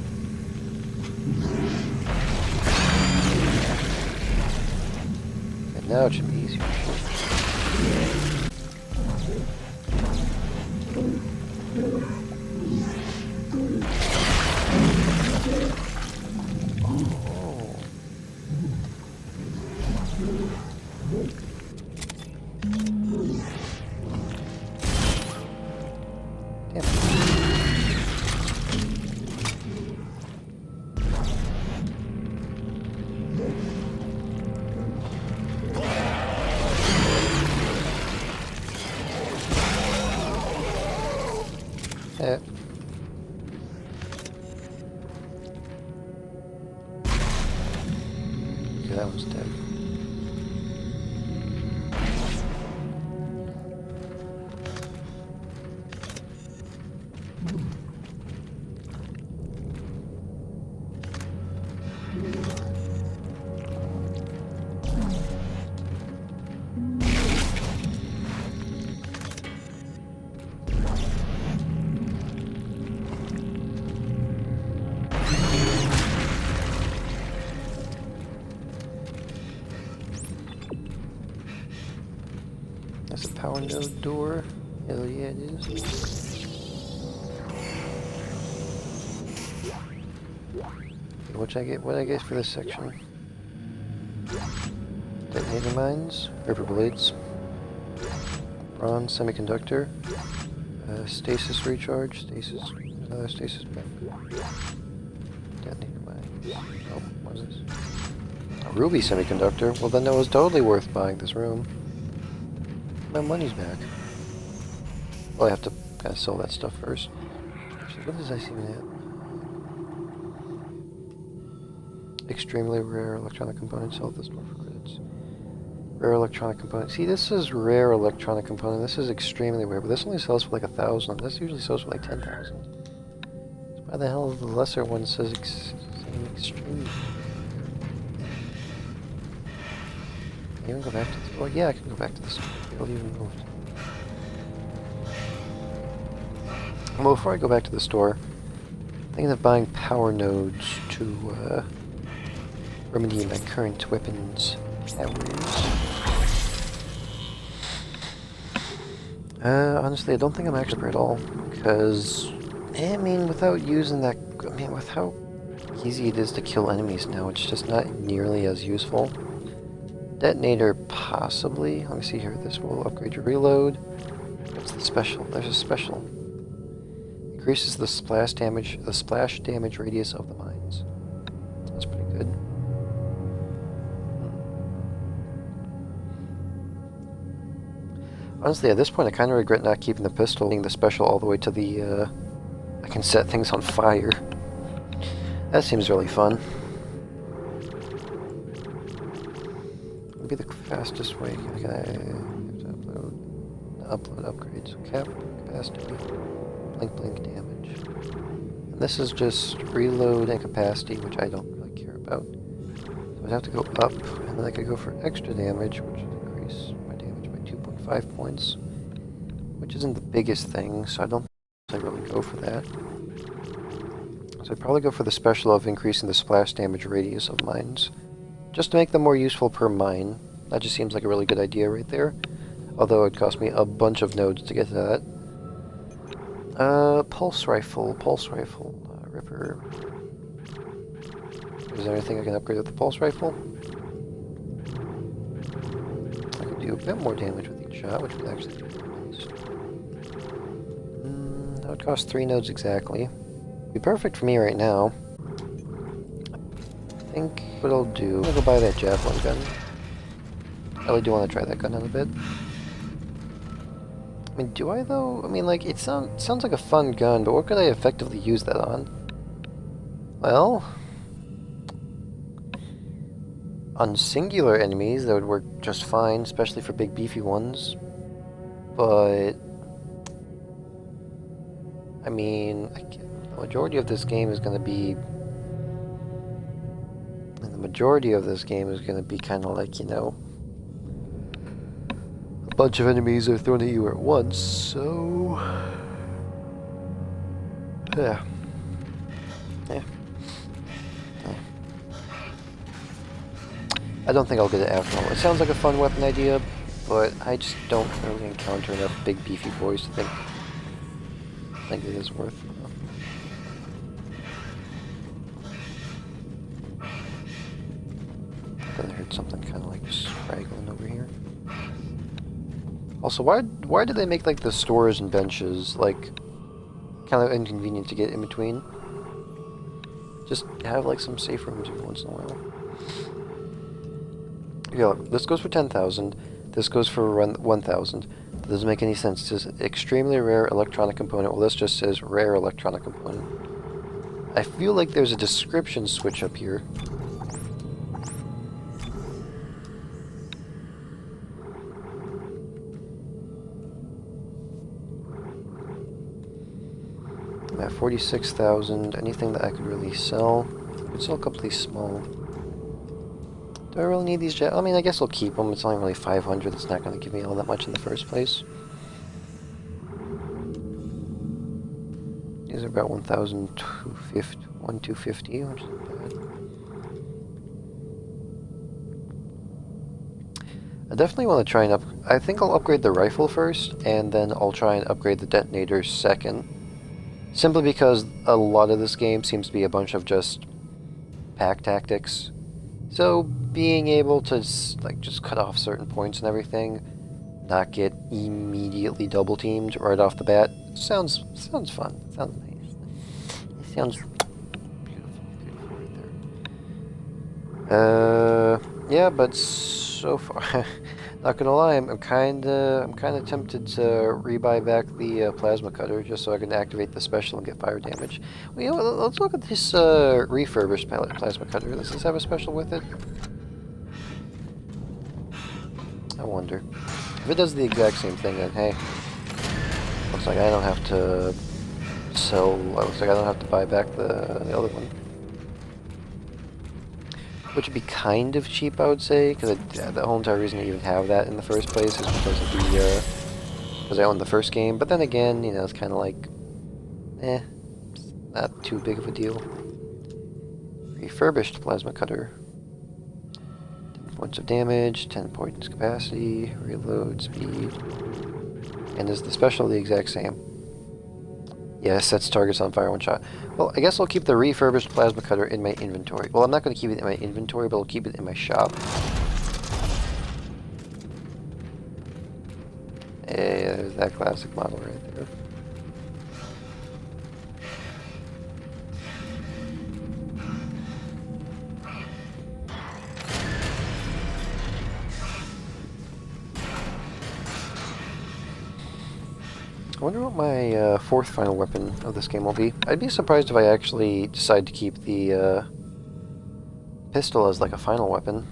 And now it should be easier. Okay, that one's dead. That's a power node door. Hell yeah, it is. Okay, what I get for this section? Detonator mines, river blades, bronze semiconductor, stasis recharge, stasis, another stasis map. Detonator mines. Oh, what is this? A ruby semiconductor. Well, then that was totally worth buying this room. My money's back. Well, I have to kind of sell that stuff first. Actually, what does I see that? Extremely rare electronic components. Sell this store for credits. Rare electronic component. See, this is rare electronic component. This is extremely rare, but this only sells for like 1,000. This usually sells for like 10,000. So why the hell the lesser one says extremely? Can I even go back to this? Oh yeah, I can go back to this. It'll even move. Well, before I go back to the store, I'm thinking of buying power nodes to remedy my current weapons powers. Honestly, I don't think I'm actually at all, because I mean, without using that, I mean, with how easy it is to kill enemies now, it's just not nearly as useful. Detonator, possibly. Let me see here. This will upgrade your reload. What's the special? There's a special. Increases the splash damage radius of the mines. That's pretty good. Honestly, at this point, I kind of regret not keeping the pistol, being the special all the way to the. I can set things on fire. That seems really fun. Be the fastest way. Okay, I have to upload upgrades. Cap capacity, blink damage. And this is just reload and capacity, which I don't really care about. So I'd have to go up, and then I could go for extra damage, which would increase my damage by 2.5 points, which isn't the biggest thing, so I don't think I really go for that. So I'd probably go for the special of increasing the splash damage radius of mines, just to make them more useful per mine. That just seems like a really good idea right there. Although it cost me a bunch of nodes to get to that. Pulse rifle, ripper. Is there anything I can upgrade with the pulse rifle? I could do a bit more damage with each shot, which would actually be nice. That would cost 3 nodes exactly. Be perfect for me right now. I think what I'll do, I'm gonna go buy that javelin gun. I really do want to try that gun out a bit. I mean, do I though? I mean, like, it sounds like a fun gun, but what could I effectively use that on? Well, on singular enemies, that would work just fine, especially for big beefy ones. But I mean, the majority of this game is going to be. And the majority of this game is going to be kind of like, you know, a bunch of enemies are thrown at you at once, so. Yeah. I don't think I'll get it after all. It sounds like a fun weapon idea, but I just don't really encounter enough big beefy boys to think it is worth it. I heard something kind of like straggling over here. Also, why did they make like the stores and benches like kind of inconvenient to get in between? Just have like some safe rooms every once in a while. Yeah, this goes for 10,000. This goes for 1,000. That doesn't make any sense. It says extremely rare electronic component. Well, this just says rare electronic component. I feel like there's a description switch up here. 46,000. Anything that I could really sell? I could sell a couple of these small. Do I really need these I mean, I guess I'll keep them. It's only really 500. It's not going to give me all that much in the first place. These are about 1,250, which isn't bad. I definitely want to try and I think I'll upgrade the rifle first, and then I'll try and upgrade the detonator second. Simply because a lot of this game seems to be a bunch of just pack tactics. So being able to like just cut off certain points and everything, not get immediately double teamed right off the bat, sounds fun. Sounds nice. It sounds beautiful right there. Yeah, but so far, not gonna lie, I'm kind of tempted to rebuy back the plasma cutter just so I can activate the special and get fire damage. Well, you know what, let's look at this refurbished plasma cutter. Does this have a special with it? I wonder. If it does the exact same thing, then hey, looks like I don't have to sell. Looks like I don't have to buy back the other one. Which would be kind of cheap, I would say, because the whole entire reason I even have that in the first place is because of the, because I own the first game. But then again, you know, it's kind of like, it's not too big of a deal. Refurbished plasma cutter. 10 points of damage, 10 points capacity, reload speed. And is the special the exact same? Yes, sets targets on fire one shot. Well, I guess I'll keep the refurbished plasma cutter in my inventory. Well, I'm not going to keep it in my inventory, but I'll keep it in my shop. Hey, there's that classic model right there. I wonder what my fourth final weapon of this game will be. I'd be surprised if I actually decide to keep the pistol as like a final weapon.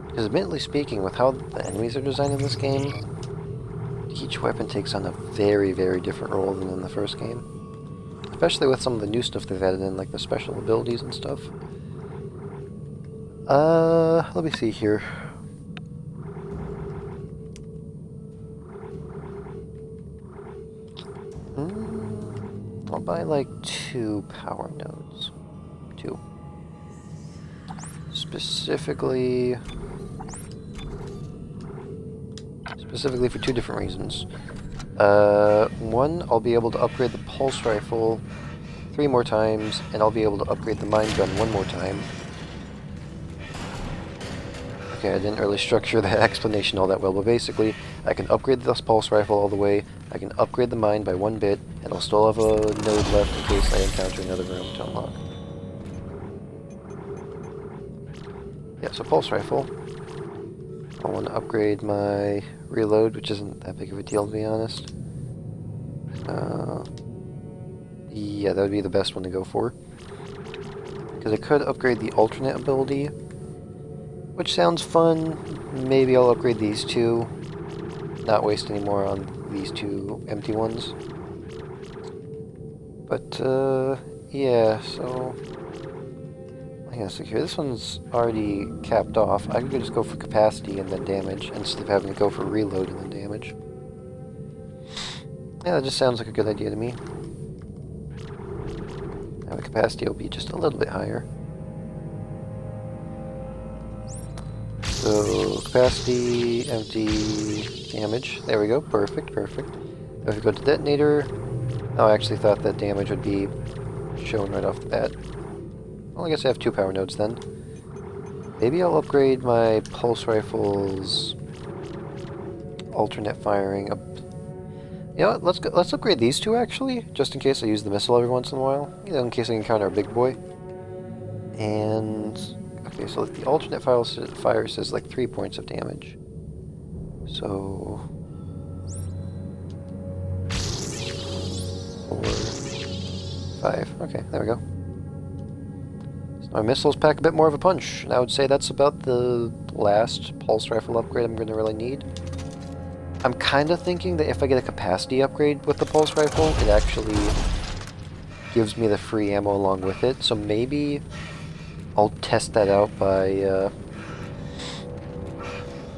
Because admittedly speaking, with how the enemies are designed in this game, each weapon takes on a very, very different role than in the first game. Especially with some of the new stuff they've added in, like the special abilities and stuff. Let me see here. I'll buy like 2 power nodes. 2. Specifically for 2 different reasons. One, I'll be able to upgrade the pulse rifle 3 more times, and I'll be able to upgrade the mine gun 1 more time. Okay, I didn't really structure that explanation all that well, but basically, I can upgrade this pulse rifle all the way, I can upgrade the mine by 1 bit, and I'll still have a node left in case I encounter another room to unlock. Yeah, so pulse rifle. I want to upgrade my reload, which isn't that big of a deal to be honest. Yeah, that would be the best one to go for. Because I could upgrade the alternate ability, which sounds fun. Maybe I'll upgrade these 2. Not waste any more on these 2 empty ones. But, yeah, so... Hang on a sec here. This one's already capped off. I could just go for capacity and then damage, instead of having to go for reload and then damage. Yeah, that just sounds like a good idea to me. Now the capacity will be just a little bit higher. So, capacity, empty, damage. There we go. Perfect, perfect. If we go to detonator... Oh, I actually thought that damage would be shown right off the bat. Well, I guess I have 2 power nodes then. Maybe I'll upgrade my pulse rifle's alternate firing. You know what? Let's upgrade these 2 actually, just in case I use the missile every once in a while. You know, in case I encounter a big boy. And okay, so the alternate fire says like 3 points of damage. So 4, 5. Okay, there we go. Our missiles pack a bit more of a punch, and I would say that's about the last pulse rifle upgrade I'm going to really need. I'm kind of thinking that if I get a capacity upgrade with the pulse rifle, it actually gives me the free ammo along with it. So maybe I'll test that out by,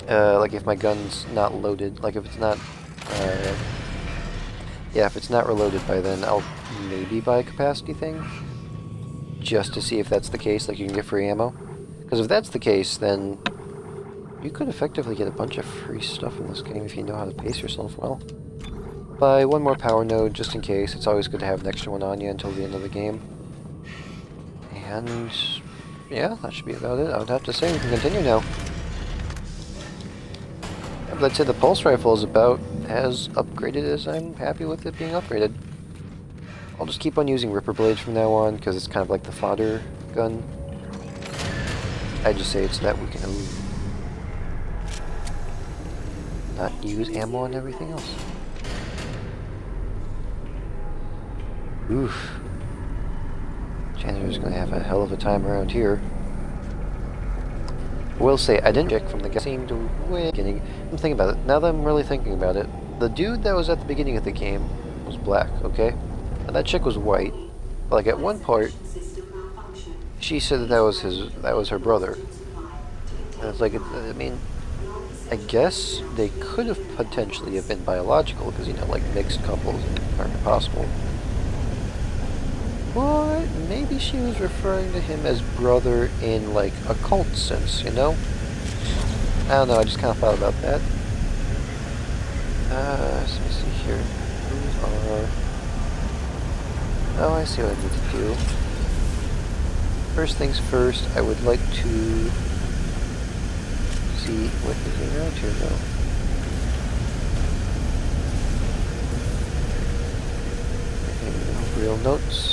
like if my gun's not loaded, like if it's not, yeah, if it's not reloaded by then, I'll maybe buy a capacity thing, just to see if that's the case, like you can get free ammo. Because if that's the case, then you could effectively get a bunch of free stuff in this game if you know how to pace yourself well. Buy one more power node just in case. It's always good to have an extra one on you until the end of the game. And yeah, that should be about it. I would have to say we can continue now. Yeah, but I'd say the pulse rifle is about as upgraded as I'm happy with it being upgraded. I'll just keep on using Ripper Blades from now on because it's kind of like the fodder gun. I just say it's that we can not use ammo on everything else. Oof. Chandler's gonna have a hell of a time around here. I will say, I didn't check from the game to way beginning. I'm thinking about it. Now that I'm really thinking about it, the dude that was at the beginning of the game was black, okay? And that chick was white. But like at one part, she said that was her brother. And it's like, I mean, I guess they could have potentially have been biological, because, you know, like, mixed couples aren't impossible. But maybe she was referring to him as brother in, like, a cult sense, you know? I don't know, I just kind of thought about that. Let me see here. Who are... Oh, I see what I need to do. First things first, I would like to see what is around here though. Okay, no real notes.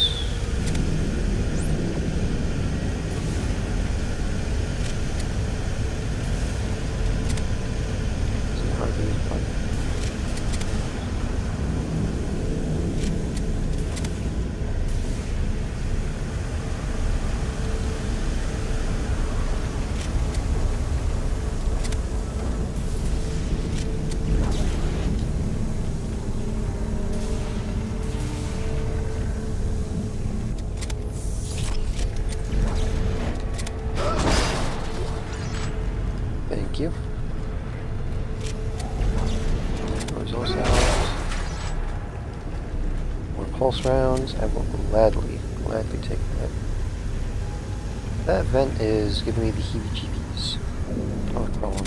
Thank you. Resource out. More pulse rounds. I will gladly take that. That vent is giving me the heebie-jeebies. Oh, wrong.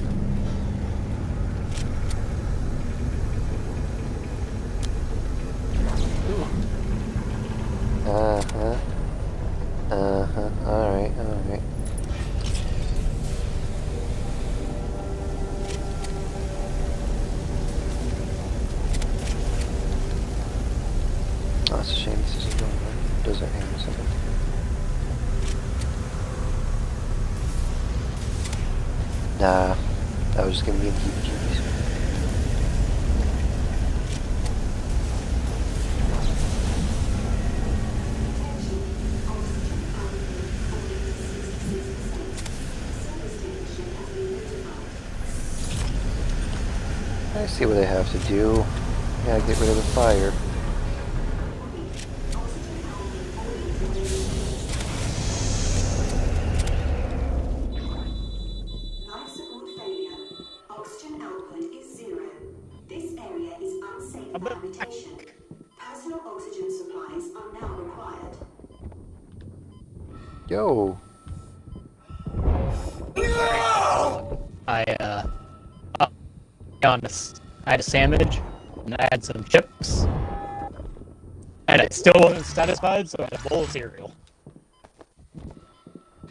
Alright. Oh, that's a shame this isn't going right. Does that hang in a second? Nah, that was just gonna be the heebie-jeebies. I see what I have to do. Gotta get rid of the fire. Life support failure. Oxygen output is 0. This area is unsafe for habitation. Personal oxygen supplies are now required. Yo! I had a sandwich, and I had some chips, and I still wasn't satisfied, so I had a bowl of cereal.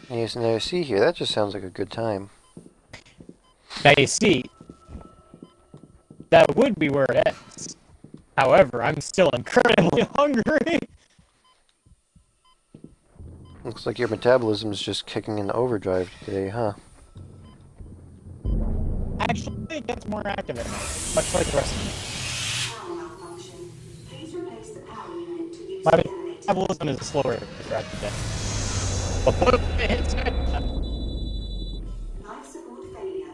Yes, now see here, that just sounds like a good time. Now you see, that would be where it ends. However, I'm still incredibly hungry. Looks like your metabolism is just kicking in overdrive today, huh? Actually, it gets more active at night, much like the rest of me. Power malfunction. Please replace the power unit to use My the generator. metabolism is slower throughout the day. But boom, it hits nighttime. Life support failure.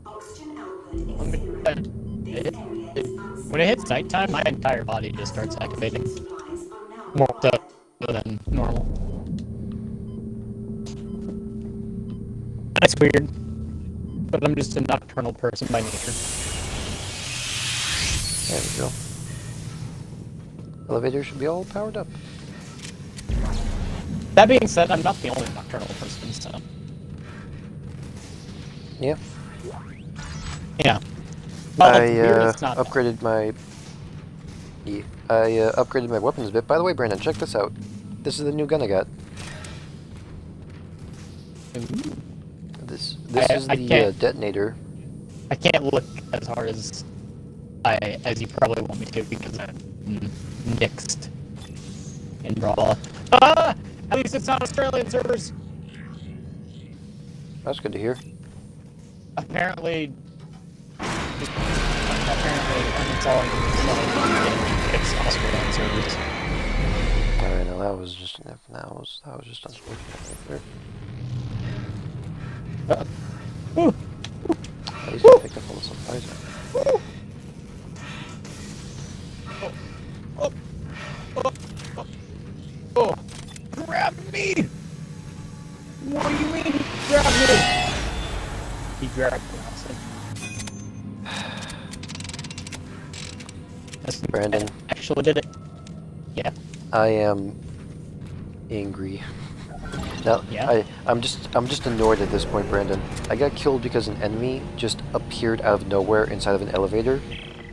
Oxygen output is Let me- 0. This area When it hits nighttime, my entire body just starts activating. Supplies are now More so than normal. That's weird. But I'm just a nocturnal person by nature. There we go. Elevator should be all powered up. That being said, I'm not the only nocturnal person, so... Yeah. Yeah. Well, I it's not upgraded my... Yeah. I upgraded my weapons a bit. By the way, Brandon, check this out. This is the new gun I got. Ooh. This I is the can't- detonator. I can't look as hard as you probably want me to because I'm mixed in Brawl. Ah! At least it's not Australian servers. That's good to hear. Apparently, uninstalling it's Australian servers. Alright, now that was just unfortunate. Ooh. At least I picked up all the supplies. Oh, grab me! What do you mean, grab me? He grabbed me, honestly. Brandon. Actually did it. Yeah. I am angry. Now, Yeah? I'm just annoyed at this point, Brandon. I got killed because an enemy just appeared out of nowhere inside of an elevator,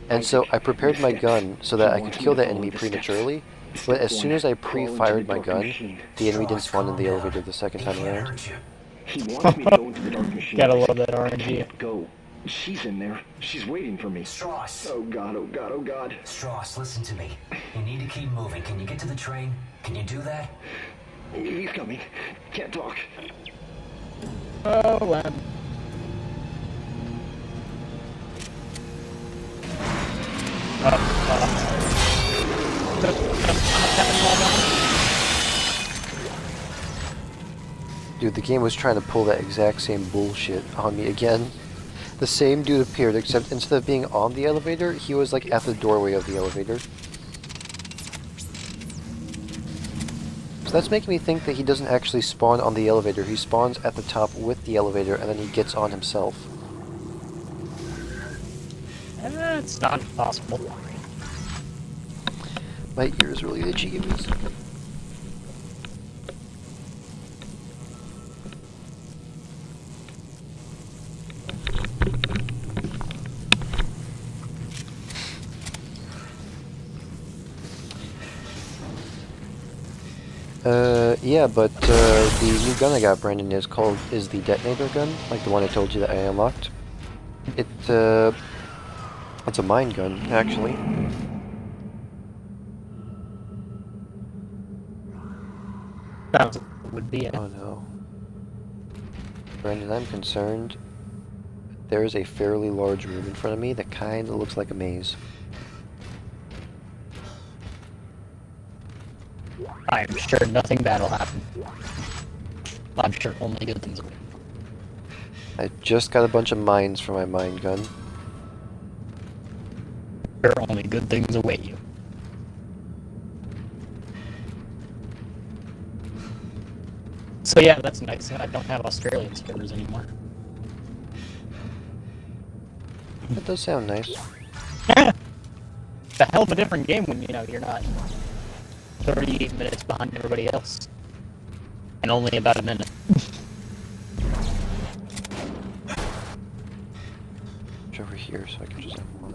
and so I prepared my gun so that I could kill that enemy prematurely. But as soon as I pre-fired my gun, the enemy didn't spawn in the elevator the second time around. He wants me to go into the dark machine. Gotta love that RNG. Go. She's in there. She's waiting for me. Strauss. Oh god, oh god, oh god. Strauss, listen to me. You need to keep moving. Can you get to the train? Can you do that? He's coming. Can't talk. Oh, Dude, the game was trying to pull that exact same bullshit on me again. The same dude appeared, except instead of being on the elevator, he was like at the doorway of the elevator. So that's making me think that he doesn't actually spawn on the elevator. He spawns at the top with the elevator, and then he gets on himself. It's not possible. My ear is really itchy. Give me a second. Yeah, but the new gun I got, Brandon, is the detonator gun, like the one I told you that I unlocked. It's a mine gun, actually. That would be it. Oh no. Brandon, I'm concerned. There is a fairly large room in front of me that kinda looks like a maze. I'm sure nothing bad will happen. I'm sure only good things will. I just got a bunch of mines for my mine gun. Sure only good things await you. So yeah, that's nice. I don't have Australian servers anymore. That does sound nice. It's a hell of a different game when, you know, you're not 38 minutes behind everybody else. And only about a minute. It's over here, so I can just have one.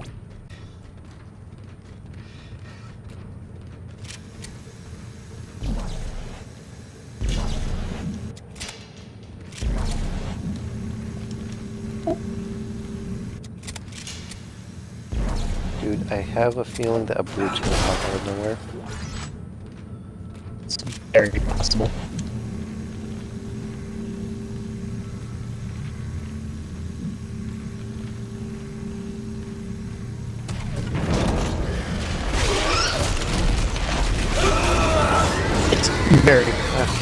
Dude, I have a feeling that a brute's gonna pop out of nowhere. It's very possible. It's very fast.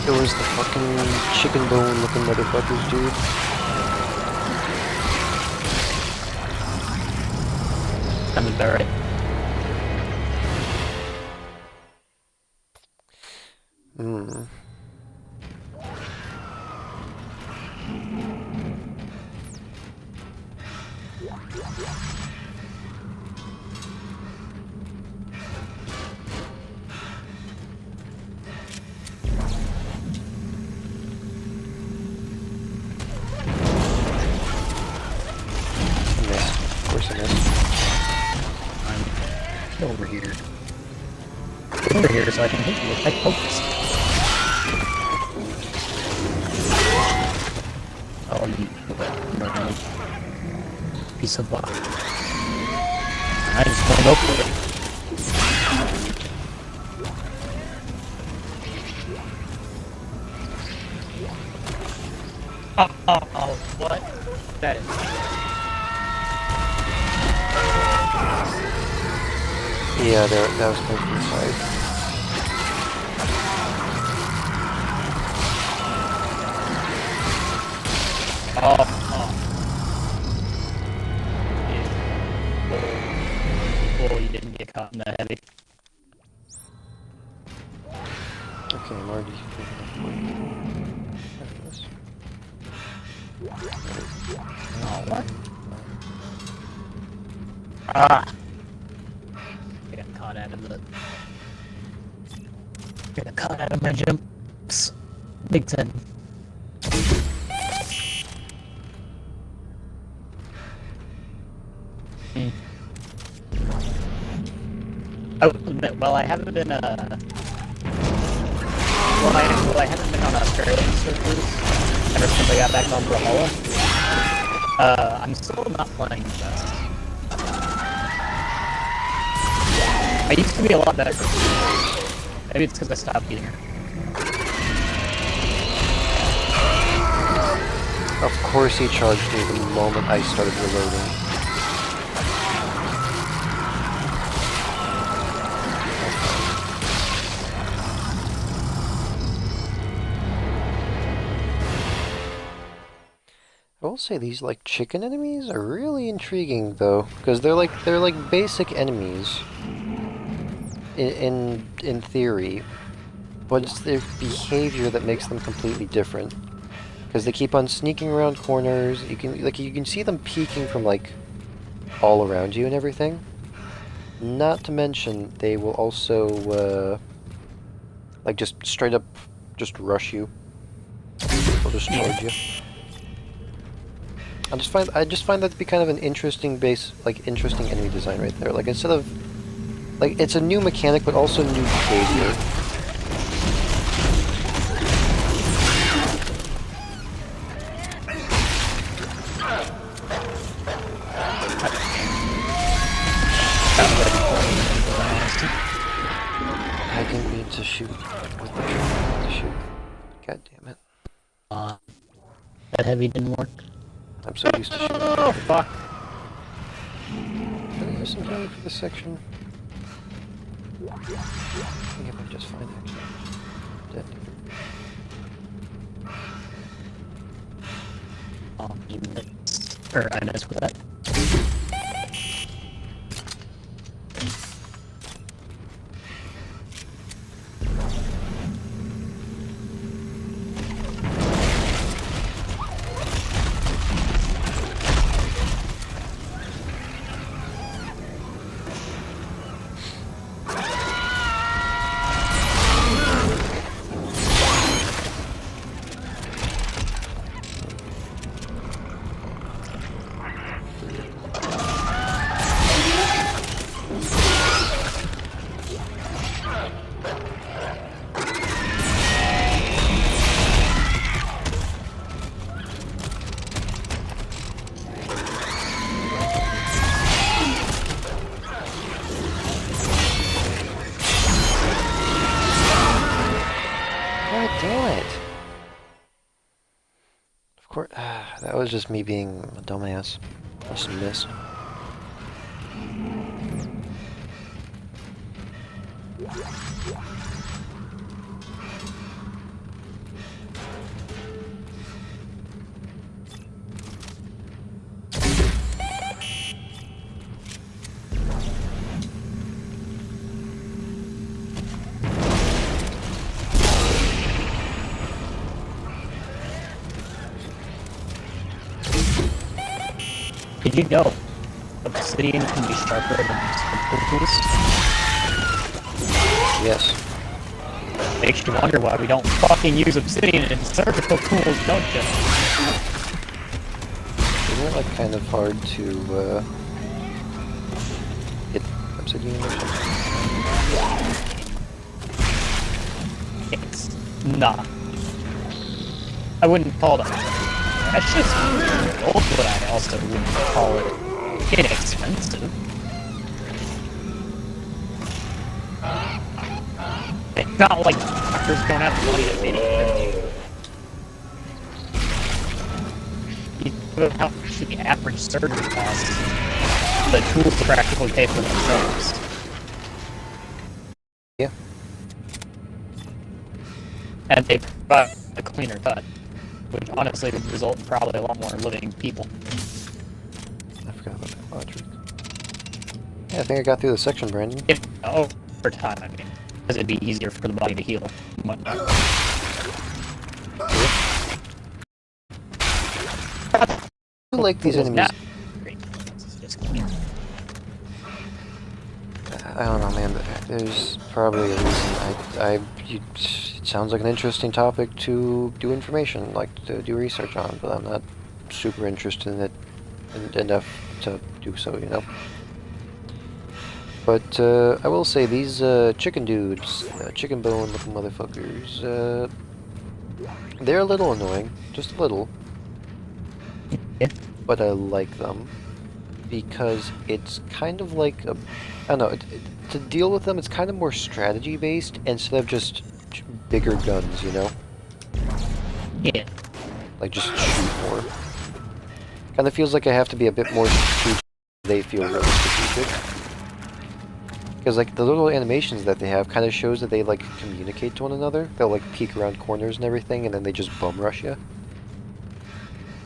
It was the fucking chicken bone looking motherfuckers, dude. Sounds about right. Hmm. Of course I missed. I'm over here. Over here so I can hit you with my pokes. Oh, you piece of rock. I just want to go for it. Oh, what? That is. Yeah, that was coming from the side. Oh, you didn't get caught in the heavy. Okay, I'm already Oh, what? Ah! I got caught out of the... Got caught out of my jumps. Big time. I will admit, well, I haven't been, well, I haven't been on Australian servers ever since I got back on Brawlhalla. I'm still not playing the best. I used to be a lot better. Maybe it's because I stopped eating her. Of course he charged me the moment I started reloading. I will say these like chicken enemies are really intriguing though, because they're like basic enemies in theory, but it's their behavior that makes them completely different. Because they keep on sneaking around corners. You can see them peeking from like all around you and everything. Not to mention they will also like just straight up just rush you. They'll just charge you. I just find that to be kind of an interesting interesting enemy design right there. Like instead of like it's a new mechanic but also new behavior. I didn't mean to shoot with the trigger to shoot. God damn it. That heavy didn't work. I'm so used to shooting. Oh, fuck. Can I use some healing for this section? I think it might just fine actually. Dead. Oh, you missed. Or I missed with that. That was just me being a dumbass. I just missed. Did you know obsidian can be sharper than surgical tools? Yes. Makes you wonder why we don't fucking use obsidian in surgical tools, don't you? Isn't it like kind of hard to hit obsidian or something? It's not. I wouldn't call it. That's just old, but I also wouldn't call it inexpensive. It's not like doctors don't have money to pay you. You know how much the average surgery costs. The tools practically pay for themselves. Yeah. And they provide a cleaner cut, which honestly would result in probably a lot more living people. I forgot about that logic. Yeah, I think I got through the section, Brandon. If, over time, I mean. Because it'd be easier for the body to heal. I like these enemies. I don't know, man. There's probably a reason. It sounds like an interesting topic to do information, like to do research on, but I'm not super interested in it enough to do so, you know. But I will say these chicken dudes, chicken bone looking motherfuckers, they're a little annoying, just a little. Yeah. But I like them because it's kind of like a, I don't know, to deal with them it's kind of more strategy based instead of just bigger guns, you know? Yeah. Like just shoot more. Kind of feels like I have to be a bit more strategic. They feel really strategic. Because like the little animations that they have kind of shows that they like communicate to one another. They'll like peek around corners and everything, and then they just bum rush you.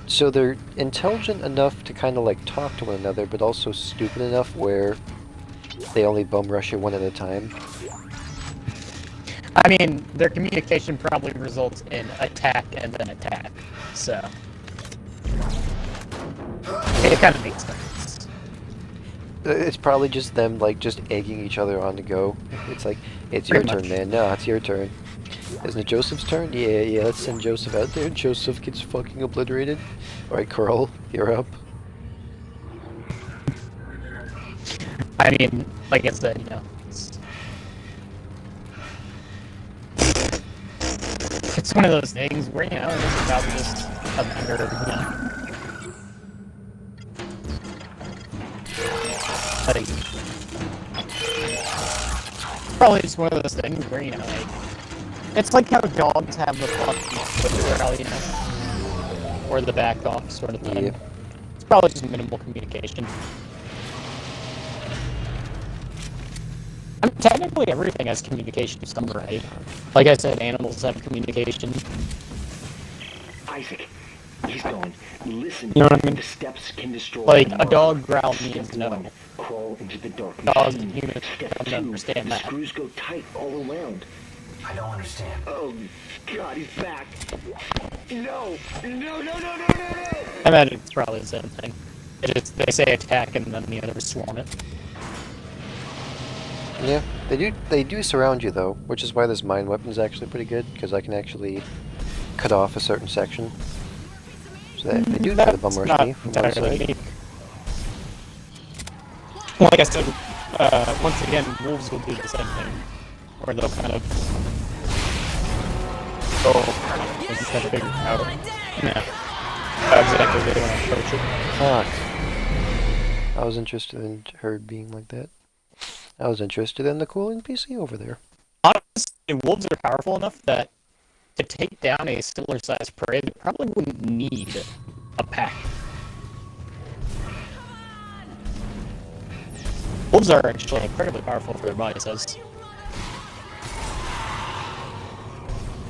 So they're intelligent enough to kind of like talk to one another, but also stupid enough where they only bum rush you one at a time. I mean, their communication probably results in attack and then attack, so it kind of makes sense. It's probably just them like just egging each other on to go. It's like, it's your turn, man. No, it's your turn. Isn't it Joseph's turn? Yeah, let's send Joseph out there. Joseph gets fucking obliterated. Alright, Carl, you're up. I mean, like I said, you know, it's one of those things where, you know, it's probably just a matter of, you know, like, probably just one of those things where, you know, like, it's like how dogs have the fucking growl, you know, or the back off sort of thing. Yeah. It's probably just minimal communication. I mean, technically everything has communication of some variety. Like I said, animals have communication. Isaac, he's gone. Listen, You know what I mean? the steps can destroy. Like, the a dog mark. growl Step means no. 1, crawl into the dark Dogs machine. and humans Step don't 2, understand the that. screws go tight all around. I don't understand. Oh, God, he's back. No! No! I imagine it's probably the same thing. They say attack and then the others swarm it. Yeah, they do surround you though, which is why this mine weapon is actually pretty good, because I can actually cut off a certain section. So they do try to bum rush me from one side. Unique. Well, like I said, once again, wolves will do the same thing. Or they'll kind of go and kind of figure out how exactly they want to approach it. Fuck. I was interested in her being like that. I was interested in the cool NPC over there. Honestly, wolves are powerful enough that to take down a similar-sized prey, they probably wouldn't need a pack. Wolves are actually incredibly powerful for their body size.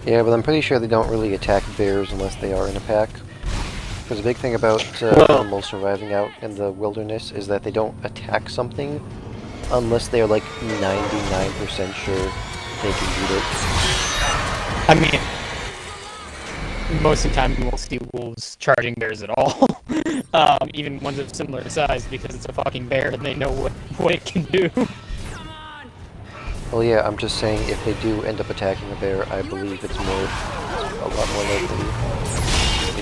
Yeah, but I'm pretty sure they don't really attack bears unless they are in a pack. Because the big thing about animals surviving out in the wilderness is that they don't attack something unless they're like 99% sure they can beat it. I mean, most of the time you won't see wolves charging bears at all. Even ones of similar size, because it's a fucking bear and they know what it can do. Well, yeah, I'm just saying if they do end up attacking a bear, I believe it's a lot more likely.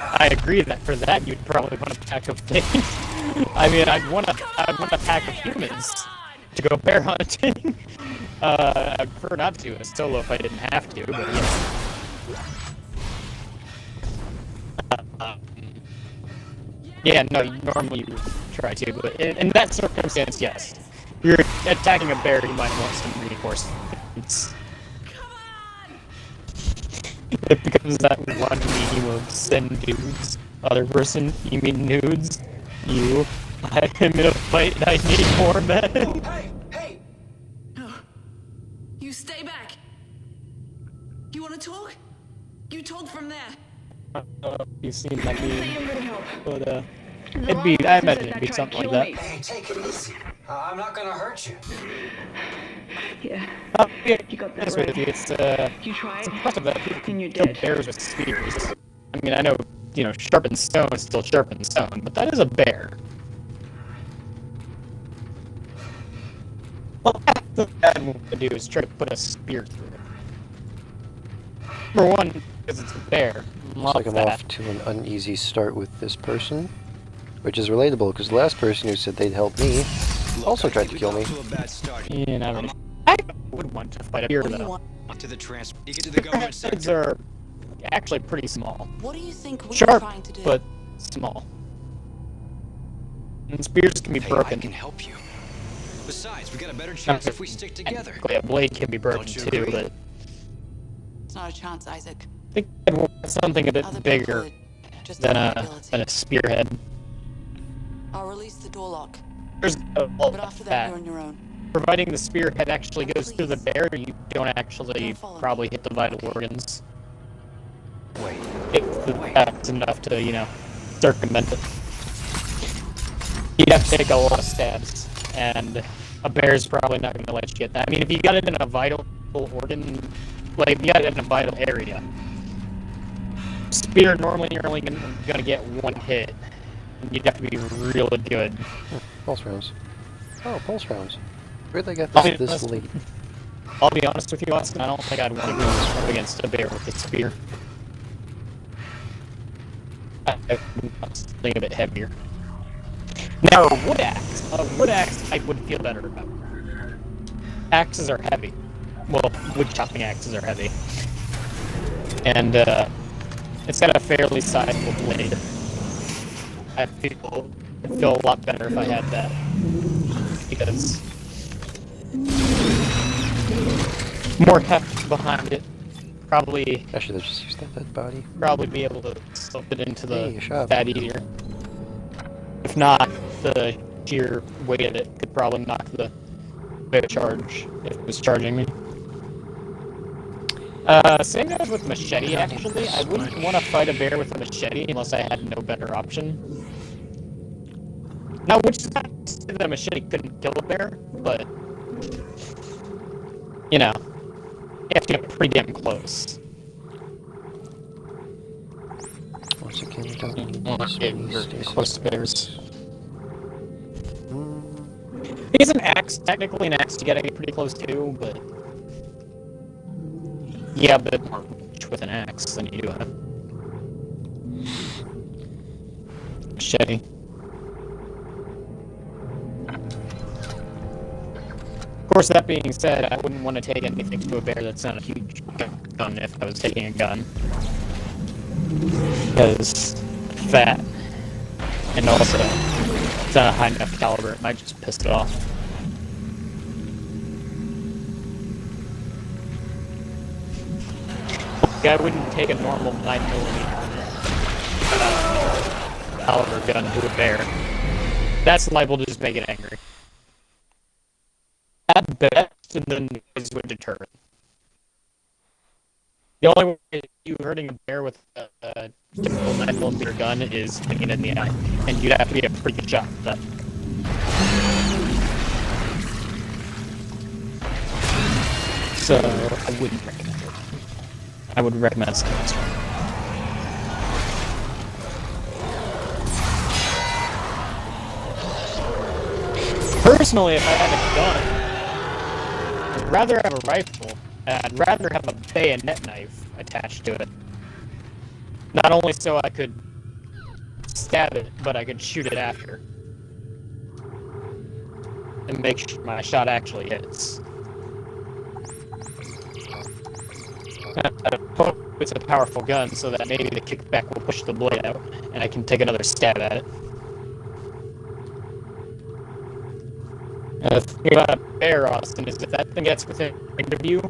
I agree that for that you'd probably want a pack of things. I mean, I'd want a pack of humans to go bear hunting. I'd prefer not to as solo if I didn't have to, but yeah. Yeah, no, normally you try to, but in that circumstance, yes. If you're attacking a bear, you might want some reinforcements. It becomes that one meme of send dudes. Other person, you mean nudes? You. I am in a fight and I need more men. Hey! No. You stay back. You wanna talk? You talk from there. You've seen that meme, but it'd be, I imagine it'd be something like that. Hey, take it easy. I'm not gonna hurt you. Yeah. Yeah, You got that that's right. what it is. You tried, It's impressive that people and can you're kill dead. bears with spears. I mean, I know, sharpened stone is still sharpened stone, but that is a bear. Well, the bad one to do is try to put a spear through it. Number one, because it's a bear. Looks like I'm off to an uneasy start with this person, which is relatable because the last person who said they'd help me also tried to kill me. Yeah, not really. I would want to fight a bear, though. To the transfer. You get to the government Heads sector. are actually pretty small. What do you think we're Sharp, trying to do? but small. And spears can be Hey, broken. I can help you. Besides, we got a better chance if we stick together. Technically, a blade can be broken Don't you too, agree? but It's not a chance, Isaac. I think I'd want something a bit Other people bigger would. Just than have a ability. than a spearhead. I'll release the door lock. There's a But after that, you're on your own. Providing the spearhead actually goes through the bear, you don't actually Don't follow me. probably hit the vital organs. Wait. That's enough to, circumvent it. You'd have to take a lot of stabs, and a bear's probably not going to let you get that. I mean, if you got it in a vital organ, like, if you got it in a vital area, spear, normally you're only going to get one hit. And you'd have to be really good. Pulse rounds. Oh, pulse rounds. Where'd they get I'll be this honest- late? I'll be honest with you, Austin, I don't think I'd want to go up against a bear with a spear. I want something a bit heavier. Now, a wood axe I would feel better about. Axes are heavy. Well, wood chopping axes are heavy. And, it's got a fairly sizable blade. I'd feel a lot better if I had that. Because more heft behind it. Probably I should have just used that body. probably be able to slip it into the Hey, shot. that easier. If not, the sheer weight of it could probably knock the bear charge if it was charging me. Same goes with machete, actually. I wouldn't want to fight a bear with a machete unless I had no better option. Now, which is not to say that a machete couldn't kill a bear, but, you have to get pretty damn close. Once again, don't need Get this many very stasis close to bears. Hmm. Because an axe, technically an axe, you gotta get pretty close too, but yeah, but more reach with an axe than you do a machete. Of course, that being said, I wouldn't want to take anything to a bear that's not a huge gun if I was taking a gun. Because fat, and also it's not a high enough caliber, it might just piss it off. I wouldn't take a normal 9mm caliber gun to a bear. That's liable to just make it angry. At best, and then noise would deter it. The only way you hurting a bear with a typical 9mm gun is hitting it in the eye, and you'd have to be a pretty good shot for that. So I wouldn't recommend it. I would recommend something else. Personally, if I had a gun, I'd rather have a rifle, and I'd rather have a bayonet knife attached to it. Not only so I could stab it, but I could shoot it after. And make sure my shot actually hits. I hope it's a powerful gun so that maybe the kickback will push the blade out, and I can take another stab at it. The thing about a bear, Austin, is if that thing gets within range of you,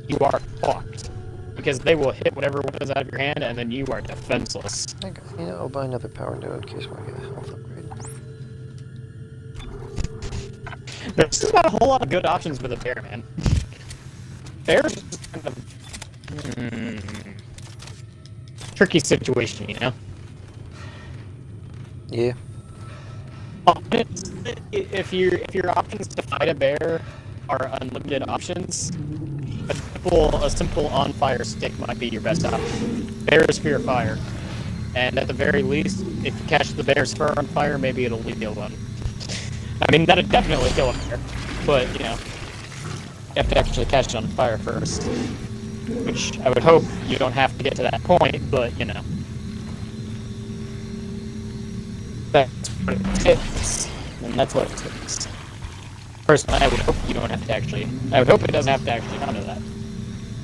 you are fucked. Because they will hit whatever weapons out of your hand, and then you are defenseless. Okay, you know, I'll buy another power node in case I want to get a health upgrade. There's just not a whole lot of good options with a bear, man. Bear's just kind of... tricky situation, you know? Yeah. If your options to fight a bear are unlimited options, a simple on-fire stick might be your best option. Bear is fear fire. And at the very least, if you catch the bear's fur on fire, maybe it'll leave you alone. I mean, that'd definitely kill a bear, but, you know, you have to actually catch it on fire first. Which I would hope you don't have to get to that point, but, you know. That's what it takes. And that's what it takes. Personally, I would hope you don't have to actually... I would hope it doesn't have to actually come to that.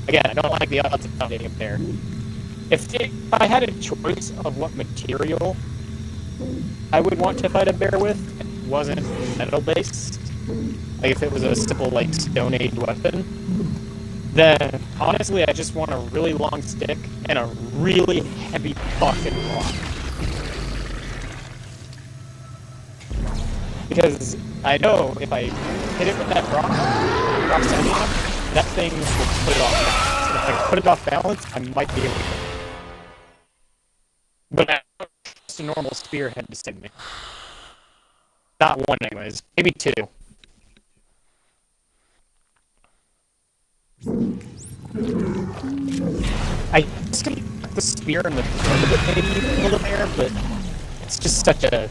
Again, I don't like the odds of fighting a bear. If I had a choice of what material I would want to fight a bear with, and it wasn't metal-based, like if it was a simple, like, Stone Age weapon, then, honestly, I just want a really long stick and a really heavy fucking rock. Because I know if I hit it with that rock heavy enough, that thing will put it off balance. And if I put it off balance, I might be able to kill it. But I don't trust a normal spearhead to save me. Not one, anyways. Maybe two. I just gonna put the spear in the throat of it maybe to kill the bear, but it's just such a...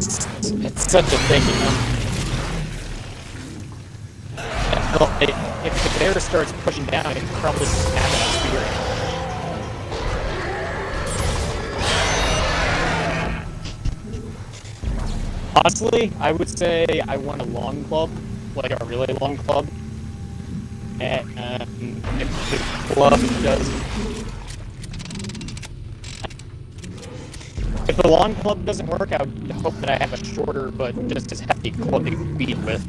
It's such a thing, you know? Well, if the bear starts pushing down, it can probably snap that spear. Honestly, I would say I want a long club, like a really long club. And if the club doesn't... If the long club doesn't work, I would hope that I have a shorter but just as hefty club to beat with.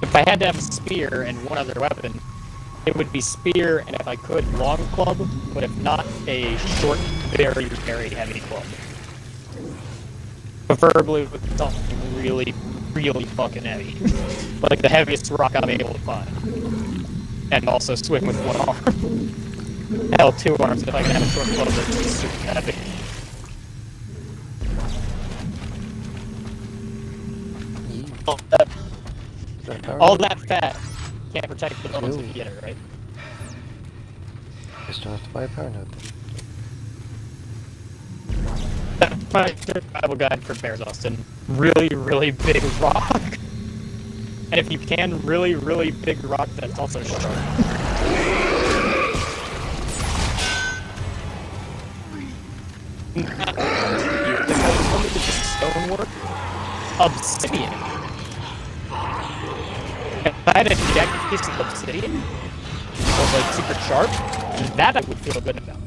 If I had to have a spear and one other weapon, it would be spear, and if I could, long club, but if not, a short, very, very heavy club. Preferably with something really, really fucking heavy. Like the heaviest rock I'm able to find. And also swing with one arm. Hell, two arms if I can have a short club that's just super heavy. All that fat can't protect the bones if you get it, right? Just don't have to buy a power node then. That's my survival guide for bears, Austin. Really, really big rock. And if you can, really, really big rock that's also sharp. Stonework? Obsidian. If I had a jagged piece of obsidian, or like super sharp, that I would feel good about.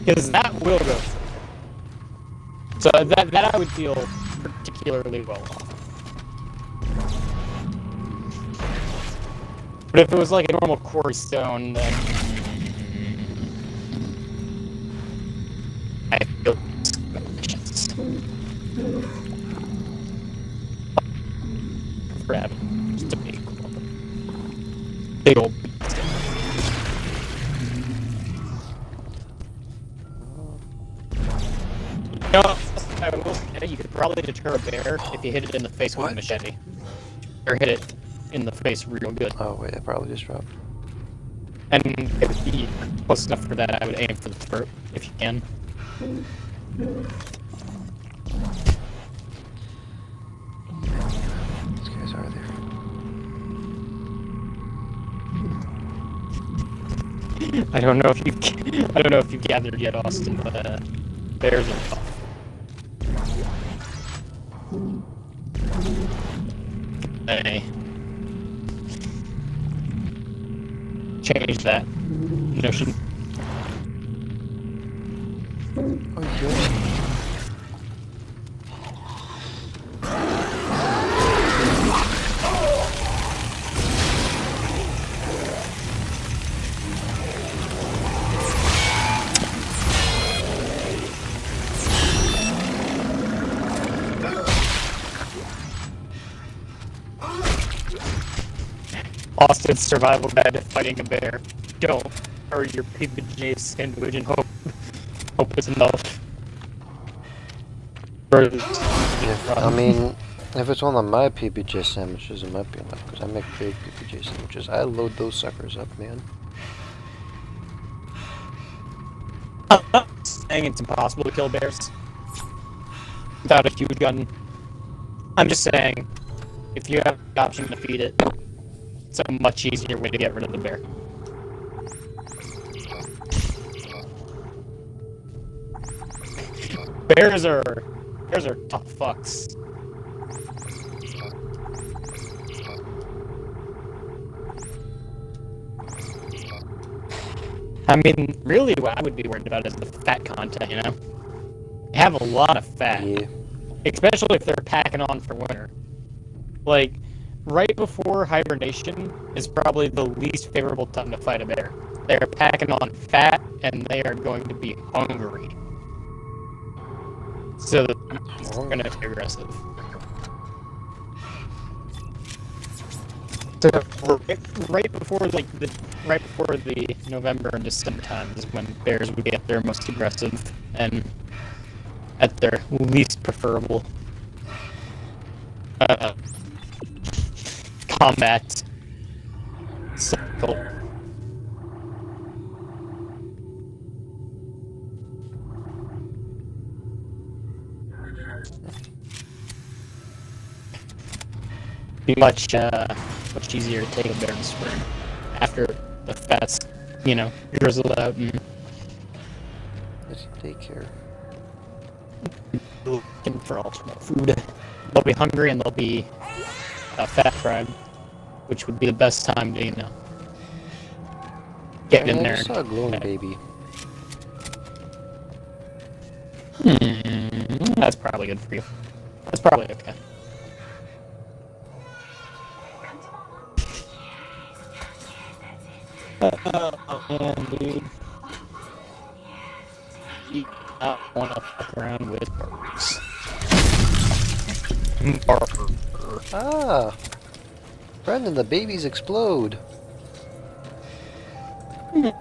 Because that will go through. So that I would feel particularly well off. But if it was like a normal quarry stone, then I feel suspicious. For having just a big old stick. You know, I will say, you could probably deter a bear if you hit it in the face with a machete. Or hit it in the face real good. Oh wait, I probably just dropped. And it would be close enough for that, I would aim for the throat, if you can. These guys are there. I don't know if you've gathered yet, Austin, but bears are tough. Hey. Change that notion. Oh, good. Austin's survival guide to fighting a bear. Don't hurry your PBJ sandwich and hope it's enough. I mean, if it's one of my PBJ sandwiches, it might be enough, because I make big PBJ sandwiches. I load those suckers up, man. I'm not saying it's impossible to kill bears without a huge gun. I'm just saying, if you have the option to feed it, it's a much easier way to get rid of the bear. Bears are tough fucks. I mean, really what I would be worried about is the fat content, you know? They have a lot of fat. Yeah. Especially if they're packing on for winter. Like, right before hibernation is probably the least favorable time to fight a bear. They are packing on fat, and they are going to be hungry. So we're gonna be aggressive. So right before the November and December time is when bears would be at their most aggressive and at their least preferable combat cycle. Be much easier to take a bear in the spring after the fat's, you know, drizzled out and Let's take care. looking for alternate food. They'll be hungry and they'll be fat deprived, which would be the best time to, you know, get in I there. just saw a glowing baby. That's probably good for you. That's probably okay. Oh man, dude. You not wanna fuck around with birds. Ah! Brendan, the babies explode. They're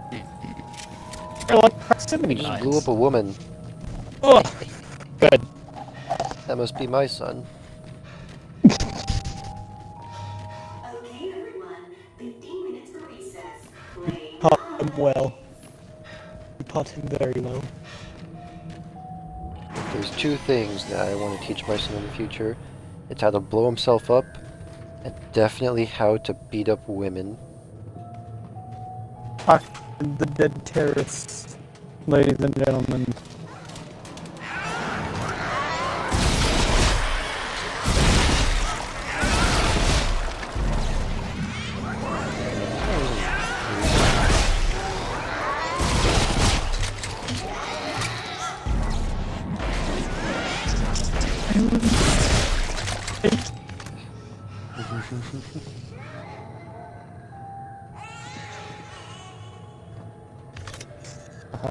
like proximity Just mines. blew up a woman. Ugh. Good. That must be my son. Okay, everyone. 15 minutes for recess. Play. Taught him well. You taught him very well. If there's two things that I want to teach my son in the future, it's how to blow himself up, and definitely how to beat up women. The dead terrorists, ladies and gentlemen.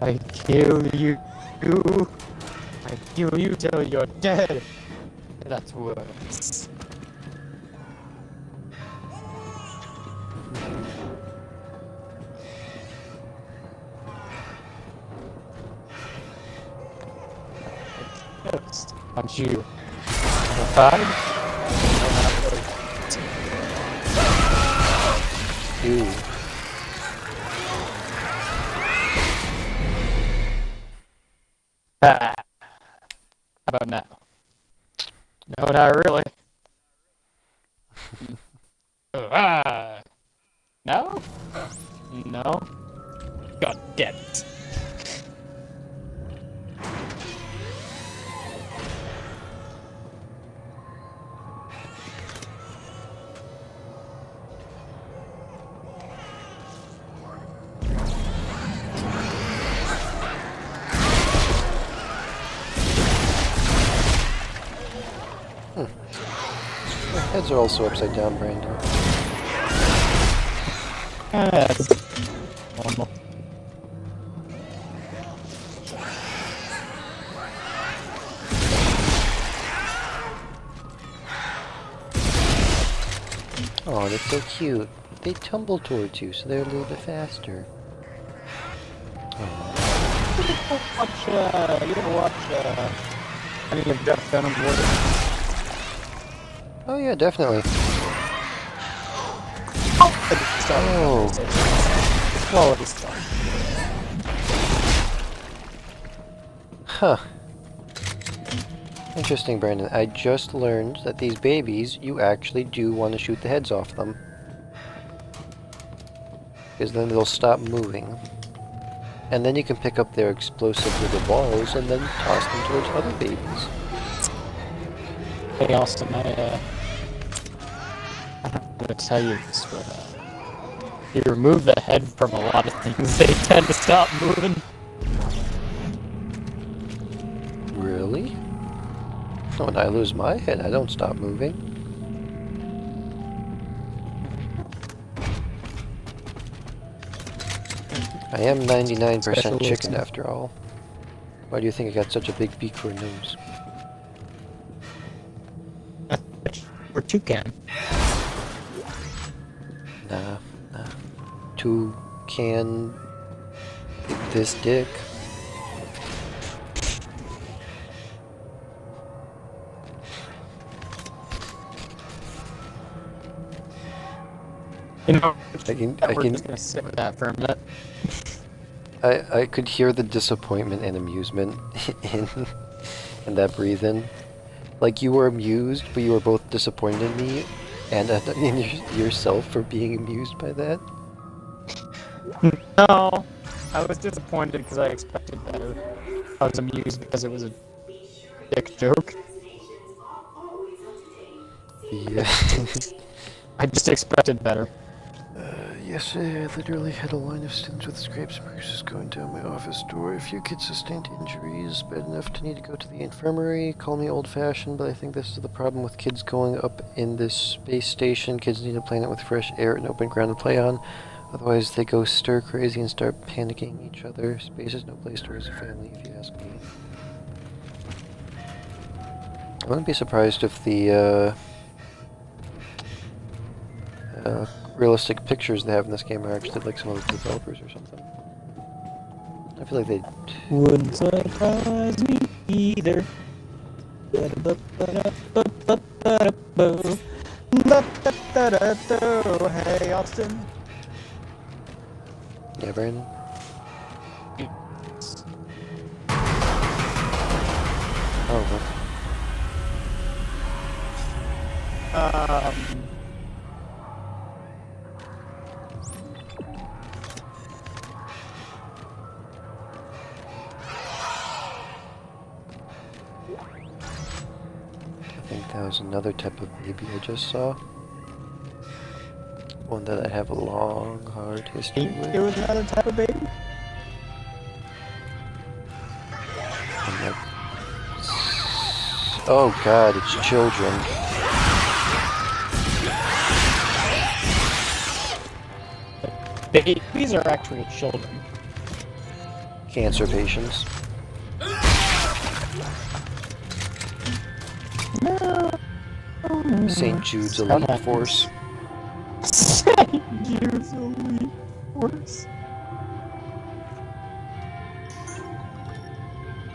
I kill you. I kill you till you're dead. That's worse. Ghost. Aren't you tired? Ew. Ah. How about now? No, not really. Ah. No? No? God damn it. The heads are also upside down, Brandon. That's normal. Oh, that's so cute. They tumble towards you, so they're a little bit faster. You ever watch any of Jeff Dunham's work? Oh yeah, definitely. Oh. Quality stuff. Huh. Interesting, Brandon. I just learned that these babies, you actually do want to shoot the heads off them. Because then they'll stop moving. And then you can pick up their explosive little balls and then toss them towards other babies. Hey, Austin, I don't know how to tell you this, but you remove the head from a lot of things, they tend to stop moving. Really? When I lose my head, I don't stop moving. I am 99% chicken after all. Why do you think I got such a big beak for a nose? Or toucan. Nah. Toucan... this dick. You know, I can just gonna sit with that for a minute. I could hear the disappointment and amusement in that breathe-in. Like you were amused, but you were both disappointed in me and in yourself for being amused by that. No, I was disappointed because I expected better. I was amused because it was a dick joke. Yeah. I just expected better. Yesterday, I literally had a line of students with scrapes and bruises going down my office door. A few kids sustained injuries, bad enough to need to go to the infirmary. Call me old-fashioned, but I think this is the problem with kids going up in this space station. Kids need a planet with fresh air and open ground to play on. Otherwise, they go stir-crazy and start panicking each other. Space is no place to raise a family, if you ask me. I wouldn't be surprised if the, realistic pictures they have in this game are actually like some of the developers or something. I feel like they wouldn't surprise me either. Hey, Austin. Yeah, Brandon? Oh, what? I think that was another type of baby I just saw. One that I have a long, hard history with. It was another type of baby? Oh god, it's children. These are actual children. Cancer patients. St. Jude's Elite Force. St. Jude's Elite Force.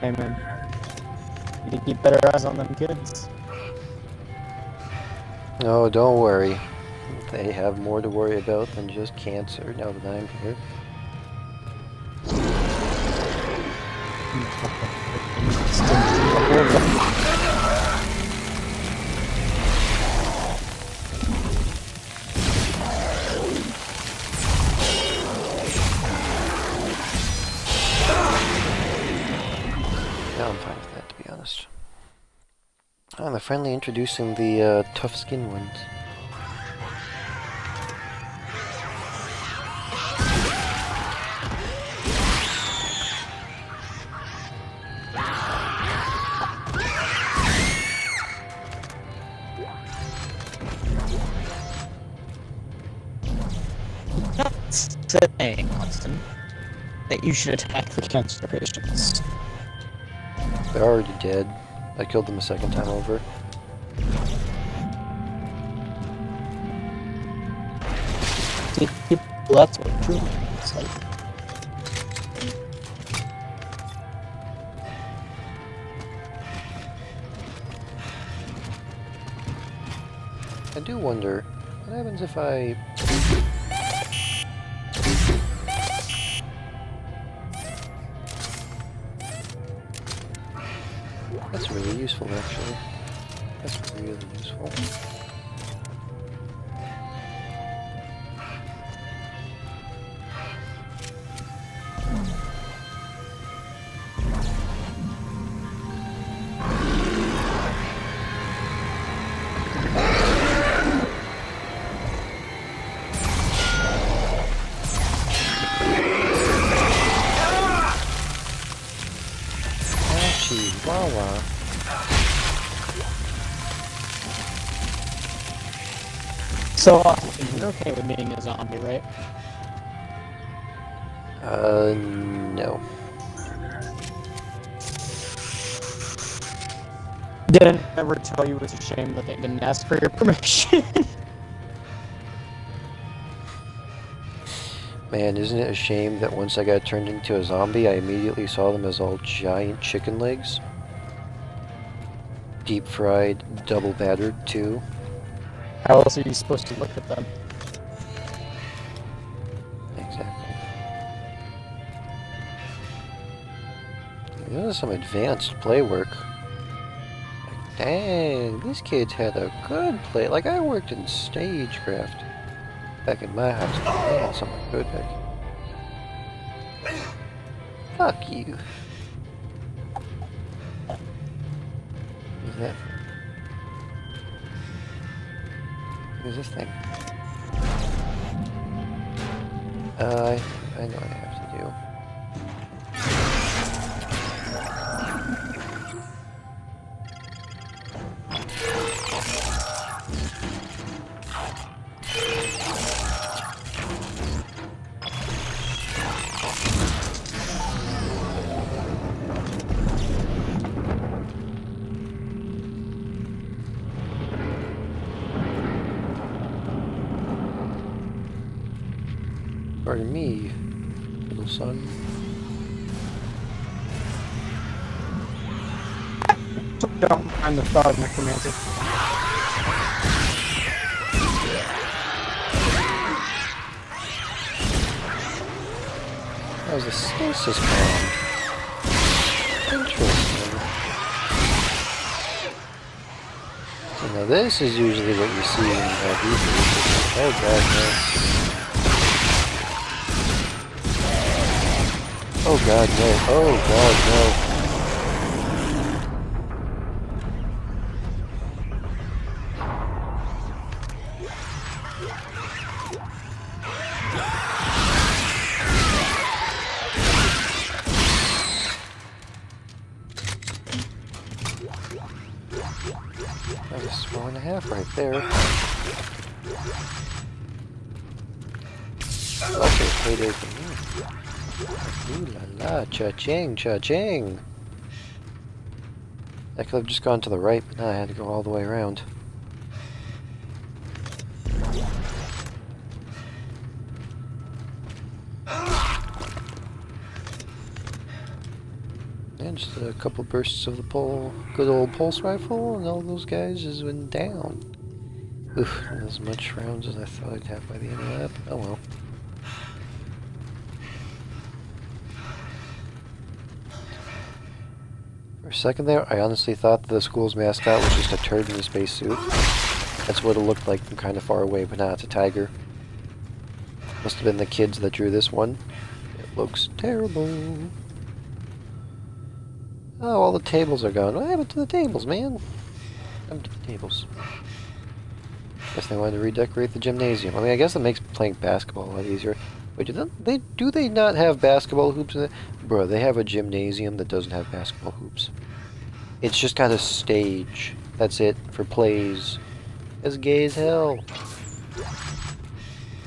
Hey man, you to keep better eyes on them kids. No, don't worry. They have more to worry about than just cancer now that I'm here. Yeah, I'm fine with that, to be honest. Oh, they're finally introducing the tough skin ones. Saying, Austin, that you should attack the cancer patients. They're already dead. I killed them a second time over. Well, that's what true looks like. I do wonder, what happens if I... That's really useful, actually. That's really useful. Chihuahua. So, Austin, you're okay with being a zombie, right? No. Didn't ever tell you it's a shame that they didn't ask for your permission. Man, isn't it a shame that once I got turned into a zombie, I immediately saw them as all giant chicken legs? Deep fried, double battered, too. How else are you supposed to look at them? Exactly. This is some advanced play work. Like, dang, these kids had a good play. Like, I worked in stagecraft back in my high school. They had something good back. Fuck you. Who's that? Who's this thing? I know what I have to do. Pardon me, little son. Don't mind the thought of necromancy. That was a stasis bomb. Interesting. So now this is usually what you see in these movies. Oh god, no. Oh god, no. Oh god, no. That was 4.5 right there. Okay, payday for me. Ooh la la, cha-ching, cha-ching! I could have just gone to the right, but now I had to go all the way around. And just a couple bursts of the good old pulse rifle, and all those guys just went down. Oof, not as much rounds as I thought I'd have by the end of that. Oh well. For a second there, I honestly thought the school's mascot was just a turd in a spacesuit. That's what it looked like from kind of far away, but nah, it's a tiger. Must have been the kids that drew this one. It looks terrible. Oh, all the tables are gone. What happened to the tables, man? What happened to the tables? Guess they wanted to redecorate the gymnasium. I mean, I guess it makes playing basketball a lot easier. Wait, do they not have basketball hoops in it? Bro, they have a gymnasium that doesn't have basketball hoops. It's just got a stage. That's it, for plays. As gay as hell.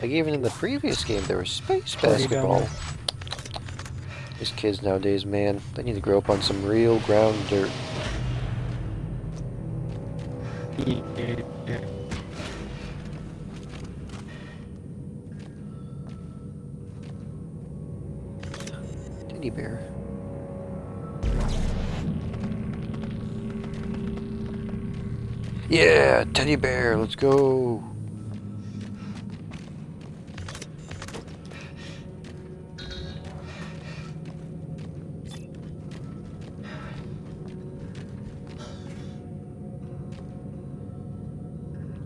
Like, even in the previous game, there was space basketball. These kids nowadays, man, they need to grow up on some real ground dirt. Teddy bear. Yeah, teddy bear, let's go.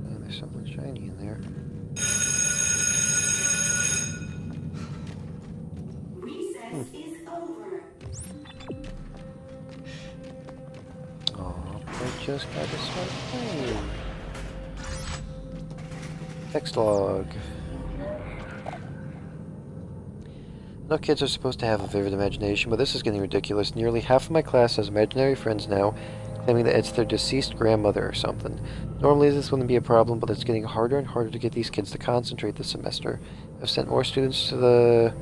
Oh, there's something shiny in there. Recess is over. Oh, I just gotta start playing. Text log. No kids are supposed to have a vivid imagination, but this is getting ridiculous. Nearly half of my class has imaginary friends now, claiming that it's their deceased grandmother or something. Normally this wouldn't be a problem, but it's getting harder and harder to get these kids to concentrate this semester. I've sent more students to the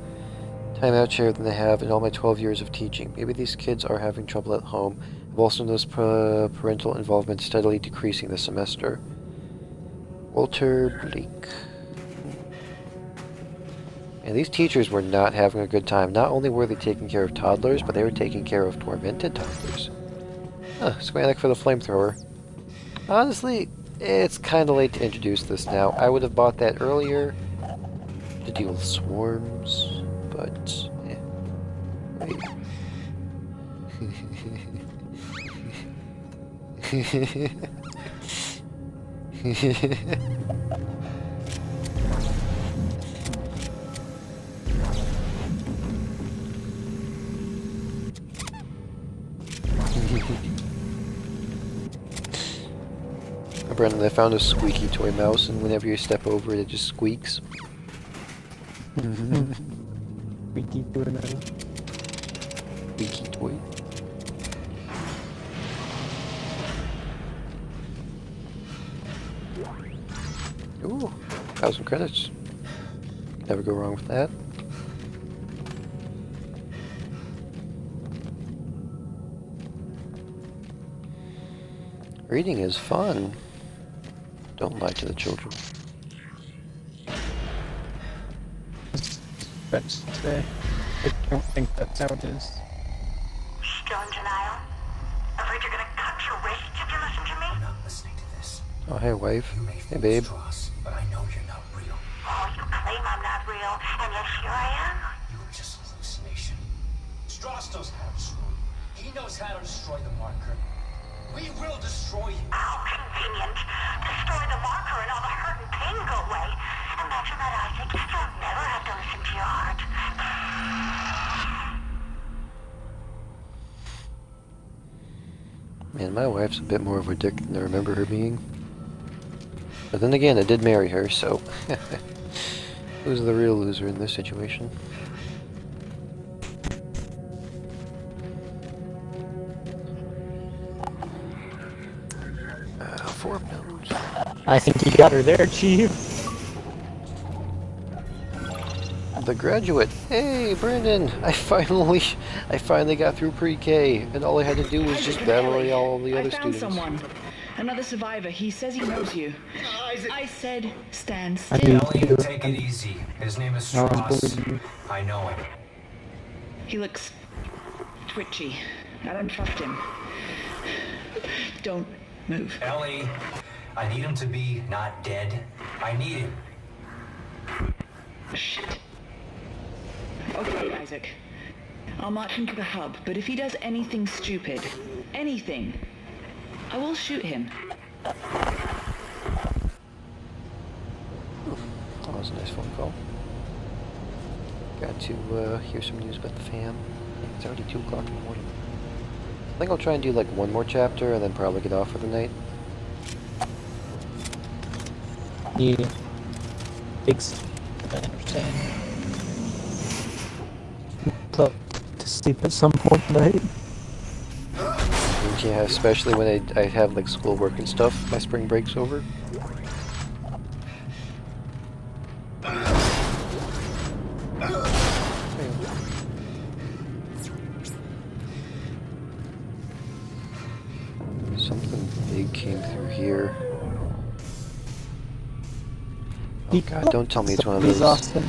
timeout chair than they have in all my 12 years of teaching. Maybe these kids are having trouble at home. I've also noticed parental involvement steadily decreasing this semester. Walter Blake. And these teachers were not having a good time. Not only were they taking care of toddlers, but they were taking care of tormented toddlers. Huh, schematic for the flamethrower. Honestly, it's kind of late to introduce this now. I would have bought that earlier to deal with swarms, but wait. Brendan, I found a squeaky toy mouse, and whenever you step over it, it just squeaks. Squeaky toy mouse. Squeaky toy. Ooh, 1,000 credits. Never go wrong with that. Reading is fun. Don't lie to the children. That's I don't think that's how it is. Still in denial? Afraid you're gonna cut your wrists if you listen to me? I'm not listening to this. Oh, hey, wife. You may Hey, think babe. Strauss, but I know you're not real. Oh, you claim I'm not real, and yet here I am. You were just a hallucination. Strauss knows how to destroy you. He knows how to destroy the marker. We will destroy you. How convenient. Destroy the marker and all the hurt and pain go away. Imagine that, Isaac. You'll never have to listen to your heart. Man, my wife's a bit more of a dick than I remember her being. But then again, I did marry her, so... Who's the real loser in this situation? 4 pounds. I think you got her there, Chief. The graduate. Hey, Brandon! I finally got through pre-K, and all I had to do was just battle all the other I found students. someone. Another survivor. He says he knows you. I said stand I still. do. Ellie, take it easy. His name is Strauss. I know him. He looks twitchy. I don't trust him. Don't move. Ellie, I need him to be not dead. I need him. Shit. Okay, Isaac. I'll march him to the hub, but if he does anything stupid, anything, I will shoot him. That was a nice phone call. Got to hear some news about the fam. It's already 2 o'clock in the morning. I think I'll try and do like one more chapter and then probably get off for the night. Yeah. Fix. I understand. Up to sleep at some point tonight. And yeah, especially when I have like schoolwork and stuff. My spring break's over. Something big came through here. Oh god, don't tell me it's one of those. Austin.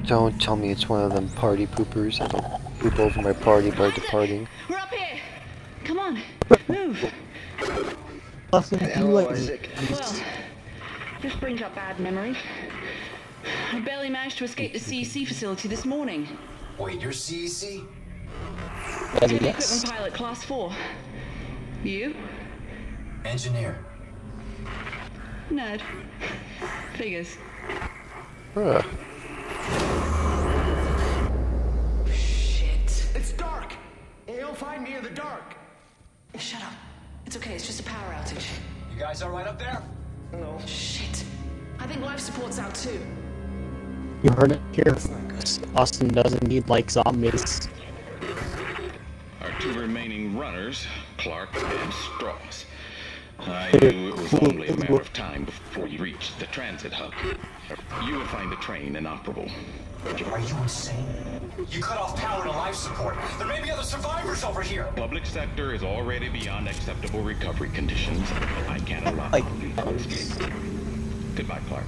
Don't tell me it's one of them party poopers that'll poop over my party by departing. We're up here! Come on, move! Austin, you like Well, this brings up bad memories. I barely managed to escape the CEC facility this morning. Wait, you're CEC? Heavy yes. equipment pilot, class 4. You? Engineer. Nerd. Figures. Huh. Shit. It's dark! You'll find me in the dark. Shut up. It's okay, it's just a power outage. You guys all right up there? No. Shit. I think life support's out too. You heard it here. Austin doesn't need like zombies. Our 2 remaining runners, Clark and Strauss. I knew it was only a matter of time before you reached the transit hub. You would find the train inoperable. Are you insane? You cut off power to life support. There may be other survivors over here. Public sector is already beyond acceptable recovery conditions. I can't allow lethal escape. Goodbye, Clark.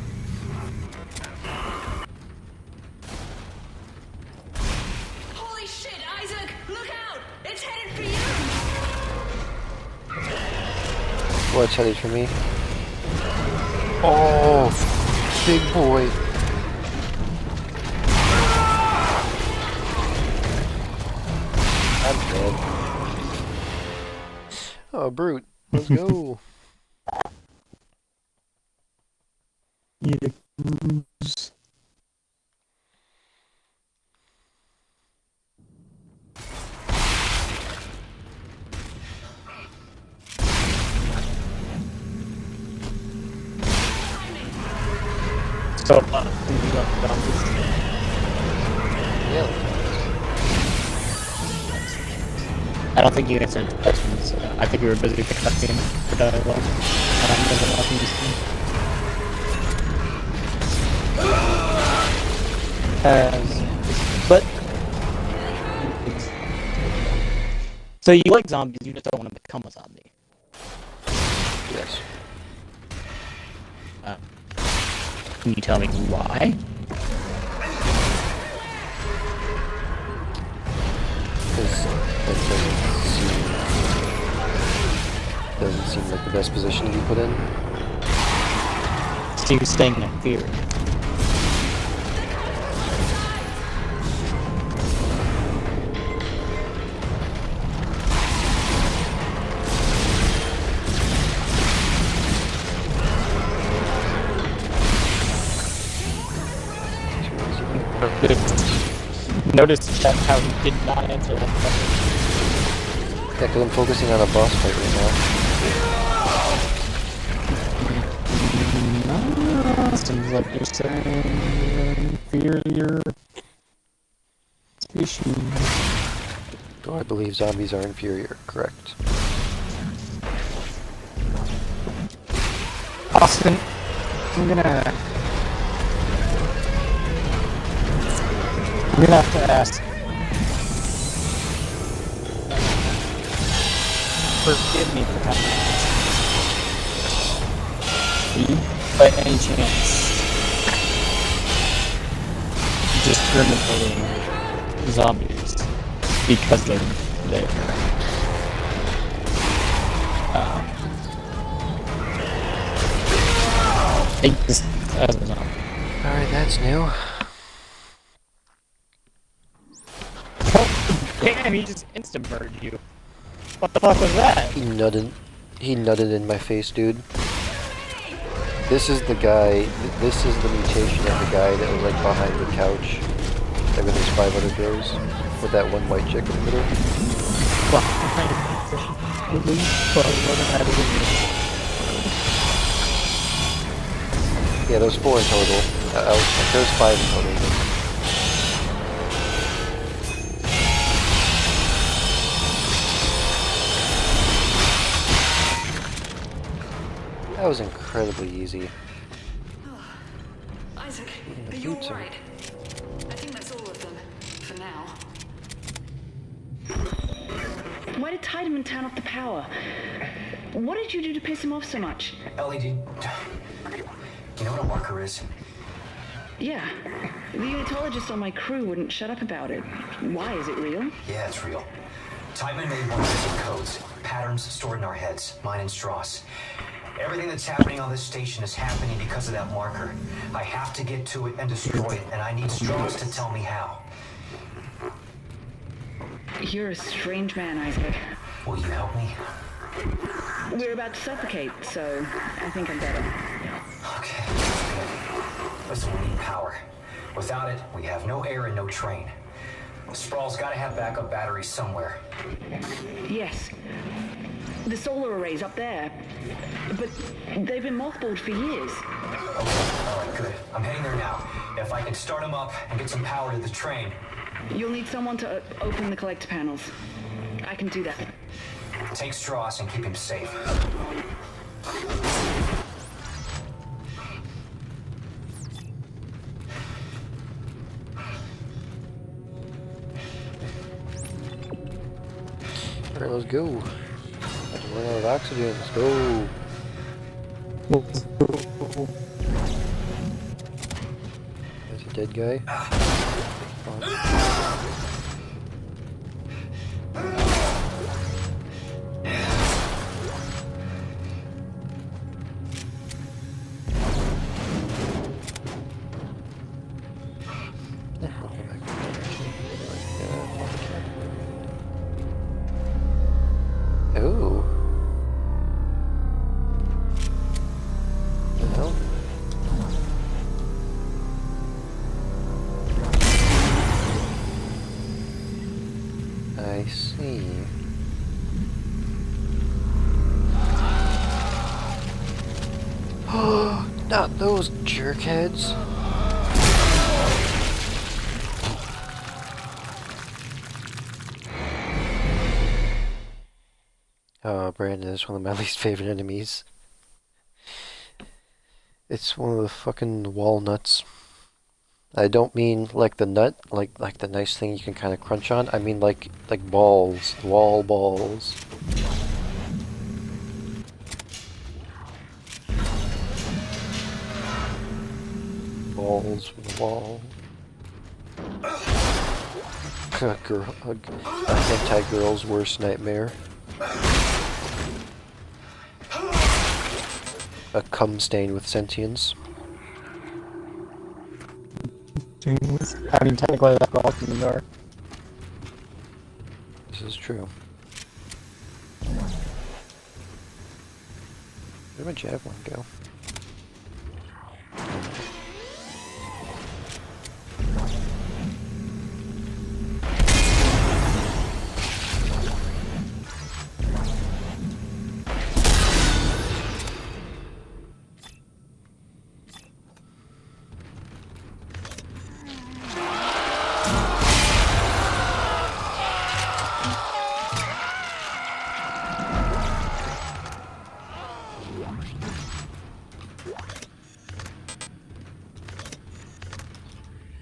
Holy shit, Isaac! Look out! It's headed for you! What's headed for me? Oh, big boy. I'm dead. Oh, brute. Let's go. Yes. So, I don't think you answered the questions. I think you were busy picking up games for dialogue. But so you like zombies, you just don't want to become a zombie. Yes. Can you tell me why? Because that doesn't seem like the best position to be put in. So you're staying in fear. Notice that how he did not answer that question. Yeah, because I'm focusing on a boss fight right now. Seems like you're saying inferior species. Oh, I believe zombies are inferior, correct. Austin, I'm gonna have to ask. Forgive me for having by any chance discriminating zombies because they're they just, I don't know. Alright, that's new. Oh, damn, he just insta-murdered you. What the fuck was that? He nutted in my face, dude. This is the guy, this is the mutation of the guy that was like behind the couch. Like with his 5 other bros. With that one white chick in the middle. Yeah, there's 4 in total. There's 5 in total. That was incredibly easy. Isaac, are you alright? I think that's all of them, for now. Why did Tiedemann turn off the power? What did you do to piss him off so much? Ellie, you know what a marker is? Yeah. The unitologist on my crew wouldn't shut up about it. Why? Is it real? Yeah, it's real. Tiedemann made one of these codes. Patterns stored in our heads, mine and Strauss. Everything that's happening on this station is happening because of that marker. I have to get to it and destroy it, and I need Strauss to tell me how. You're a strange man, Isaac. Will you help me? We're about to suffocate, so I think I'm better. Okay. Listen, we need power. Without it, we have no air and no train. Sprawl's gotta have backup batteries somewhere. Yes. The solar array's up there. But they've been mothballed for years. Okay, alright, good. I'm heading there now. If I can start them up and get some power to the train. You'll need someone to open the collector panels. I can do that. Take Strauss and keep him safe. Alright, let's go. Let's run out of oxygen. Let's go. There's a dead guy. Ooh. Well. I see. Not those jerkheads. Oh, Brandon is one of my least favorite enemies. It's one of the fucking walnuts. I don't mean like the nut, like the nice thing you can kind of crunch on. I mean like balls, wall balls. Balls from the wall. A anti-girl's worst nightmare. A cum stain with sentience. I mean, technically that's all in the dark. This is true. Where'd my javelin go?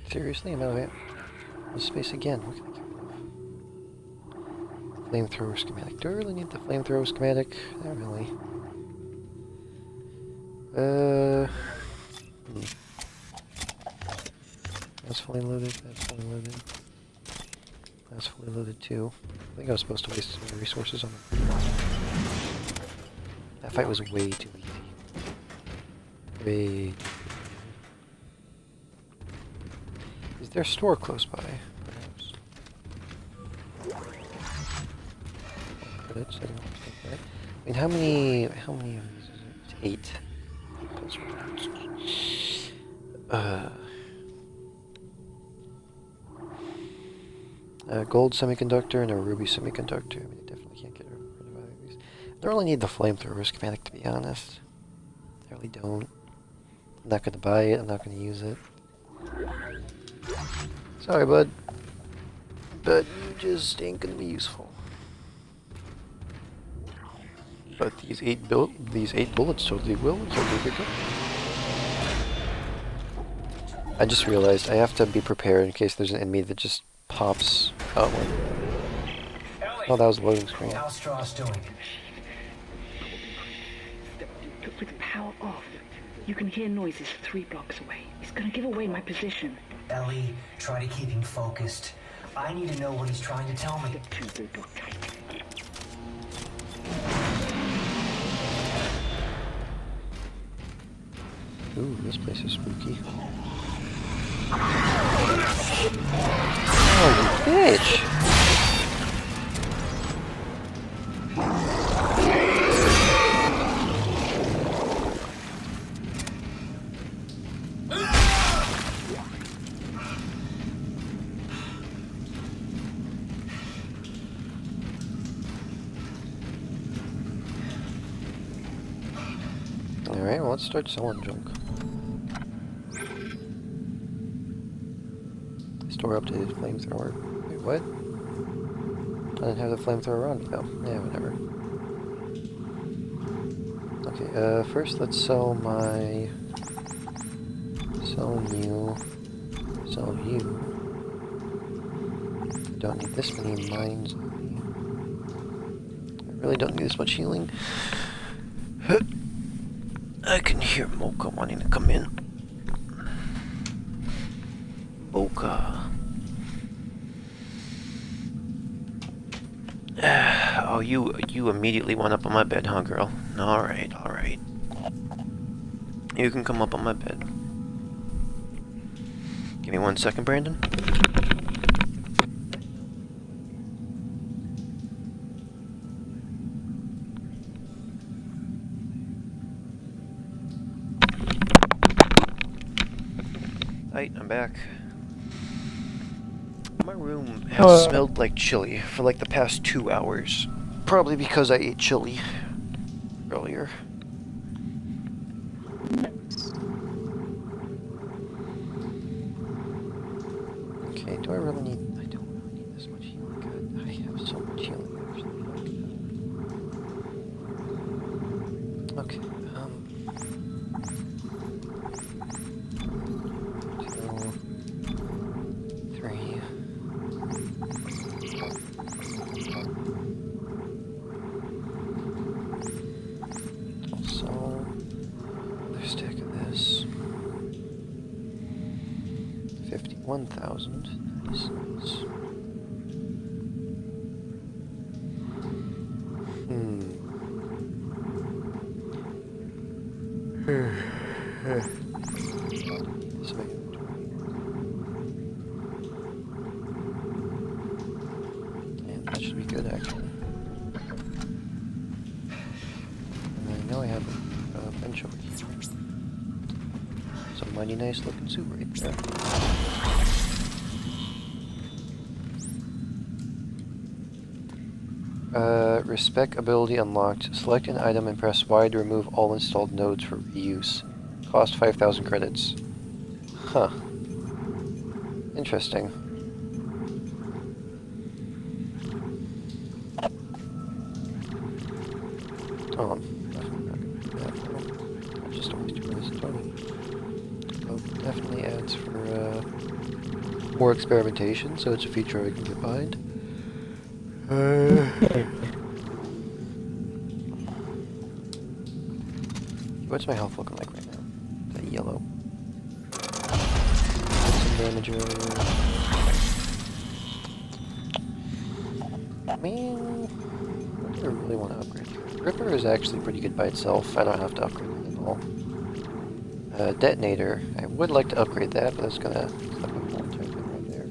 Seriously, I'm out of space again. What can I do? Flamethrower schematic. Do I really need the flamethrower schematic? Not really. That's fully loaded. That's fully loaded. That's fully loaded too. I think I was supposed to waste some resources on them. That fight was way too easy. Way too easy. Is there a store close by? Perhaps. Credits, I don't think that. I mean, how many of these is it? 8. Plus 1. Gold semiconductor and a ruby semiconductor. I mean, I definitely can't get rid of either of these. I don't really need the flamethrower schematic, to be honest. I really don't. I'm not gonna buy it, I'm not gonna use it. Sorry, bud. But you just ain't gonna be useful. But these 8 bullets totally will, so here we go. I just realized I have to be prepared in case there's an enemy that just pops out one. Oh, that was the loading screen. How's Strauss doing? With the power off, you can hear noises 3 blocks away. He's gonna give away my position. Ellie, try to keep him focused. I need to know what he's trying to tell me. Ooh, this place is spooky. Oh, you bitch! Alright, well, let's start selling junk. Store updated flamethrower. Wait, what? I didn't have the flamethrower on. Oh, yeah, whatever. Okay, first let's sell my... Sell you. Sell you. I don't need this many mines on me. I really don't need this much healing. I can hear Mocha wanting to come in. Mocha. Oh, you immediately went up on my bed, huh, girl? Alright, alright. You can come up on my bed. Give me 1 second, Brandon. Right, I'm back. My room has smelled like chili for like the past 2 hours. Probably because I ate chili earlier. Okay, do I really need... I don't really need this much healing. God, I have so much healing actually. Okay, 2, 3... Also, another stack of this. 51,000. Nice, nice. And that should be good, actually. And I know I have a bench over here. Some mighty nice looking suit right there. Respec ability unlocked. Select an item and press Y to remove all installed nodes for reuse. Cost 5,000 credits. Huh. Interesting. Oh, I'm definitely not gonna do that though. That's just a waste of this money. Oh, definitely adds for more experimentation, so it's a feature I can get behind. What's my health looking like right now? Is that yellow? Some damage earlier. mean, what do I really want to upgrade here? Ripper is actually pretty good by itself. I don't have to upgrade it at all. Detonator. I would like to upgrade that, but that's gonna stop my whole entire thing right there.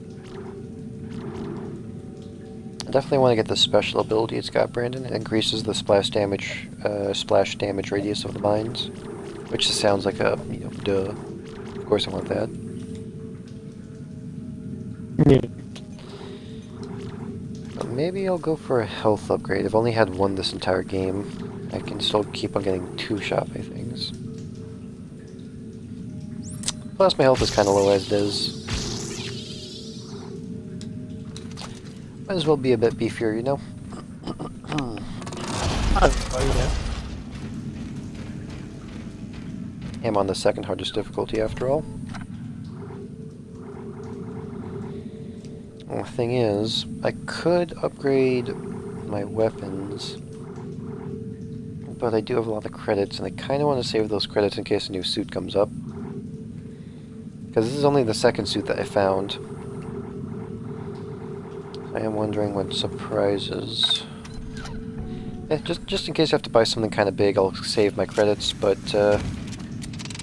I definitely want to get the special ability it's got, Brandon. It increases the splash damage radius of the mines, which just sounds like a, you know, duh. Of course I want that. But maybe I'll go for a health upgrade. I've only had one this entire game. I can still keep on getting 2 Shopee things. Plus my health is kind of low as it is. Might as well be a bit beefier, you know? I'm on the second hardest difficulty after all. Well, the thing is, I could upgrade my weapons, but I do have a lot of credits, and I kind of want to save those credits in case a new suit comes up. Because this is only the second suit that I found. I am wondering what surprises. Yeah, just in case I have to buy something kind of big, I'll save my credits, but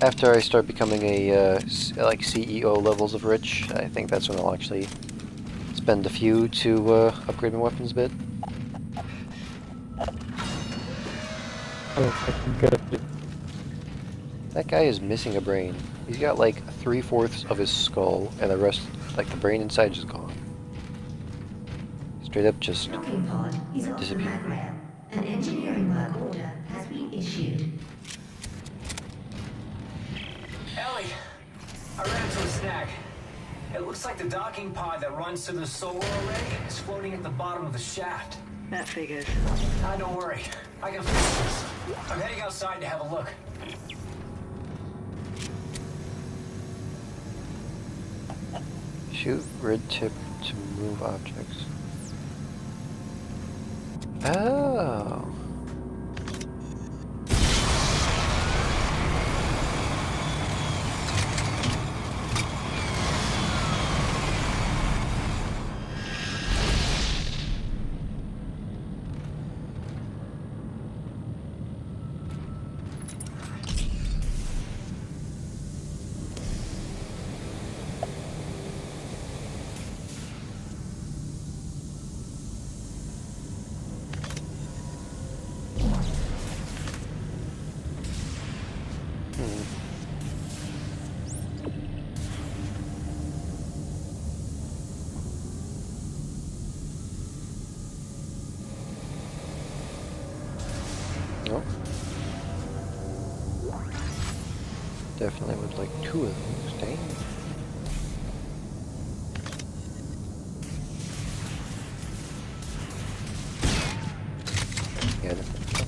after I start becoming a, like, CEO levels of rich, I think that's when I'll actually spend a few to upgrade my weapons a bit. That guy is missing a brain. He's got like 3/4 of his skull, and the rest, like the brain inside, is gone. Straight up just disappeared. An engineering work order has been issued. Ellie, I ran into a snag. It looks like the docking pod that runs to the solar array is floating at the bottom of the shaft. That figures. Don't worry. I can fix this. I'm heading outside to have a look. Shoot red tip to move objects. Oh. Nope. Definitely would like 2 of those, dang. Yeah, definitely.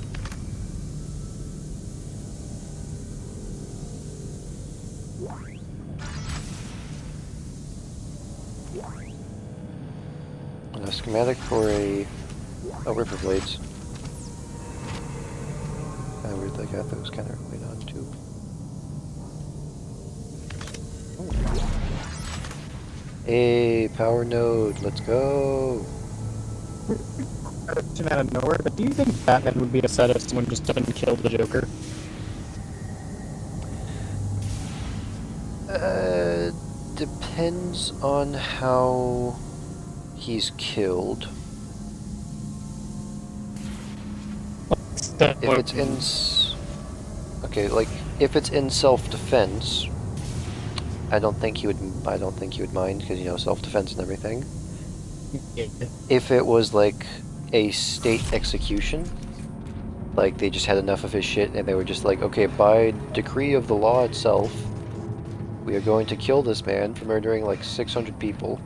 A schematic for a Ripper Blades. Kinda weird they got those kind of early on too. Hey, power node, let's go! Question out of nowhere, but do you think Batman would be upset if someone just up and killed the Joker? Depends on how he's killed. If it's in... Okay, like, if it's in self-defense, I don't think he would mind, because, you know, self-defense and everything. Yeah. If it was, like, a state execution, like, they just had enough of his shit, and they were just like, okay, by decree of the law itself, we are going to kill this man for murdering, like, 600 people.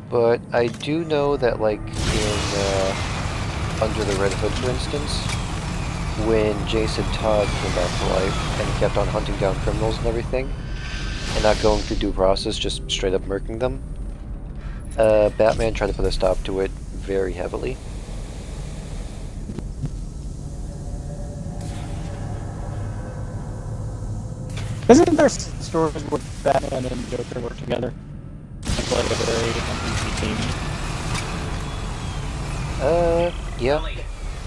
But I do know that, like, in, Under the Red Hood, for instance, when Jason Todd came back to life and he kept on hunting down criminals and everything, and not going through due process, just straight up murking them, Batman tried to put a stop to it very heavily. Isn't there stories where Batman and Joker work together? It's like a very uneasy team. Yeah.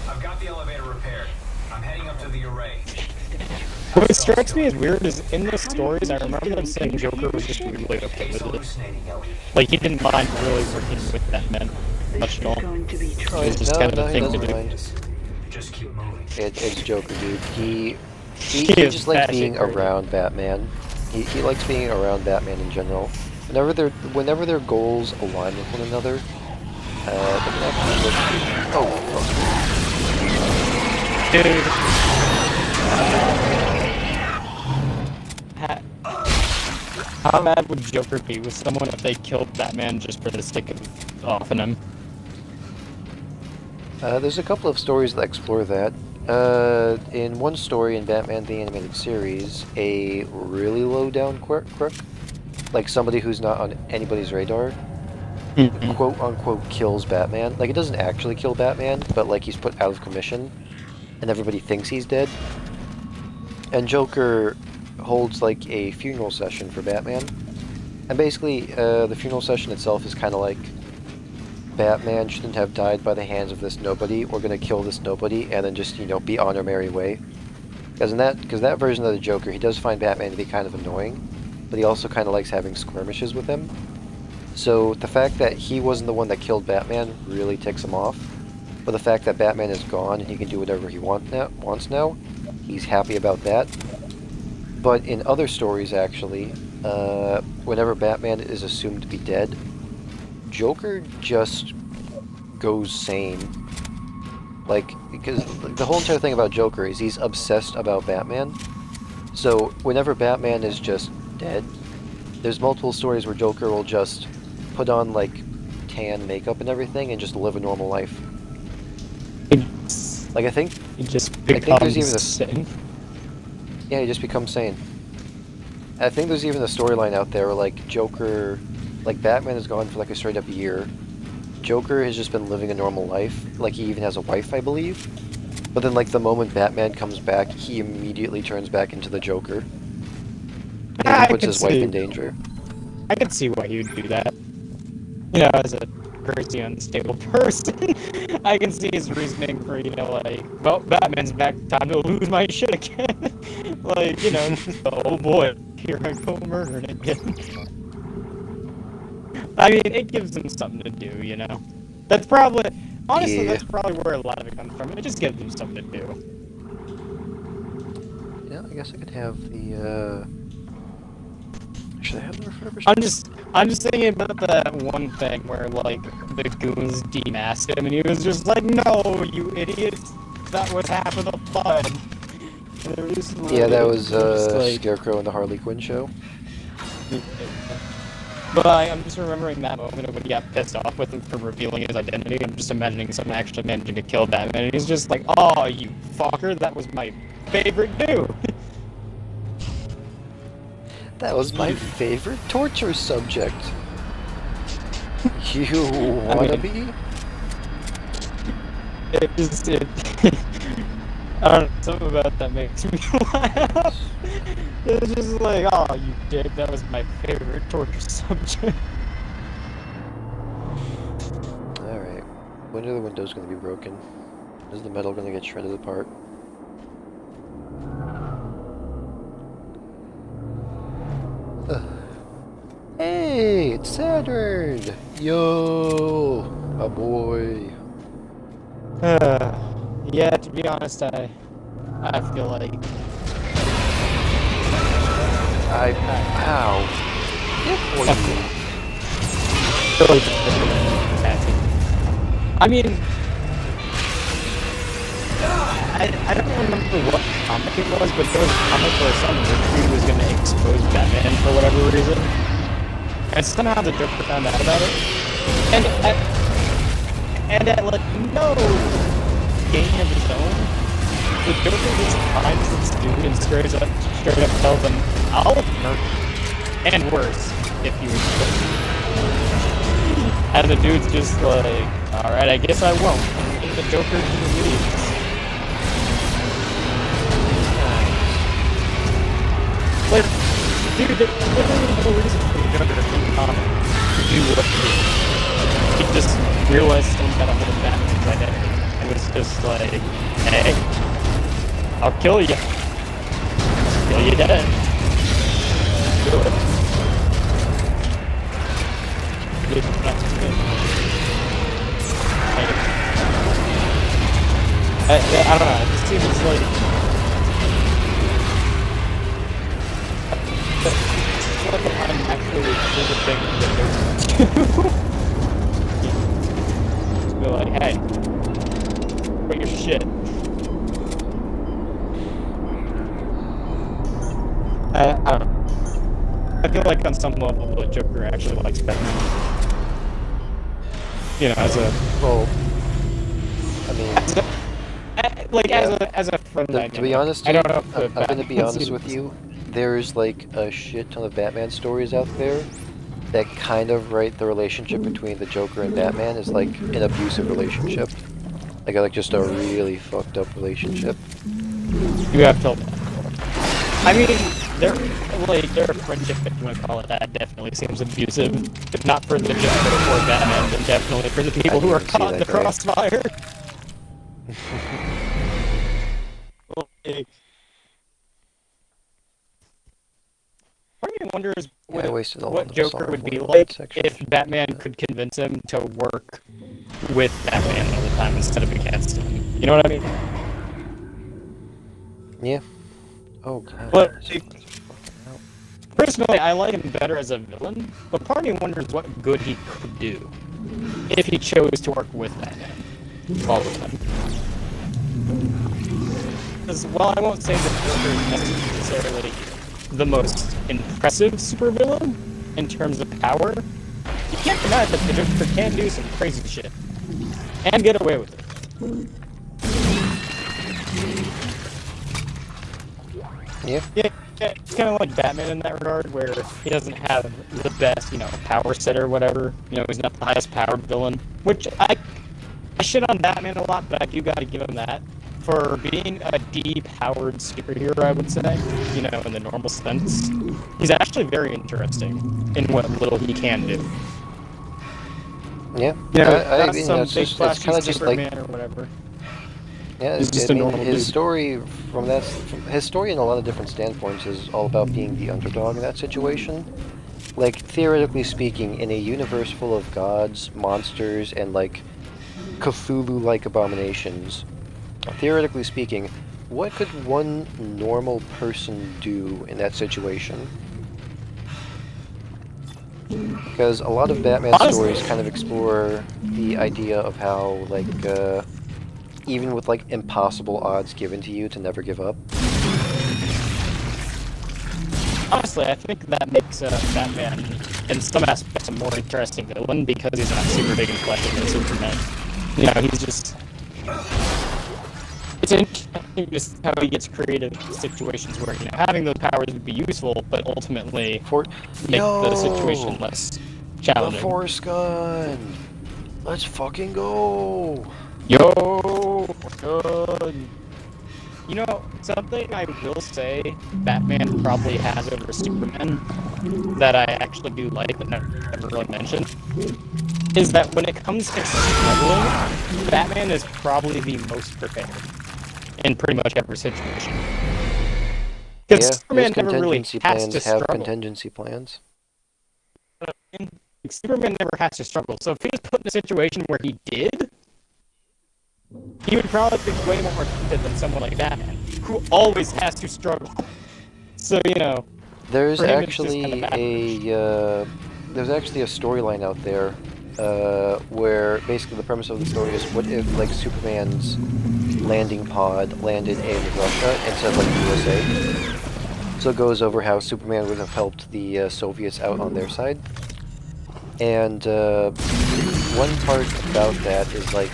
I've got the elevator repaired. I'm heading up to the array. What strikes me as weird is in the stories, I remember them saying Joker was just really okay with it. Like, he didn't mind really working with Batman much at all. It was just kind of a thing to do. Just keep moving. It's Joker, dude. He He just is likes batshit being crazy. around Batman. He likes being around Batman in general. Whenever their goals align with one another, they can actually look. Oh, Dude. How mad would Joker be with someone if they killed Batman just for the sake of offing him? There's a couple of stories that explore that. In one story in Batman the Animated Series, a really low-down crook, like somebody who's not on anybody's radar, quote-unquote kills Batman. Like, it doesn't actually kill Batman, but like he's put out of commission, and everybody thinks he's dead. And Joker holds like a funeral session for Batman. And basically, the funeral session itself is kind of like, Batman shouldn't have died by the hands of this nobody. We're gonna kill this nobody and then just, you know, be on our merry way. Because that version of the Joker, he does find Batman to be kind of annoying, but he also kind of likes having skirmishes with him. So the fact that he wasn't the one that killed Batman really ticks him off. But the fact that Batman is gone and he can do whatever he wants now, he's happy about that. But in other stories, actually, whenever Batman is assumed to be dead, Joker just goes sane. Like, because the whole entire thing about Joker is he's obsessed about Batman. So whenever Batman is just dead, there's multiple stories where Joker will just put on like tan makeup and everything and just live a normal life. Like, I think there's even sane. Yeah, he just becomes sane. I think there's even a storyline out there where like Joker, like Batman is gone for like a straight up year. Joker has just been living a normal life. Like, he even has a wife, I believe. But then, like, the moment Batman comes back, he immediately turns back into the Joker. And he puts his wife in danger. I could see why he would do that. You know, as a crazy, unstable person, I can see his reasoning for, you know, like, well, Batman's back, time to lose my shit again. Like, you know, oh boy, here I go murdering again. I mean, it gives him something to do, you know? That's probably, honestly, that's probably where a lot of it comes from. It just gives him something to do. Yeah, I guess I could have the, should I have the refurbished? I'm just thinking about that one thing where, like, the goons demasked him, and he was just like, no, you idiots, that was half of the fun. Yeah, that was, Scarecrow and the Harley Quinn show. But I'm just remembering that moment when he got pissed off with him for revealing his identity. I'm just imagining someone actually managing to kill Batman, and he's just like, oh, you fucker, that was my favorite dude. That was my favorite torture subject. You wanna be? It just, I don't know, something about that makes me laugh. It's just like, oh, you dick, that was my favorite torture subject. Alright. When are the windows gonna be broken? Is the metal gonna get shredded apart? Hey, it's Saturn! Yo, a boy. Yeah, to be honest, I feel like... Ow. I mean... I don't remember what comic it was, but there was a comic where some rich dude was gonna expose Batman for whatever reason. And somehow the Joker found out about it. And at like no gain of his own, the Joker just finds this dude and straight up tells him, I'll murder you. And worse, if you expose me. And the dude's just like, alright, I guess I won't. And the Joker just leaves. Like, dude, there's literally no reason for the Joker to do what he did. he just realized someone got a hold of Batman's identity. And was just like, hey, I'll kill you. Kill you dead. Do it. I don't know, it just seems like... It's like I'm actually doing the thing that they're be like, hey, quit your shit. I don't know. I feel like on some level the Joker actually likes Batman. You know, as a... Well, I mean... As a friend, to be honest, I don't know if I'm gonna be honest with you. There's like a shit ton of Batman stories out there that kind of write the relationship between the Joker and Batman as like an abusive relationship. Like just a really fucked up relationship. You have told me. I mean, their friendship, if you want to call it that, definitely seems abusive. If not for the Joker or Batman, then definitely for the people who are caught in the crossfire. Part of me wonders what Joker would be like if Batman could convince him to work with Batman all the time instead of against him. You know what I mean? Yeah. Oh god. But personally, I like him better as a villain, but part of me wonders what good he could do if he chose to work with Batman all the time. Because while I won't say that Joker is necessarily the most impressive supervillain in terms of power, you can't deny that the Joker can do some crazy shit and get away with it. Yeah. Yeah, it's kind of like Batman in that regard, where he doesn't have the best, power set or whatever. He's not the highest powered villain, which I shit on Batman a lot, but I do gotta give him that. For being a D-powered superhero, I would say, in the normal sense, he's actually very interesting in what little he can do. Yeah, I mean, some it's big kind of just like Superman or whatever. Yeah, He's just a normal his dude. story his story in a lot of different standpoints is all about being the underdog in that situation. Like theoretically speaking, in a universe full of gods, monsters, and like Cthulhu-like abominations, theoretically speaking, what could one normal person do in that situation? Because a lot of Batman stories kind of explore the idea of how, like, even with, like, impossible odds given to you to never give up. Honestly, I think that makes Batman, in some aspects, a more interesting villain because he's not super big and fleshy than Superman. He's just... It's interesting just how he gets creative in situations where, having those powers would be useful, but ultimately make the situation less challenging. The Force Gun! Let's fucking go! Yo! Something I will say Batman probably has over Superman that I actually do like, but never really mentioned, is that when it comes to struggling, Batman is probably the most prepared in pretty much every situation. Because Superman never really has to struggle. Contingency plans. Superman never has to struggle, so if he was put in a situation where he did, he would probably be way more tempted than someone like Batman, who always has to struggle. So, There's for him, actually it's just kind of there's actually a storyline out there where basically the premise of the story is what if, like, Superman's landing pod landed in Russia instead of, like, the USA. So it goes over how Superman would have helped the Soviets out on their side. And one part about that is, like,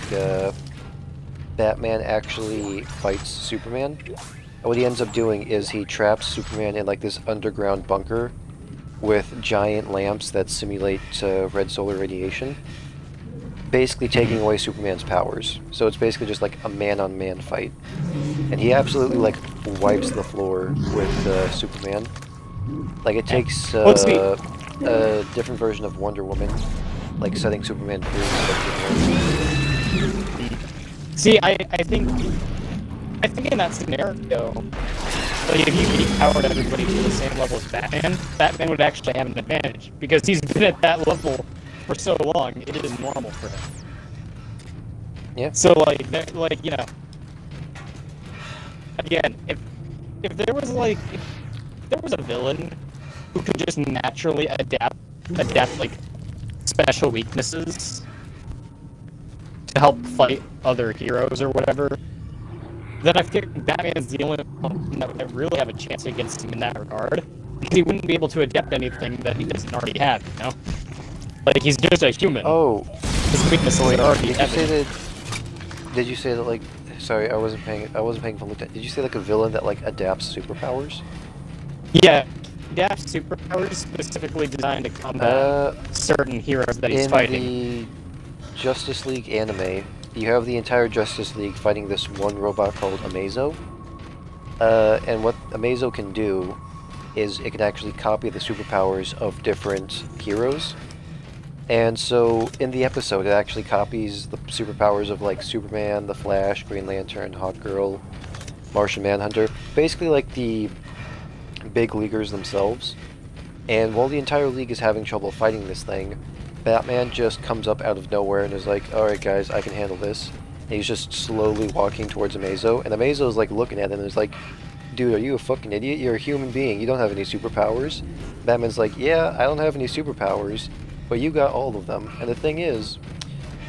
Batman actually fights Superman. And what he ends up doing is he traps Superman in, like, this underground bunker with giant lamps that simulate red solar radiation, basically taking away Superman's powers. So it's basically just like a man-on-man fight. And he absolutely, like, wipes the floor with Superman. Like, it takes a different version of Wonder Woman like setting Superman free instead of See, I think in that scenario, like if you powered everybody to the same level as Batman, Batman would actually have an advantage because he's been at that level for so long. It is normal for him. Yeah. So like you know, again, if there was like if there was a villain who could just naturally adapt like special weaknesses to help fight other heroes or whatever, then I think Batman is the only one that would really have a chance against him in that regard, because he wouldn't be able to adapt anything that he doesn't already have, you know? Like, he's just a human. Oh. His weaknesses are already evident. Did you say that, like, sorry, I wasn't paying full attention. Did you say, like, a villain that, like, adapts superpowers? Yeah, adapts superpowers specifically designed to combat certain heroes that he's fighting. In the Justice League anime, you have the entire Justice League fighting this one robot called Amazo. And what Amazo can do is it can actually copy the superpowers of different heroes. And so in the episode, it actually copies the superpowers of like Superman, the Flash, Green Lantern, Hawkgirl, Martian Manhunter, basically like the big leaguers themselves. And while the entire league is having trouble fighting this thing, Batman just comes up out of nowhere and is like, alright guys, I can handle this. And he's just slowly walking towards Amazo, and Amazo is like looking at him and is like, dude, are you a fucking idiot? You're a human being, you don't have any superpowers. Batman's like, yeah, I don't have any superpowers, but you got all of them. And the thing is,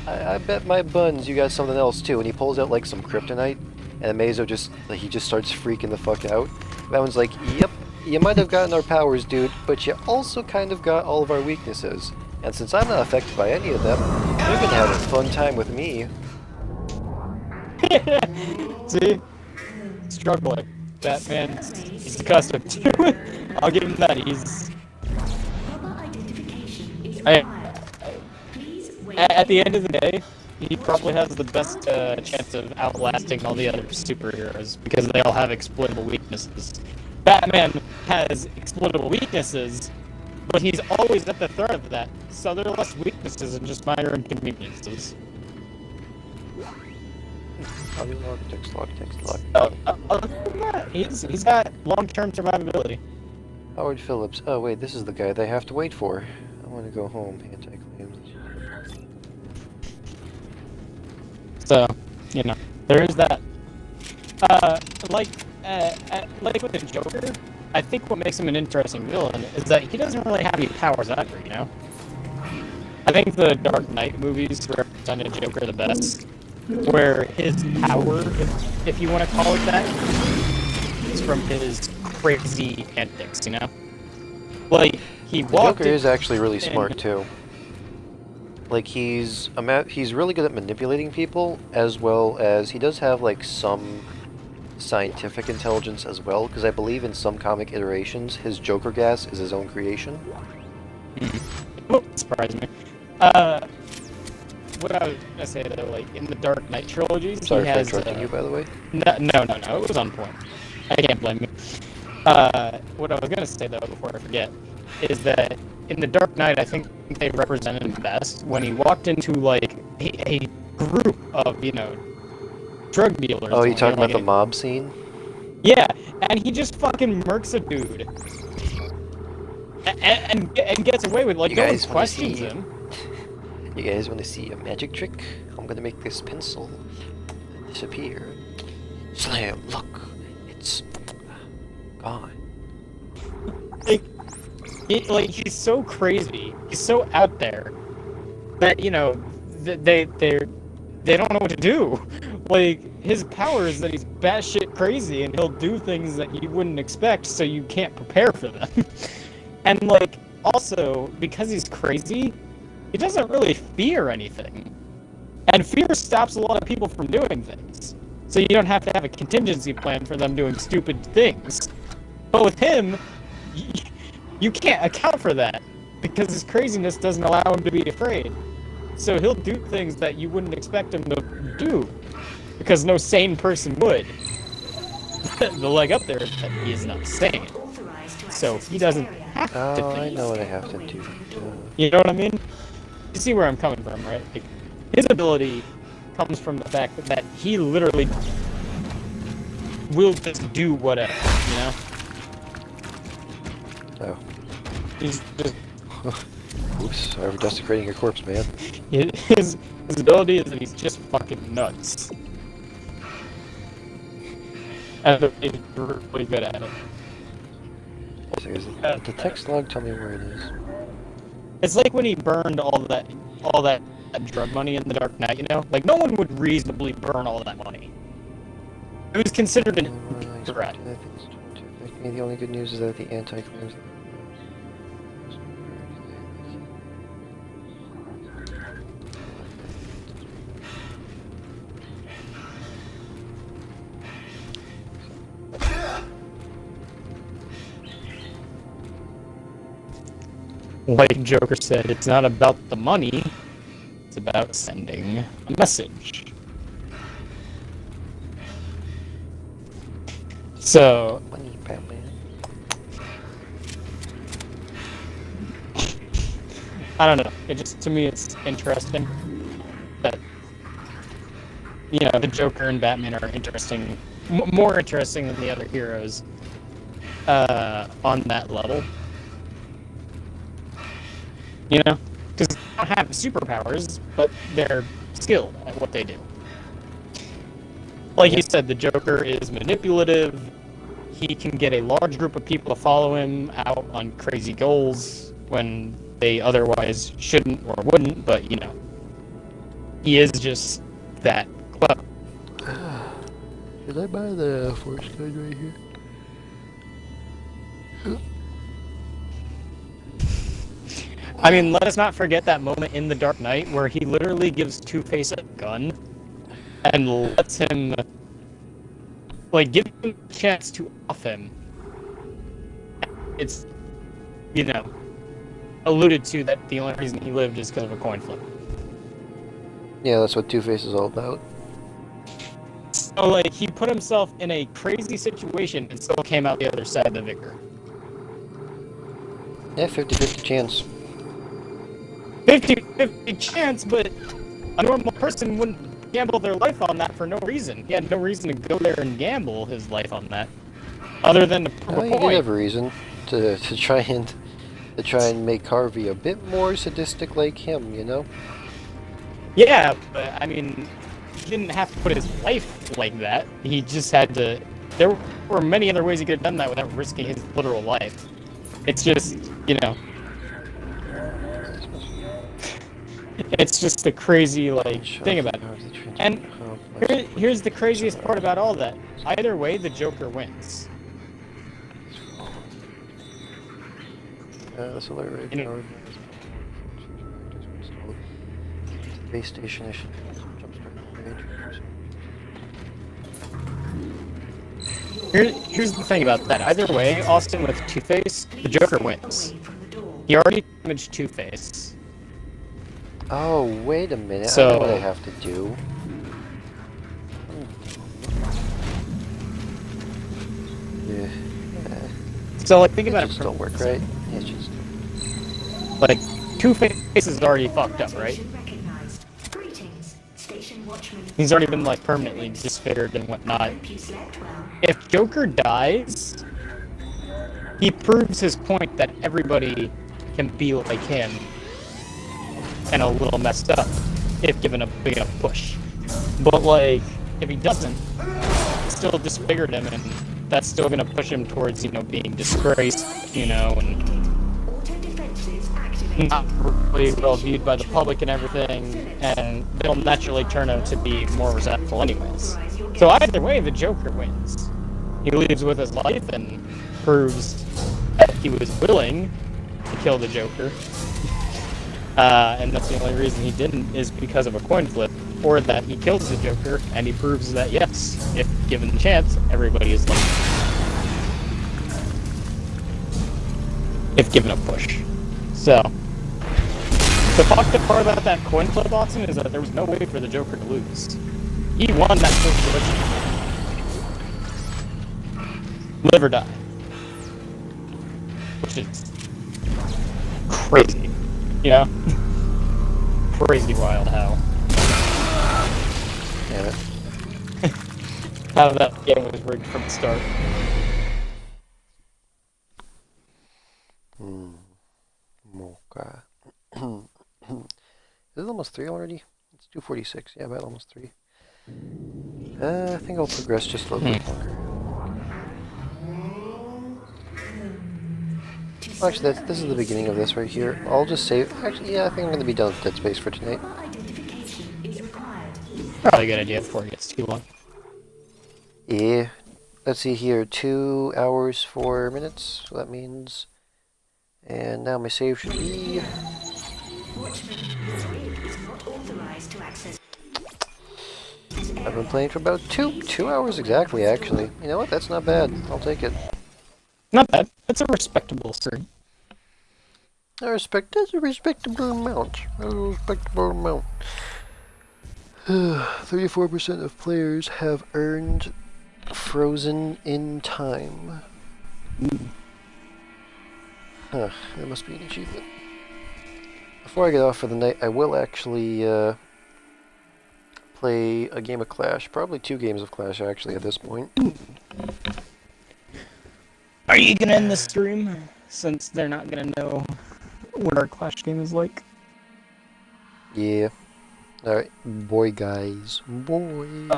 I bet my buns you got something else too. And he pulls out like some kryptonite, and Amazo just, like, he just starts freaking the fuck out. Batman's like, yep, you might have gotten our powers, dude, but you also kind of got all of our weaknesses. And since I'm not affected by any of them, you're gonna have a fun time with me. See? Struggling. Batman, he's accustomed to it. I'll give him that. He's... At the end of the day, he probably has the best chance of outlasting all the other superheroes, because they all have exploitable weaknesses. Batman has exploitable weaknesses, but he's always at the threat of that, so they're less weaknesses and just minor inconveniences. Other than that, he's got long-term survivability. Howard Phillips. Oh wait, this is the guy they have to wait for. I want to go home. Anti-claims. So, you know, there is that. Like with the Joker, I think what makes him an interesting villain is that he doesn't really have any powers either, you know? I think the Dark Knight movies represented Joker the best, where his power, if you want to call it that, is from his crazy antics, you know? Like, he walked... Joker is actually really smart, too. Like, he's really good at manipulating people, as well as he does have, like, some scientific intelligence as well, because I believe in some comic iterations, his Joker gas is his own creation. Won't surprise me. What I was gonna say though, like in the Dark Knight trilogies, sorry he has. for interrupting you, by the way. No, it was on point. I can't blame you. What I was gonna say though, before I forget, is that in the Dark Knight, I think they represented him best when he walked into like a group of, you know, drug dealers. Oh, you talking about the mob scene? Yeah, and he just fucking murks a dude. And gets away with, like, no one questions him. You guys want to see a magic trick? I'm gonna make this pencil disappear. Slam, look, it's gone. Like, he's so crazy, he's so out there, that, you know, they don't know what to do. Like, his power is that he's batshit crazy, and he'll do things that you wouldn't expect, so you can't prepare for them. And, like, also, because he's crazy, he doesn't really fear anything. And fear stops a lot of people from doing things. So you don't have to have a contingency plan for them doing stupid things. But with him, you can't account for that, because his craziness doesn't allow him to be afraid. So he'll do things that you wouldn't expect him to do, because no sane person would. The leg up there is that he is not sane. So he doesn't have to think. I know what I have to do. You know what I mean? see where I'm coming from, right? Like, his ability comes from the fact that he literally will just do whatever, you know? Oh. He's just... Oops, sorry for desecrating your corpse, man. His ability is that he's just fucking nuts. And he's really good at it. The text log, tell me where it is. It's like when he burned all that drug money in The Dark Knight, you know? Like, no one would reasonably burn all that money. It was considered an threat. The only good news is that the anti-claims... Like Joker said, it's not about the money, it's about sending a message. So... Money, Batman. I don't know, it just, to me, it's interesting that, you know, the Joker and Batman are interesting, more interesting than the other heroes on that level. You know? Because they don't have superpowers, but they're skilled at what they do. Like you said, the Joker is manipulative. He can get a large group of people to follow him out on crazy goals when they otherwise shouldn't or wouldn't, but, you know, he is just that clever. Should I buy the force gun right here? I mean, let us not forget that moment in The Dark Knight where he literally gives Two-Face a gun and lets him, like, give him a chance to off him. It's, you know, alluded to that the only reason he lived is because of a coin flip. Yeah, that's what Two-Face is all about. So, like, he put himself in a crazy situation and still came out the other side the victor. Yeah, 50-50 chance. 50-50 chance, but a normal person wouldn't gamble their life on that for no reason. He had no reason to go there and gamble his life on that, other than to prove Well, a you did point. have a reason to try and make Harvey a bit more sadistic like him, you know? Yeah, but I mean, he didn't have to put his life like that. He just had to. There were many other ways he could have done that without risking his literal life. It's just, you know. It's just the crazy, like, thing about it. And here's the craziest part about all that. Either way, the Joker wins. That's a little You know, base station issue. here's the thing about that. Either way, Austin with Two-Face, the Joker wins. He already damaged Two-Face. Oh, wait a minute. So, I know what I have to do. Yeah. So, like, think about it. Just don't work, right? Yeah, it's just... Like, Two-Face is already fucked up, right? He's already been, like, permanently disfigured and whatnot. If Joker dies, he proves his point that everybody can be like him and a little messed up if given a big enough push. But, like, if he doesn't, it's still disfigured him, and that's still gonna push him towards, you know, being disgraced, you know, and not really well viewed by the public and everything, and they'll naturally turn out to be more resentful anyways. So either way, the Joker wins. He leaves with his life and proves that he was willing to kill the Joker. And that's the only reason he didn't is because of a coin flip, or that he kills the Joker, and he proves that, yes, if given the chance, everybody is like, if given a push. So, the fucked up part about that coin flip, Austin, is that there was no way for the Joker to lose. He won that situation. Live or die. Which is crazy, you know? crazy wild how. Damn it. How that game was rigged from the start. Okay. Is it almost 3 already? It's 2:46. Yeah, about almost 3. I think I'll progress just a little bit longer. Well, actually, this is the beginning of this right here. I'll just save. Actually, yeah, I think I'm going to be done with Dead Space for tonight. Probably a good idea before it gets too long. Yeah. Let's see here. 2 hours, 4 minutes. So that means... And now my save should be... I've been playing for about 2 hours exactly, actually. You know what? That's not bad. I'll take it. Not bad. That's a respectable stream. That's a respectable amount. A respectable amount. 34% of players have earned Frozen in Time. Huh, that must be an achievement. Before I get off for the night, I will actually play a game of Clash. Probably 2 games of Clash, actually, at this point. Are you gonna end the stream? Since they're not gonna know what our Clash game is like. Yeah. Alright, boy guys. Boy.